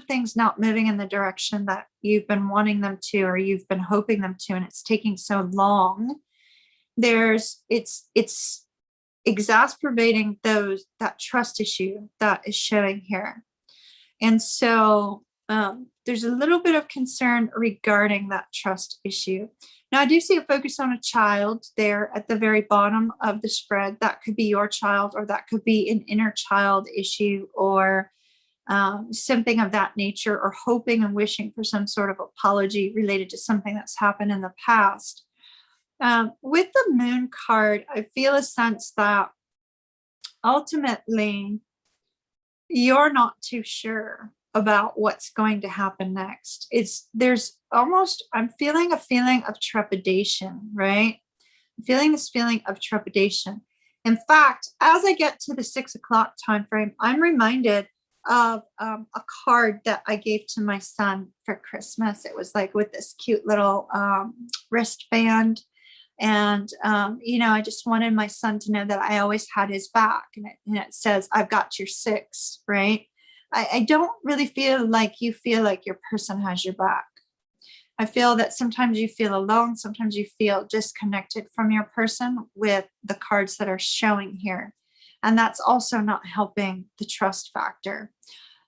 B: things not moving in the direction that you've been wanting them to, or you've been hoping them to, and it's taking so long, it's exacerbating that trust issue that is showing here. And so there's a little bit of concern regarding that trust issue. Now, I do see a focus on a child there at the very bottom of the spread. That could be your child, or that could be an inner child issue, or something of that nature, or hoping and wishing for some sort of apology related to something that's happened in the past. With the moon card, I feel a sense that ultimately you're not too sure about what's going to happen next. I'm feeling a feeling of trepidation, right? I'm feeling this feeling of trepidation. In fact, as I get to the 6 o'clock time frame, I'm reminded of a card that I gave to my son for Christmas. It was like with this cute little wristband. And, I just wanted my son to know that I always had his back. And it says, I've got your 6, right? I don't really feel like you feel like your person has your back. I feel that sometimes you feel alone. Sometimes you feel disconnected from your person with the cards that are showing here. And that's also not helping the trust factor.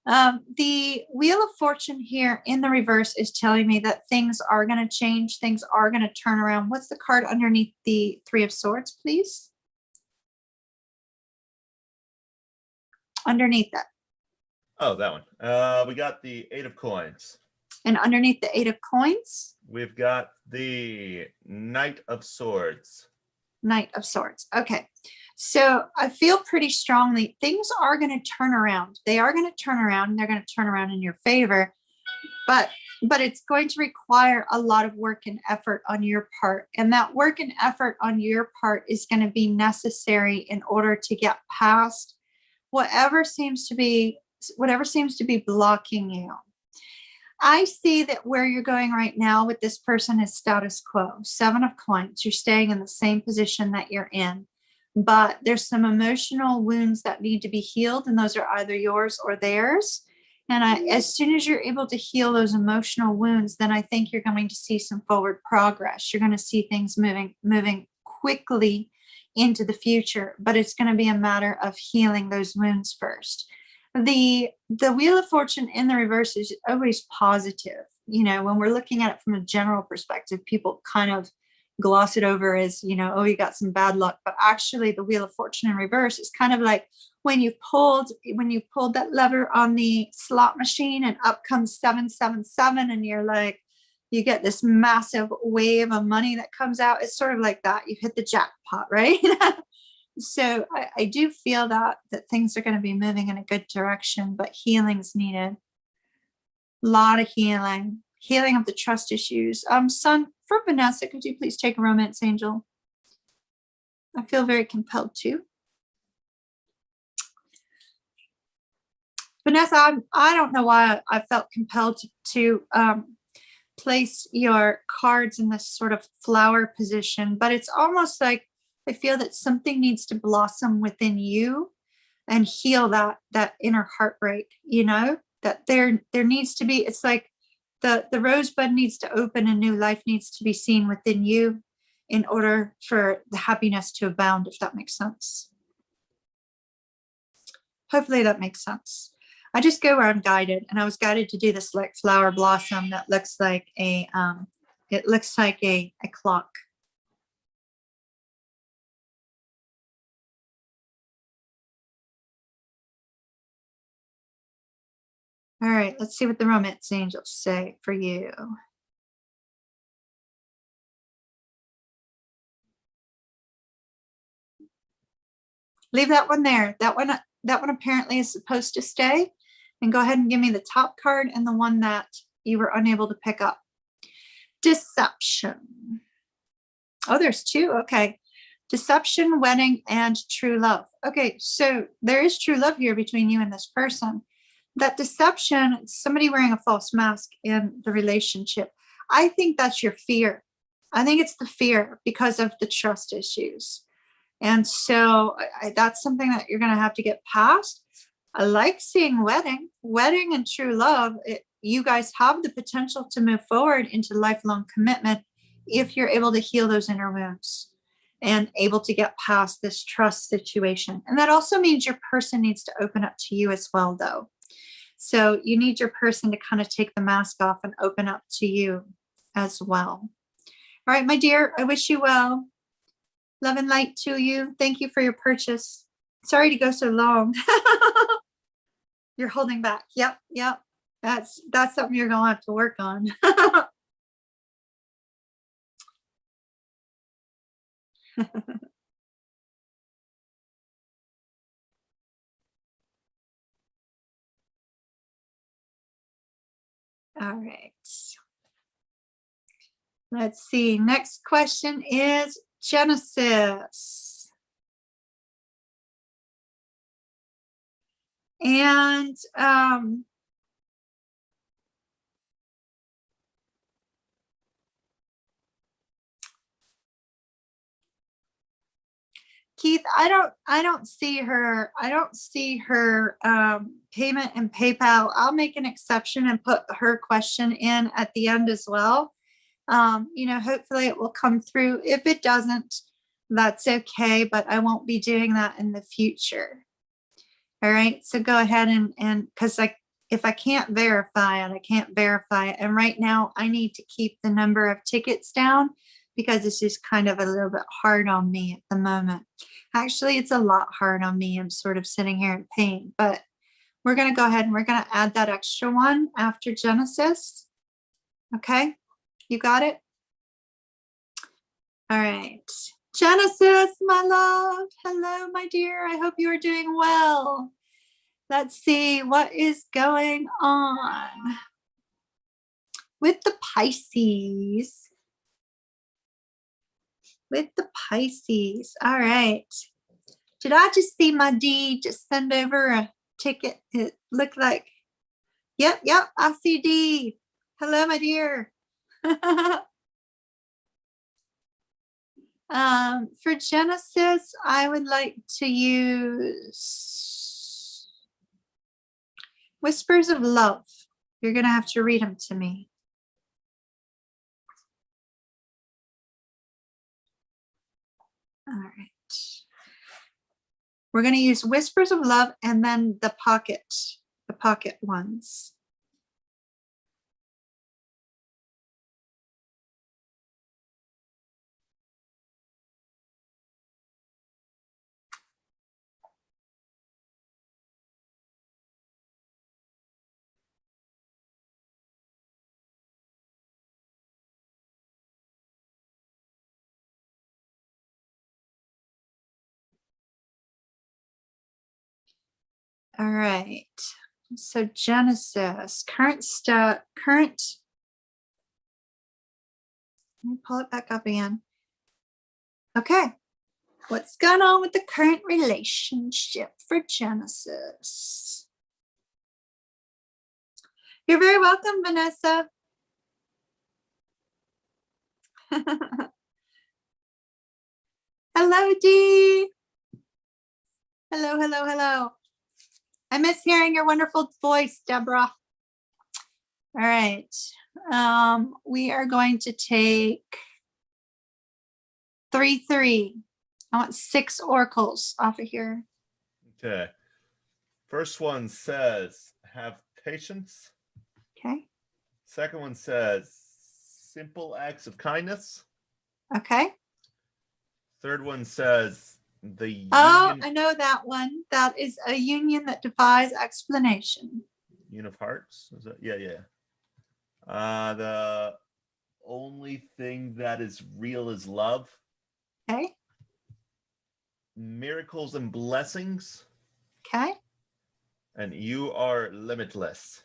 B: The Wheel of Fortune here in the reverse is telling me that things are going to change. Things are going to turn around. What's the card underneath the Three of Swords, please? Underneath that.
A: Oh, that one. We got the Eight of Coins.
B: And underneath the Eight of Coins?
A: We've got the Knight of Swords.
B: Knight of Swords. Okay. So I feel pretty strongly things are going to turn around. They are going to turn around, and they're going to turn around in your favor. But it's going to require a lot of work and effort on your part. And that work and effort on your part is going to be necessary in order to get past whatever seems to be blocking you. I see that where you're going right now with this person is status quo. Seven of Coins. You're staying in the same position that you're in, but there's some emotional wounds that need to be healed, and those are either yours or theirs. And as soon as you're able to heal those emotional wounds, then I think you're going to see some forward progress. You're going to see things moving quickly into the future, but it's going to be a matter of healing those wounds first. The Wheel of Fortune in the reverse is always positive. You know, when we're looking at it from a general perspective, people kind of gloss it over as, you know, oh, you got some bad luck. But actually, the Wheel of Fortune in reverse is kind of like when you pulled that lever on the slot machine and up comes 777, and you're like, you get this massive wave of money that comes out. It's sort of like that. You hit the jackpot, right? So I do feel that things are going to be moving in a good direction, but healing's needed. A lot of healing of the trust issues. Son, for Vanessa, could you please take a romance angel? I feel very compelled to. Vanessa, I don't know why I felt compelled to place your cards in this sort of flower position, but it's almost like I feel that something needs to blossom within you and heal that inner heartbreak, you know, that there needs to be, it's like the rosebud needs to open, a new life needs to be seen within you in order for the happiness to abound, if that makes sense. Hopefully that makes sense. I just go where I'm guided, and I was guided to do this like flower blossom that looks like a clock. All right, let's see what the romance angels say for you. Leave that one there. That one apparently is supposed to stay. And go ahead and give me the top card and the one that you were unable to pick up. Deception. Oh, there's two. Okay. Deception, wedding, and true love. Okay, so there is true love here between you and this person. That deception, somebody wearing a false mask in the relationship. I think that's your fear. I think it's the fear because of the trust issues. And so that's something that you're going to have to get past. I like seeing wedding and true love. You guys have the potential to move forward into lifelong commitment if you're able to heal those inner wounds and able to get past this trust situation. And that also means your person needs to open up to you as well, though. So you need your person to kind of take the mask off and open up to you as well. All right, my dear, I wish you well. Love and light to you. Thank you for your purchase. Sorry to go so long. You're holding back. Yep. That's something you're going to have to work on. All right. Let's see. Next question is Genesis. And Keith, I don't see her payment in PayPal. I'll make an exception and put her question in at the end as well. You know, hopefully it will come through. If it doesn't, that's okay, but I won't be doing that in the future. All right, so go ahead and because if I can't verify it, I can't verify it. And right now I need to keep the number of tickets down because it's just kind of a little bit hard on me at the moment. Actually, it's a lot hard on me. I'm sort of sitting here in pain, but we're going to go ahead and we're going to add that extra one after Genesis. Okay, you got it? All right. Genesis, my love. Hello, my dear. I hope you are doing well. Let's see what is going on with the Pisces. With the Pisces. All right. Did I just see my D just send over a ticket? It looked like, yep, I see D. Hello, my dear. For Genesis, I would like to use Whispers of Love. You're going to have to read them to me. All right. We're going to use Whispers of Love and then the pocket ones. All right. So Genesis, current, let me pull it back up again. Okay. What's going on with the current relationship for Genesis? You're very welcome, Vanessa. Hello, Dee. Hello. I miss hearing your wonderful voice, Deborah. All right. We are going to take 3. I want 6 oracles off of here.
A: Okay. First one says, have patience.
B: Okay.
A: Second one says, simple acts of kindness.
B: Okay.
A: Third one says, the union.
B: Oh, I know that one. That is a union that defies explanation.
A: Union of Hearts. Is that? Yeah. The only thing that is real is love.
B: Okay.
A: Miracles and blessings.
B: Okay.
A: And you are limitless.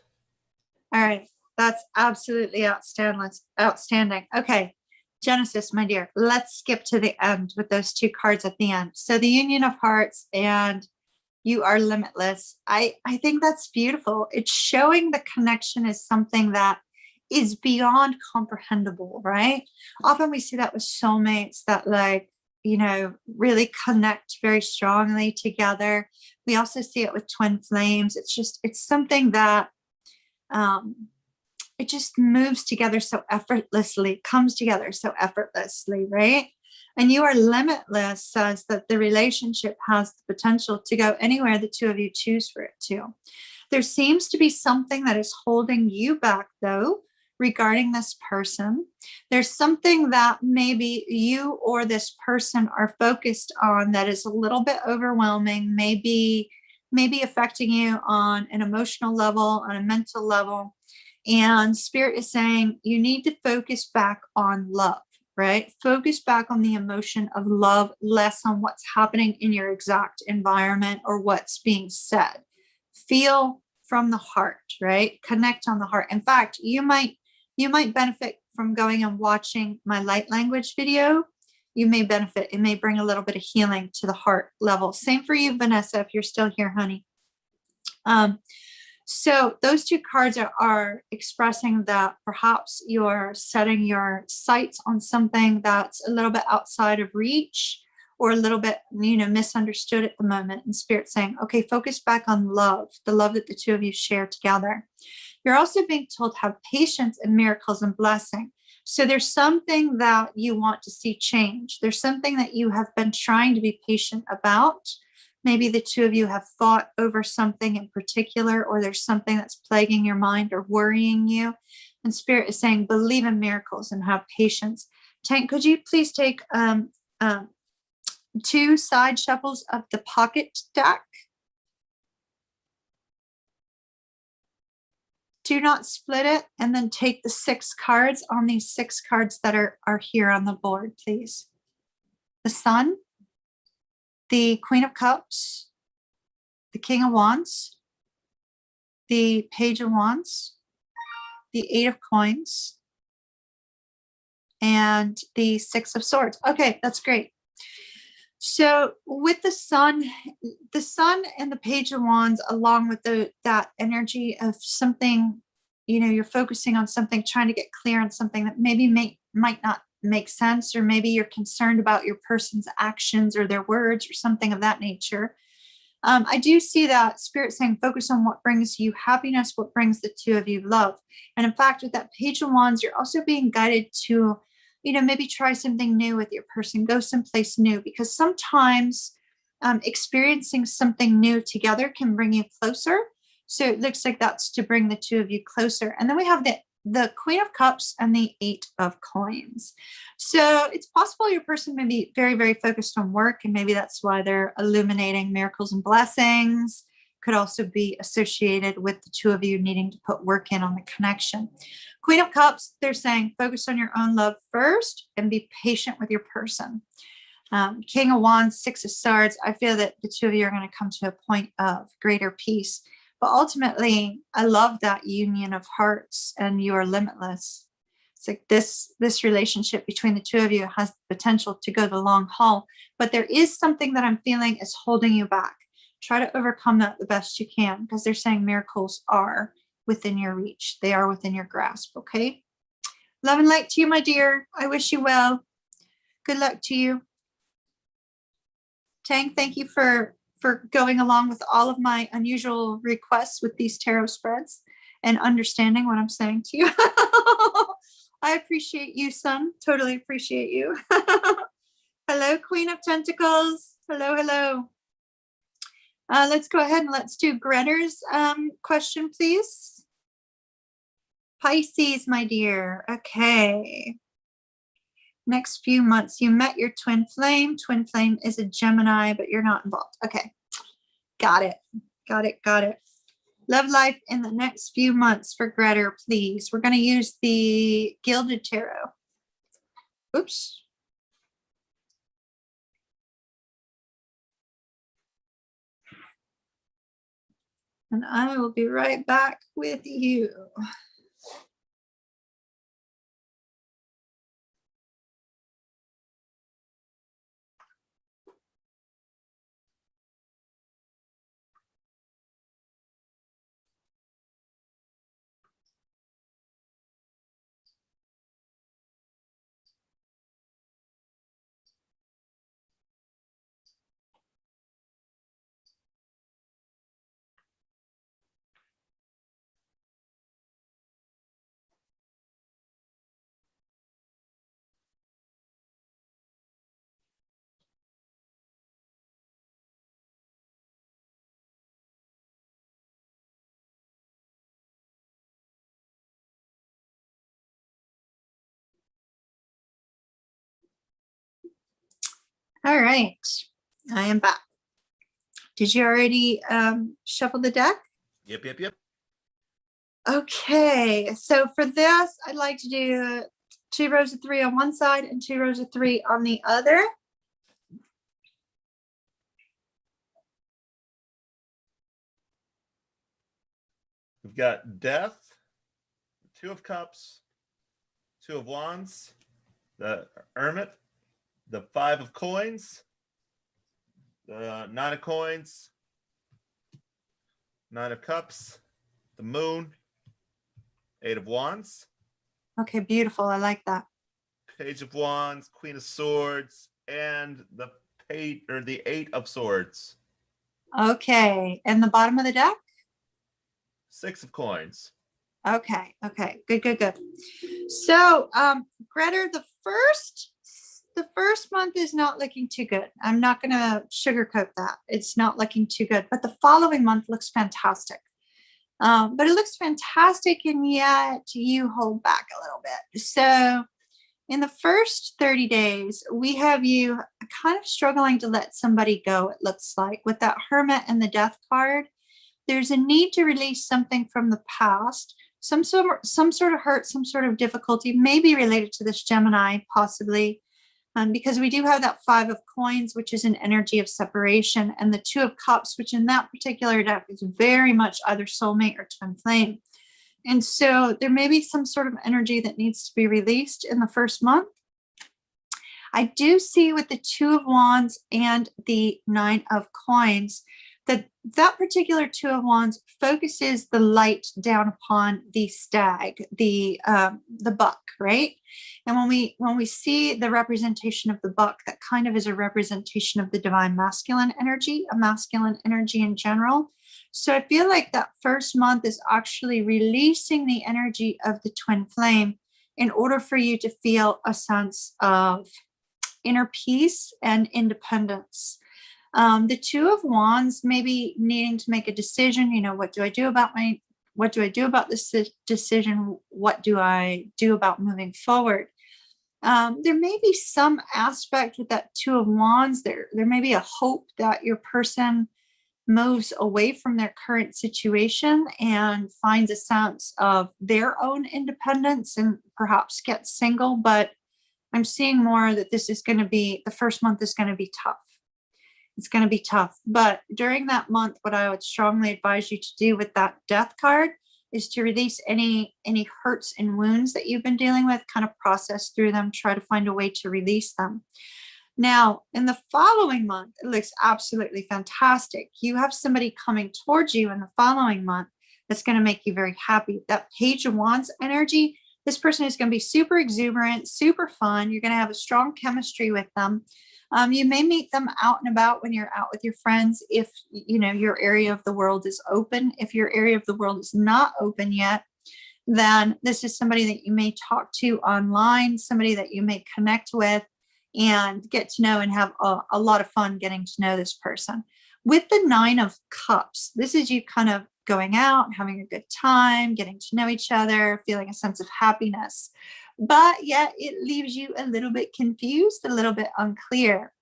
B: All right. That's absolutely outstanding. Okay. Genesis, my dear, let's skip to the end with those 2 cards at the end. So the Union of Hearts and you are limitless. I think that's beautiful. It's showing the connection is something that is beyond comprehensible, right? Often we see that with soulmates that really connect very strongly together. We also see it with twin flames. It's something that it just moves together so effortlessly, comes together so effortlessly, right? And you are limitless says that the relationship has the potential to go anywhere the 2 of you choose for it to. There seems to be something that is holding you back, though, regarding this person. There's something that maybe you or this person are focused on that is a little bit overwhelming, maybe affecting you on an emotional level, on a mental level. And Spirit is saying you need to focus back on love, right? Focus back on the emotion of love, less on what's happening in your exact environment or what's being said. Feel from the heart, right? Connect on the heart. In fact, you might benefit from going and watching my light language video. You may benefit. It may bring a little bit of healing to the heart level. Same for you, Vanessa, if you're still here, honey. So those 2 cards are expressing that perhaps you're setting your sights on something that's a little bit outside of reach or a little bit, misunderstood at the moment. And Spirit saying, okay, focus back on love, the love that the 2 of you share together. You're also being told to have patience and miracles and blessing. So there's something that you want to see change. There's something that you have been trying to be patient about, Maybe the two of you have fought over something in particular, or there's something that's plaguing your mind or worrying you. And Spirit is saying, believe in miracles and have patience. Tank, could you please take 2 side shuffles of the pocket deck? Do not split it, and then take the 6 cards on these 6 cards that are here on the board, please. The Sun, the Queen of Cups, the King of Wands, the Page of Wands, the 8 of Coins, and the 6 of Swords. Okay, that's great. So with the Sun and the Page of Wands, along with that energy of something, you know, you're focusing on something, trying to get clear on something that maybe might not make sense, or maybe you're concerned about your person's actions or their words or something of that nature. I do see that Spirit saying, focus on what brings you happiness, what brings the two of you love. And in fact, with that Page of Wands, you're also being guided to, you know, maybe try something new with your person, go someplace new, because sometimes experiencing something new together can bring you closer. So it looks like that's to bring the two of you closer. And then we have the Queen of Cups and the 8 of Coins. So it's possible your person may be very, very focused on work, and maybe that's why they're illuminating miracles and blessings. Could also be associated with the two of you needing to put work in on the connection. Queen of Cups, they're saying focus on your own love first and be patient with your person. King of Wands, 6 of Swords, I feel that the two of you are going to come to a point of greater peace. But ultimately, I love that union of hearts, and you are limitless. It's like this relationship between the two of you has the potential to go the long haul, but there is something that I'm feeling is holding you back. Try to overcome that the best you can, because they're saying miracles are within your reach. They are within your grasp, okay? Love and light to you, my dear. I wish you well. Good luck to you. Tang, thank you for going along with all of my unusual requests with these tarot spreads and understanding what I'm saying to you. I appreciate you, son. Totally appreciate you. Hello, Queen of Pentacles. Hello, hello. Let's go ahead and let's do Greta's question, please. Pisces, my dear. Okay. Next few months, you met your twin flame. Twin flame is a Gemini, but you're not involved. Okay. Got it. Got it. Got it. Love life in the next few months for Greta, please. We're going to use the Gilded Tarot. Oops. And I will be right back with you. All right, I am back. Did you already shuffle the deck?
A: Yep.
B: Okay, so for this, I'd like to do 2 rows of 3 on one side and 2 rows of 3 on the other.
A: We've got Death, 2 of Cups, 2 of Wands, the Hermit, the 5 of Coins, the 9 of Coins, 9 of Cups, the Moon, 8 of Wands.
B: Okay, beautiful. I like that.
A: Page of Wands, Queen of Swords, and the 8 of Swords.
B: Okay, and the bottom of the deck?
A: 6 of Coins.
B: Okay, good. So, Greta, the first month is not looking too good. I'm not going to sugarcoat that. It's not looking too good, but the following month looks fantastic. But it looks fantastic, and yet you hold back a little bit. So in the first 30 days, we have you kind of struggling to let somebody go, it looks like. With that Hermit and the Death card, there's a need to release something from the past, some sort of hurt, some sort of difficulty, maybe related to this Gemini, possibly, because we do have that Five of Coins, which is an energy of separation, and the Two of Cups, which in that particular deck is very much either soulmate or twin flame. And so there may be some sort of energy that needs to be released in the first month. I do see with the Two of Wands and the Nine of Coins that particular Two of Wands focuses the light down upon the stag, the buck, right? And when we see the representation of the buck, that kind of is a representation of the divine masculine energy, a masculine energy in general. So I feel like that first month is actually releasing the energy of the twin flame in order for you to feel a sense of inner peace and independence. The Two of Wands, maybe needing to make a decision, what do I do about this decision? What do I do about moving forward? There may be some aspect with that Two of Wands. There may be a hope that your person moves away from their current situation and finds a sense of their own independence and perhaps gets single. But I'm seeing more that the first month is going to be tough. It's going to be tough. But during that month, what I would strongly advise you to do with that Death card is to release any hurts and wounds that you've been dealing with, kind of process through them, try to find a way to release them. Now, in the following month, it looks absolutely fantastic. You have somebody coming towards you in the following month that's going to make you very happy. That Page of Wands energy, this person is going to be super exuberant, super fun. You're going to have a strong chemistry with them. You may meet them out and about when you're out with your friends if your area of the world is open. If your area of the world is not open yet, then this is somebody that you may talk to online, somebody that you may connect with and get to know and have a lot of fun getting to know this person. With the Nine of Cups, this is you kind of going out, having a good time, getting to know each other, feeling a sense of happiness. But yet it leaves you a little bit confused, a little bit unclear.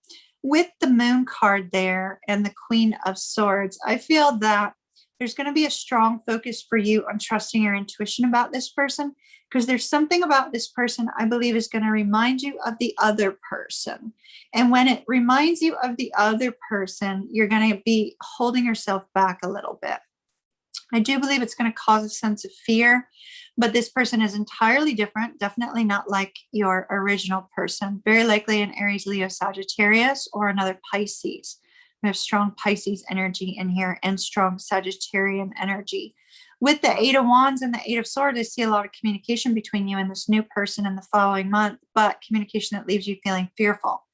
B: With the Moon card there and the Queen of Swords, I feel that there's going to be a strong focus for you on trusting your intuition about this person, because there's something about this person I believe is going to remind you of the other person. And when it reminds you of the other person, you're going to be holding yourself back a little bit. I do believe it's going to cause a sense of fear, but this person is entirely different, definitely not like your original person, very likely an Aries, Leo, Sagittarius, or another Pisces. We have strong Pisces energy in here and strong Sagittarian energy. With the Eight of Wands and the Eight of Swords, I see a lot of communication between you and this new person in the following month, but communication that leaves you feeling fearful.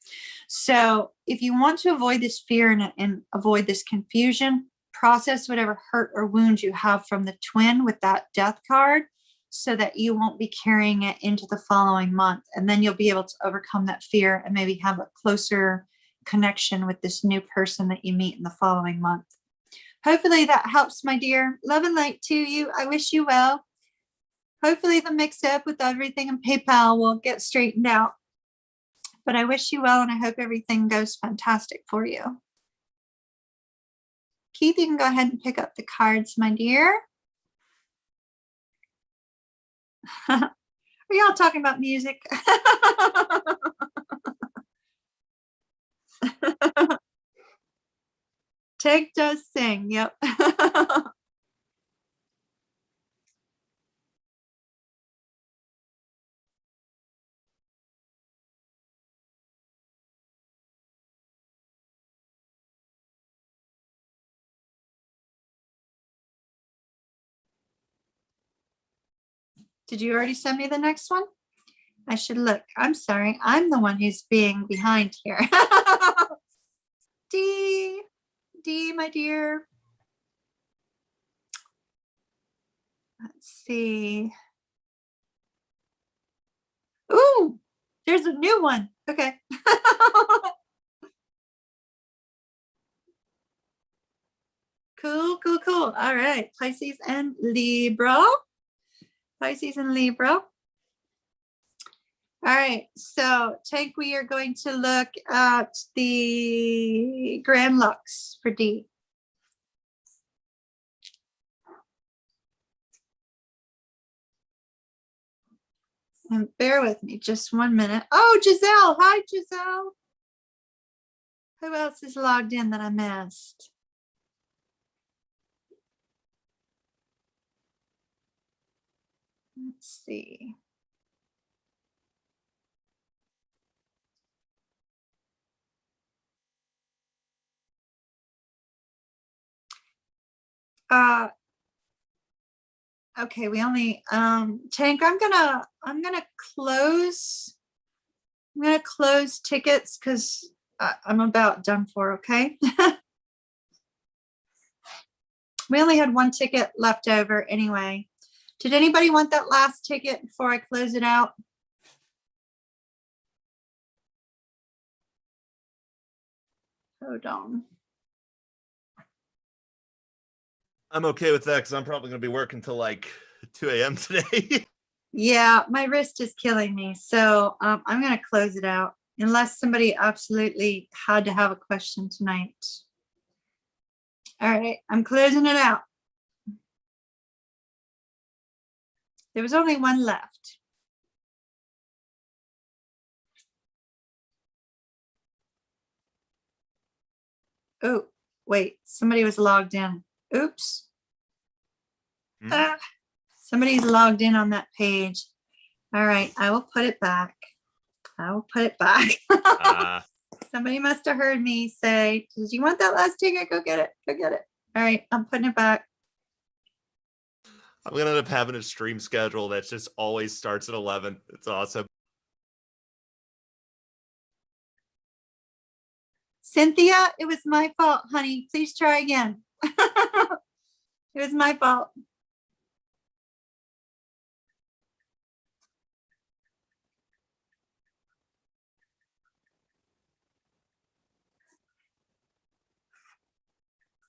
B: So if you want to avoid this fear and avoid this confusion, process whatever hurt or wound you have from the twin with that Death card so that you won't be carrying it into the following month. And then you'll be able to overcome that fear and maybe have a closer connection with this new person that you meet in the following month. Hopefully that helps, my dear. Love and light to you. I wish you well. Hopefully the mix up with everything in PayPal will get straightened out. But I wish you well, and I hope everything goes fantastic for you. Keith, you can go ahead and pick up the cards, my dear. Are y'all talking about music? Teg does sing, yep. Did you already send me the next one? I should look. I'm sorry. I'm the one who's being behind here. D, my dear. Let's see. Ooh, there's a new one. Okay. Cool, cool, cool. All right. Pisces and Libra. Pisces and Libra. All right. So, Tank, we are going to look at the Grand Lux for D. And bear with me just 1 minute. Oh, Giselle. Hi, Giselle. Who else is logged in that I missed? Let's see. Okay, we only Tank, I'm gonna close tickets because I'm about done for, okay? We only had one ticket left over anyway. Did anybody want that last ticket before I close it out? Hold on.
A: I'm okay with that because I'm probably going to be working till like 2 a.m. today.
B: Yeah, my wrist is killing me. So I'm going to close it out unless somebody absolutely had to have a question tonight. All right, I'm closing it out. There was only one left. Oh, wait, somebody was logged in. Oops. Somebody's logged in on that page. All right, I will put it back. I will put it back. Somebody must have heard me say, did you want that last ticket? Go get it. Go get it. All right, I'm putting it back.
A: I'm going to end up having a stream schedule that just always starts at 11. It's awesome.
B: Cynthia, it was my fault, honey. Please try again. It was my fault.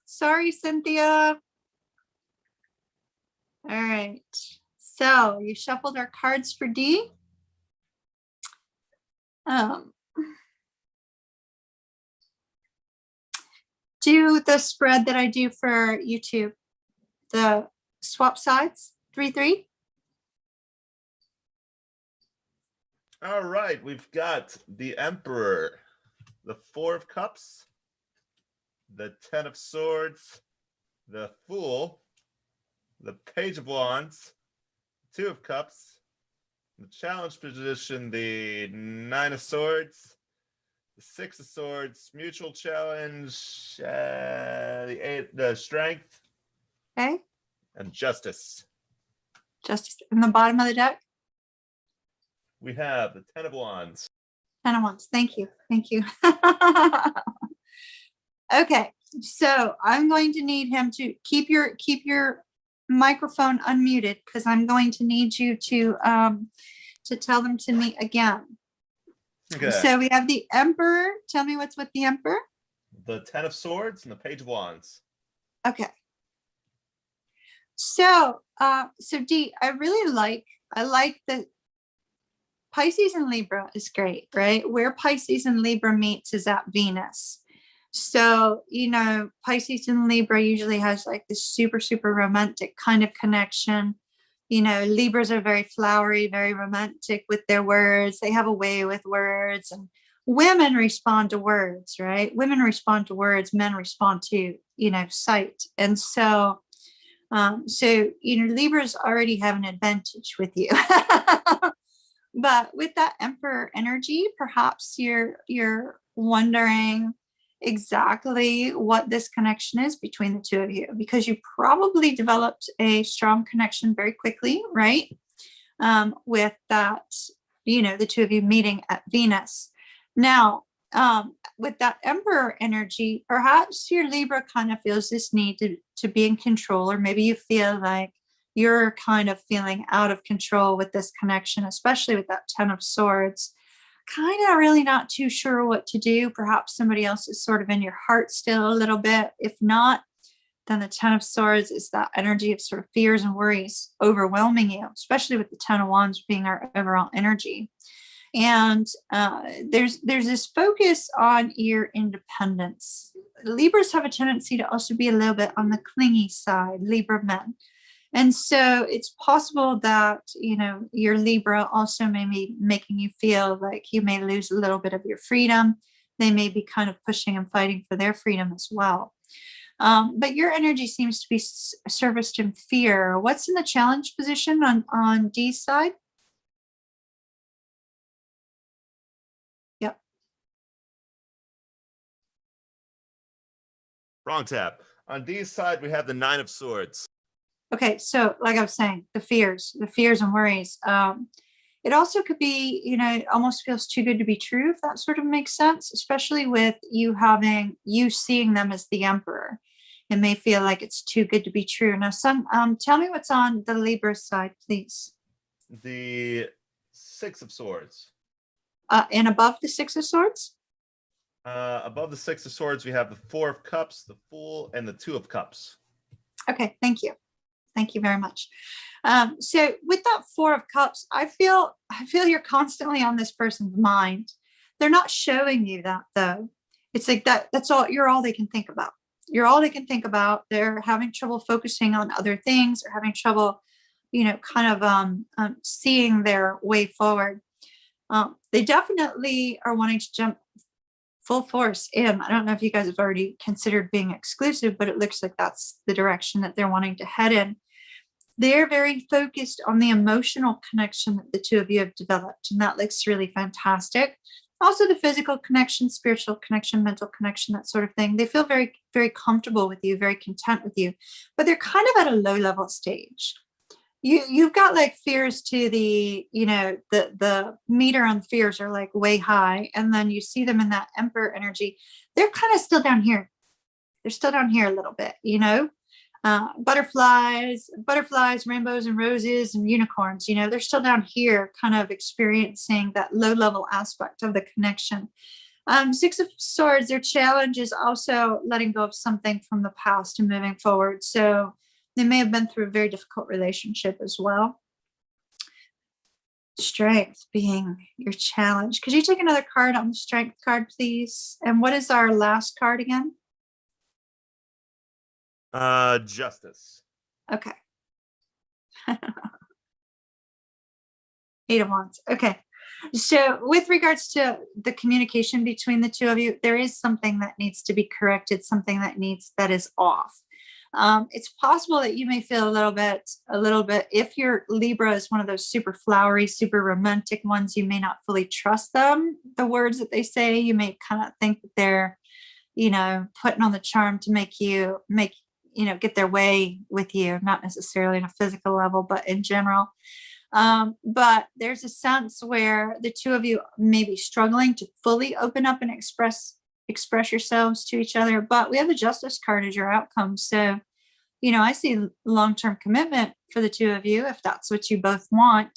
B: Sorry, Cynthia. All right. So you shuffled our cards for D. Do the spread that I do for YouTube, the swap sides, 3-3.
A: All right, we've got the Emperor, the 4 of Cups, the 10 of Swords, the Fool, the Page of Wands, 2 of Cups, the challenge position, the 9 of Swords, the 6 of Swords, mutual challenge, the Strength,
B: Okay.
A: and Justice.
B: Justice in the bottom of the deck.
A: We have the 10 of Wands.
B: 10 of Wands. Thank you. Thank you. Okay, so I'm going to need him to keep your microphone unmuted because I'm going to need you to tell them to me again. Okay. So we have the Emperor. Tell me what's with the Emperor.
A: The 10 of Swords and the Page of Wands.
B: Okay. So so D, I like the Pisces and Libra is great, right? Where Pisces and Libra meets is at Venus. So, you know, Pisces and Libra usually has like this super, super romantic kind of connection. You know, Libras are very flowery, very romantic with their words. They have a way with words, and women respond to words, right? Women respond to words, men respond to, you know, sight. And so, you know, Libras already have an advantage with you. But with that Emperor energy, perhaps you're wondering exactly what this connection is between the two of you, because you probably developed a strong connection very quickly, right? With that, you know, the two of you meeting at Venus. Now, with that Emperor energy, perhaps your Libra kind of feels this need to be in control, or maybe you feel like you're kind of feeling out of control with this connection, especially with that 10 of Swords. kind of really not too sure what to do. Perhaps somebody else is sort of in your heart still a little bit. If not, then the Ten of Swords is that energy of sort of fears and worries overwhelming you, especially with the Ten of Wands being our overall energy. And there's this focus on your independence. Libras have a tendency to also be a little bit on the clingy side, Libra men. And so it's possible that, you know, your Libra also may be making you feel like you may lose a little bit of your freedom. They may be kind of pushing and fighting for their freedom as well. But your energy seems to be serviced in fear. What's in the challenge position on D's side? Yep.
A: Wrong tab. On D's side, we have the Nine of Swords.
B: Okay, so like I was saying, the fears and worries. It also could be, you know, it almost feels too good to be true, if that sort of makes sense, especially with you seeing them as the Emperor. It may feel like it's too good to be true. Now, tell me what's on the Libra side, please.
A: The Six of Swords.
B: And above the Six of Swords?
A: Above the Six of Swords, we have the Four of Cups, the Fool, and the Two of Cups.
B: Okay, thank you. Thank you very much. So with that Four of Cups, I feel you're constantly on this person's mind. They're not showing you that though. It's like you're all they can think about. You're all they can think about. They're having trouble focusing on other things or having trouble, you know, kind of seeing their way forward. They definitely are wanting to jump full force in. I don't know if you guys have already considered being exclusive, but it looks like that's the direction that they're wanting to head in. They're very focused on the emotional connection that the two of you have developed, and that looks really fantastic. Also the physical connection, spiritual connection, mental connection, that sort of thing. They feel very, very comfortable with you, very content with you, but they're kind of at a low level stage. You've got like fears to the, you know, the meter on fears are like way high. And then you see them in that Emperor energy. They're kind of still down here. They're still down here a little bit, you know, butterflies, rainbows and roses and unicorns, you know, they're still down here kind of experiencing that low level aspect of the connection. Six of Swords, their challenge is also letting go of something from the past and moving forward. So they may have been through a very difficult relationship as well. Strength being your challenge. Could you take another card on the Strength card, please? And what is our last card again?
A: Justice.
B: Okay. Eight of Wands. Okay. So with regards to the communication between the two of you, there is something that needs to be corrected, something that is off. It's possible that you may feel a little bit, if your Libra is one of those super flowery, super romantic ones, you may not fully trust them. The words that they say, you may kind of think that they're, you know, putting on the charm to make you get their way with you, not necessarily on a physical level, but in general. But there's a sense where the two of you may be struggling to fully open up and express yourselves to each other, but we have the Justice card as your outcome. So, you know, I see long-term commitment for the two of you if that's what you both want.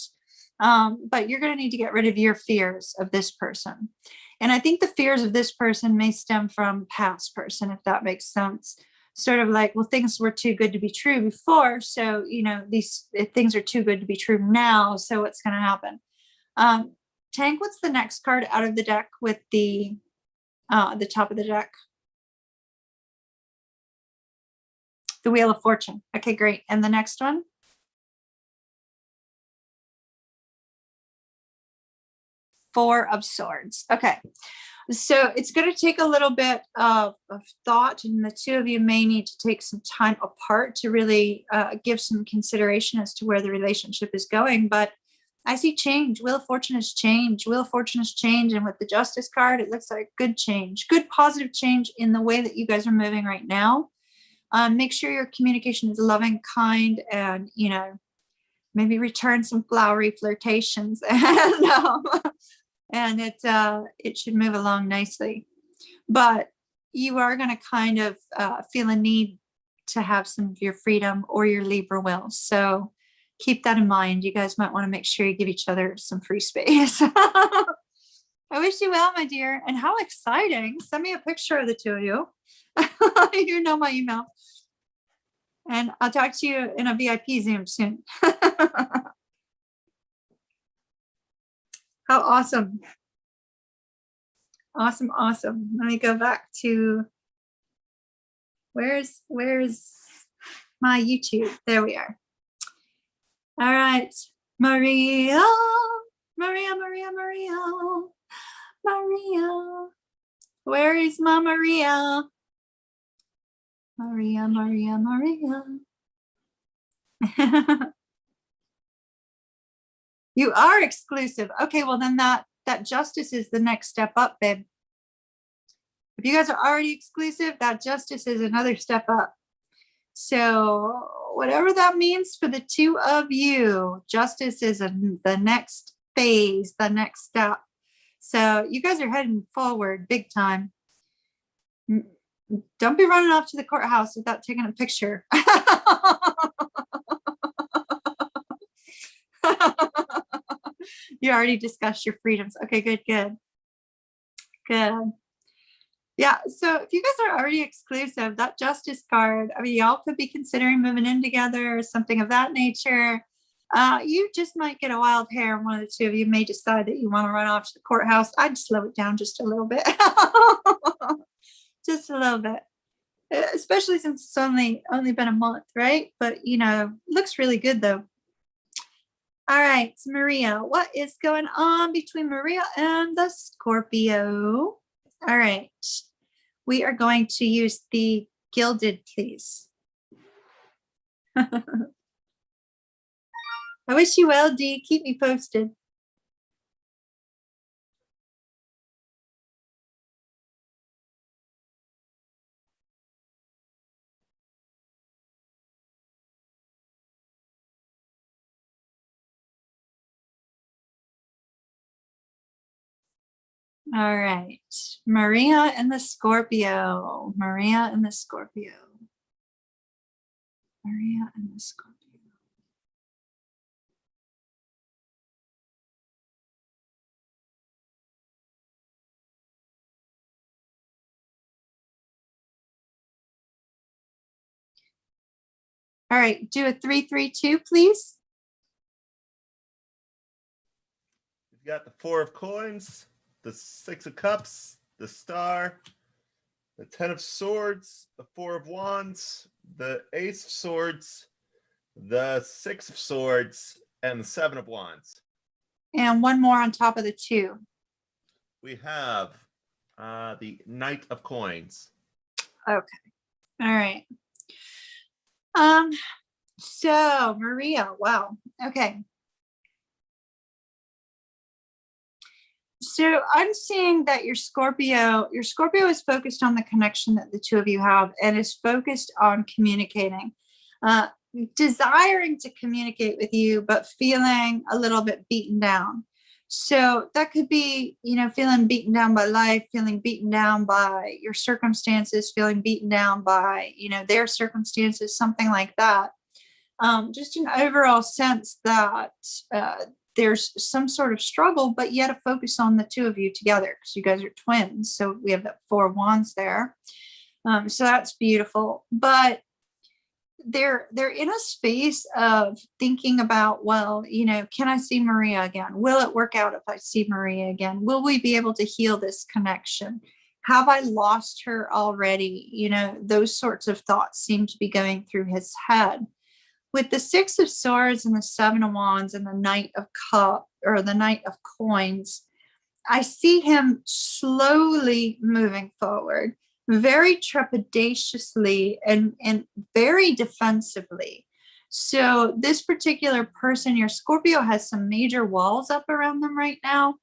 B: But you're going to need to get rid of your fears of this person. And I think the fears of this person may stem from past person, if that makes sense. Sort of like, well, things were too good to be true before. So, you know, these things are too good to be true now. So what's going to happen? Tank, what's the next card out of the deck with the top of the deck? The Wheel of Fortune. Okay, great. And the next one? Four of Swords. Okay. So it's going to take a little bit of thought, and the two of you may need to take some time apart to really give some consideration as to where the relationship is going. But I see change. Wheel of Fortune has changed. Wheel of Fortune has changed. And with the Justice card, it looks like good change, good positive change in the way that you guys are moving right now. Make sure your communication is loving, kind, and, you know, maybe return some flowery flirtations. And it should move along nicely. But you are going to kind of feel a need to have some of your freedom or your Libra will. So keep that in mind. You guys might want to make sure you give each other some free space. I wish you well, my dear. And how exciting. Send me a picture of the two of you. You know my email. And I'll talk to you in a VIP Zoom soon. How awesome. Awesome, awesome. Let me go back to where's my YouTube? There we are. All right. Maria, Maria, Maria, Maria, Maria. Where is my Maria? Maria, Maria, Maria. You are exclusive. Okay, well then that justice is the next step up, babe. If you guys are already exclusive, that justice is another step up. So whatever that means for the two of you, justice is the next phase, the next step. So you guys are heading forward big time. Don't be running off to the courthouse without taking a picture. You already discussed your freedoms. Okay, good, good. Good. Yeah, so if you guys are already exclusive, that justice card, I mean, y'all could be considering moving in together or something of that nature. You just might get a wild hair. One of the two of you may decide that you want to run off to the courthouse. I'd slow it down just a little bit. Just a little bit. Especially since it's only been a month, right? But, you know, looks really good though. All right, Maria, what is going on between Maria and the Scorpio? All right, we are going to use the gilded, please. I wish you well, Dee. Keep me posted. All right, Maria and the Scorpio. Maria and the Scorpio. Maria and the Scorpio. All right, do a 3-3-2, please.
A: We've got the 4 of coins, the 6 of cups, the star, the 10 of swords, the 4 of wands, the ace of swords, the 6 of swords, and the 7 of wands.
B: And one more on top of the 2.
A: We have the knight of coins.
B: Okay. All right. So Maria, wow. Okay. So I'm seeing that your Scorpio is focused on the connection that the two of you have and is focused on communicating, desiring to communicate with you, but feeling a little bit beaten down. So that could be, you know, feeling beaten down by life, feeling beaten down by your circumstances, feeling beaten down by, you know, their circumstances, something like that. Just an overall sense that there's some sort of struggle, but yet a focus on the two of you together because you guys are twins. So we have that 4 of wands there. So that's beautiful. But they're in a space of thinking about, well, you know, can I see Maria again? Will it work out if I see Maria again? Will we be able to heal this connection? Have I lost her already? You know, those sorts of thoughts seem to be going through his head. With the 6 of swords and the 7 of wands and the knight of cup or the knight of coins, I see him slowly moving forward, very trepidatiously and very defensively. So this particular person, your Scorpio, has some major walls up around them right now.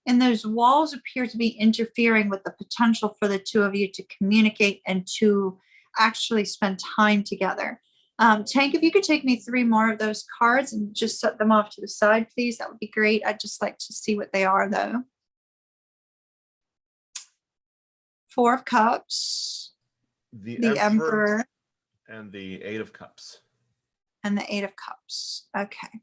B: And those walls appear to be interfering with the potential for the two of you to communicate and to actually spend time together. Tank, if you could take me 3 more of those cards and just set them off to the side, please, that would be great. I'd just like to see what they are, though. 4 of Cups, the Emperor,
A: and the 8 of Cups.
B: and the 8 of Cups. Okay.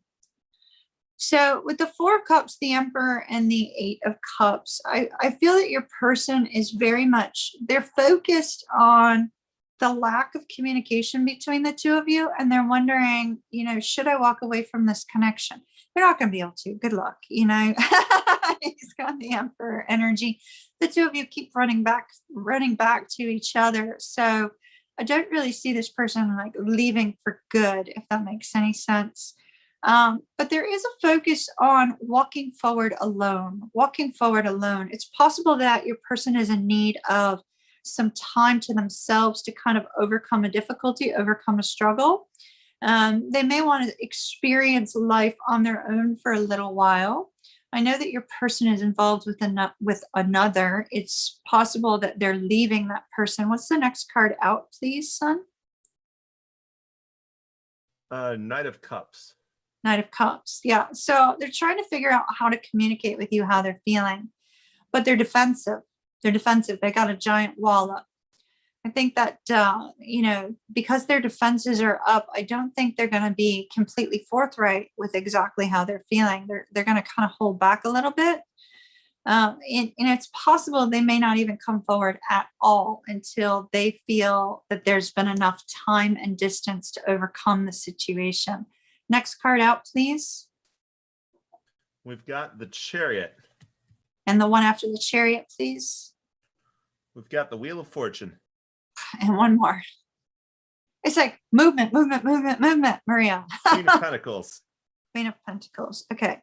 B: So with the Four of Cups, the Emperor, and the Eight of Cups, I feel that your person is very much, they're focused on the lack of communication between the two of you. And they're wondering, should I walk away from this connection? They're not going to be able to. Good luck. He's got the Emperor energy. The two of you keep running back to each other. So I don't really see this person like leaving for good, if that makes any sense. But there is a focus on walking forward alone. It's possible that your person is in need of some time to themselves to kind of overcome a difficulty, overcome a struggle. They may want to experience life on their own for a little while. I know that your person is involved with another. It's possible that they're leaving that person. What's the next card out, please, son?
A: Knight of Cups.
B: Knight of Cups. Yeah. So they're trying to figure out how to communicate with you, how they're feeling, but they're defensive. They got a giant wall up. I think that, because their defenses are up, I don't think they're going to be completely forthright with exactly how they're feeling. They're going to kind of hold back a little bit. And it's possible they may not even come forward at all until they feel that there's been enough time and distance to overcome the situation. Next card out, please.
A: We've got the Chariot.
B: And the one after the Chariot, please.
A: We've got the Wheel of Fortune.
B: And one more. It's like movement, Maria.
A: Queen of Pentacles.
B: Queen of Pentacles. Okay.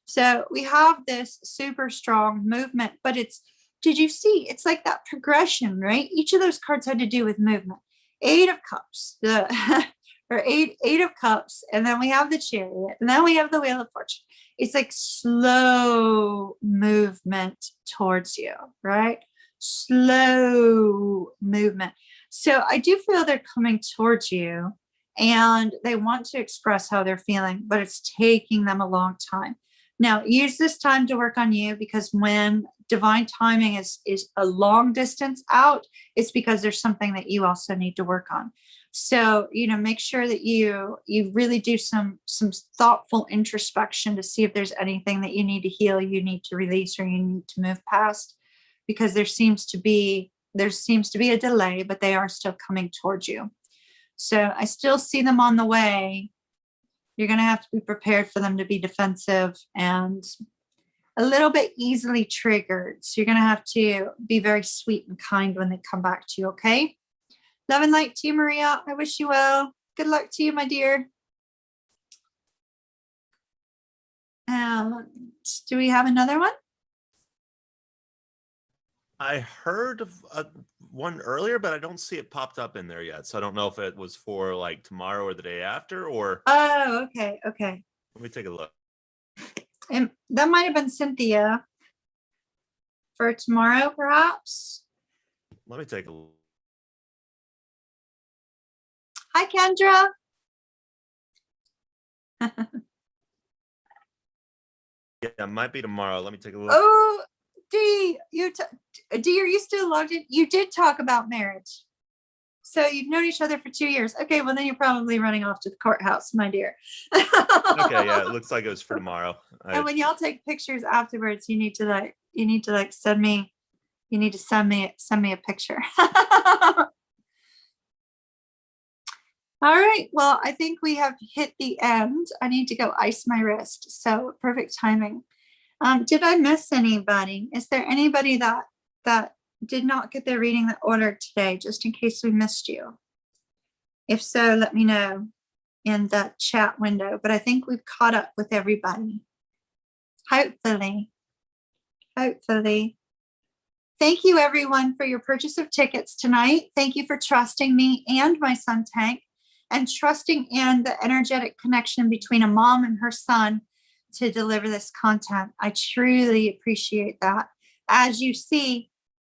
B: So we have this super strong movement, but did you see? It's like that progression, right? Each of those cards had to do with movement. Eight of Cups, or eight of Cups, and then we have the Chariot, and then we have the Wheel of Fortune. It's like slow movement towards you, right? Slow movement. So I do feel they're coming towards you and they want to express how they're feeling, but it's taking them a long time. Now, use this time to work on you, because when divine timing is a long distance out, it's because there's something that you also need to work on. So, make sure that you really do some thoughtful introspection to see if there's anything that you need to heal, you need to release, or you need to move past, because there seems to be a delay, but they are still coming towards you. So I still see them on the way. You're going to have to be prepared for them to be defensive and a little bit easily triggered. So you're going to have to be very sweet and kind when they come back to you. Okay. Love and light to you, Maria. I wish you well. Good luck to you, my dear. Do we have another one?
A: I heard of one earlier, but I don't see it popped up in there yet. So I don't know if it was for like tomorrow or the day after, or.
B: Oh, okay.
A: Let me take a look.
B: And that might have been Cynthia for tomorrow, perhaps.
A: Let me take a look.
B: Hi, Kendra.
A: Yeah, it might be tomorrow. Let me take a look.
B: Oh, Dee, are you still logged in? You did talk about marriage. So you've known each other for 2 years. Okay, well then you're probably running off to the courthouse, my dear.
A: Okay, yeah, it looks like it was for tomorrow.
B: And when y'all take pictures afterwards, you need to send me a picture. All right. Well, I think we have hit the end. I need to go ice my wrist. So perfect timing. Did I miss anybody? Is there anybody that did not get their reading that ordered today, just in case we missed you? If so, let me know in the chat window. But I think we've caught up with everybody. Hopefully. Thank you, everyone, for your purchase of tickets tonight. Thank you for trusting me and my son, Tank, and trusting in the energetic connection between a mom and her son to deliver this content. I truly appreciate that. As you see,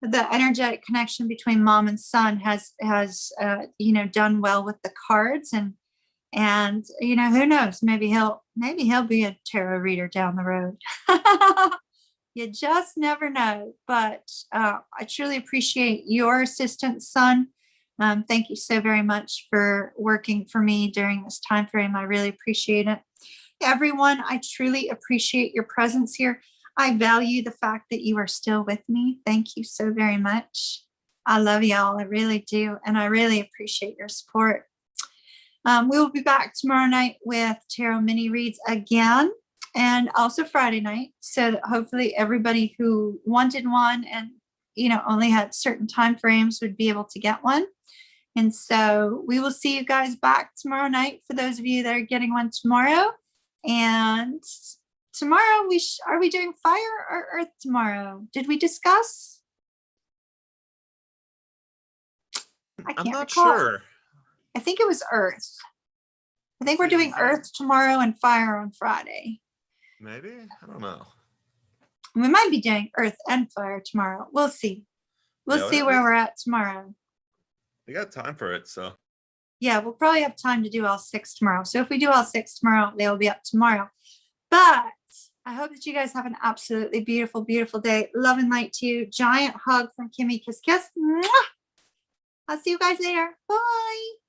B: the energetic connection between mom and son has done well with the cards, and who knows, maybe he'll be a tarot reader down the road. You just never know. But I truly appreciate your assistance, son. Thank you so very much for working for me during this time frame. I really appreciate it. everyone, I truly appreciate your presence here. I value the fact that you are still with me. Thank you so very much. I love y'all. I really do. And I really appreciate your support. We will be back tomorrow night with tarot mini reads again, and also Friday night. So that hopefully everybody who wanted one and, you know, only had certain time frames would be able to get one. And so we will see you guys back tomorrow night for those of you that are getting one tomorrow. And tomorrow are we doing fire or earth tomorrow? Did we discuss?
A: I'm not
B: recall.
A: sure.
B: I think it was earth. I think we're doing earth tomorrow and fire on Friday.
A: Maybe? I don't know.
B: We might be doing earth and fire tomorrow. We'll see. We'll see where we're at tomorrow.
A: We got time for it, so.
B: Yeah, we'll probably have time to do all 6 tomorrow. So if we do all 6 tomorrow, they'll be up tomorrow. But I hope that you guys have an absolutely beautiful, beautiful day. Love and light to you. Giant hug from Kimmy. Kiss, kiss. Mwah! I'll see you guys later. Bye.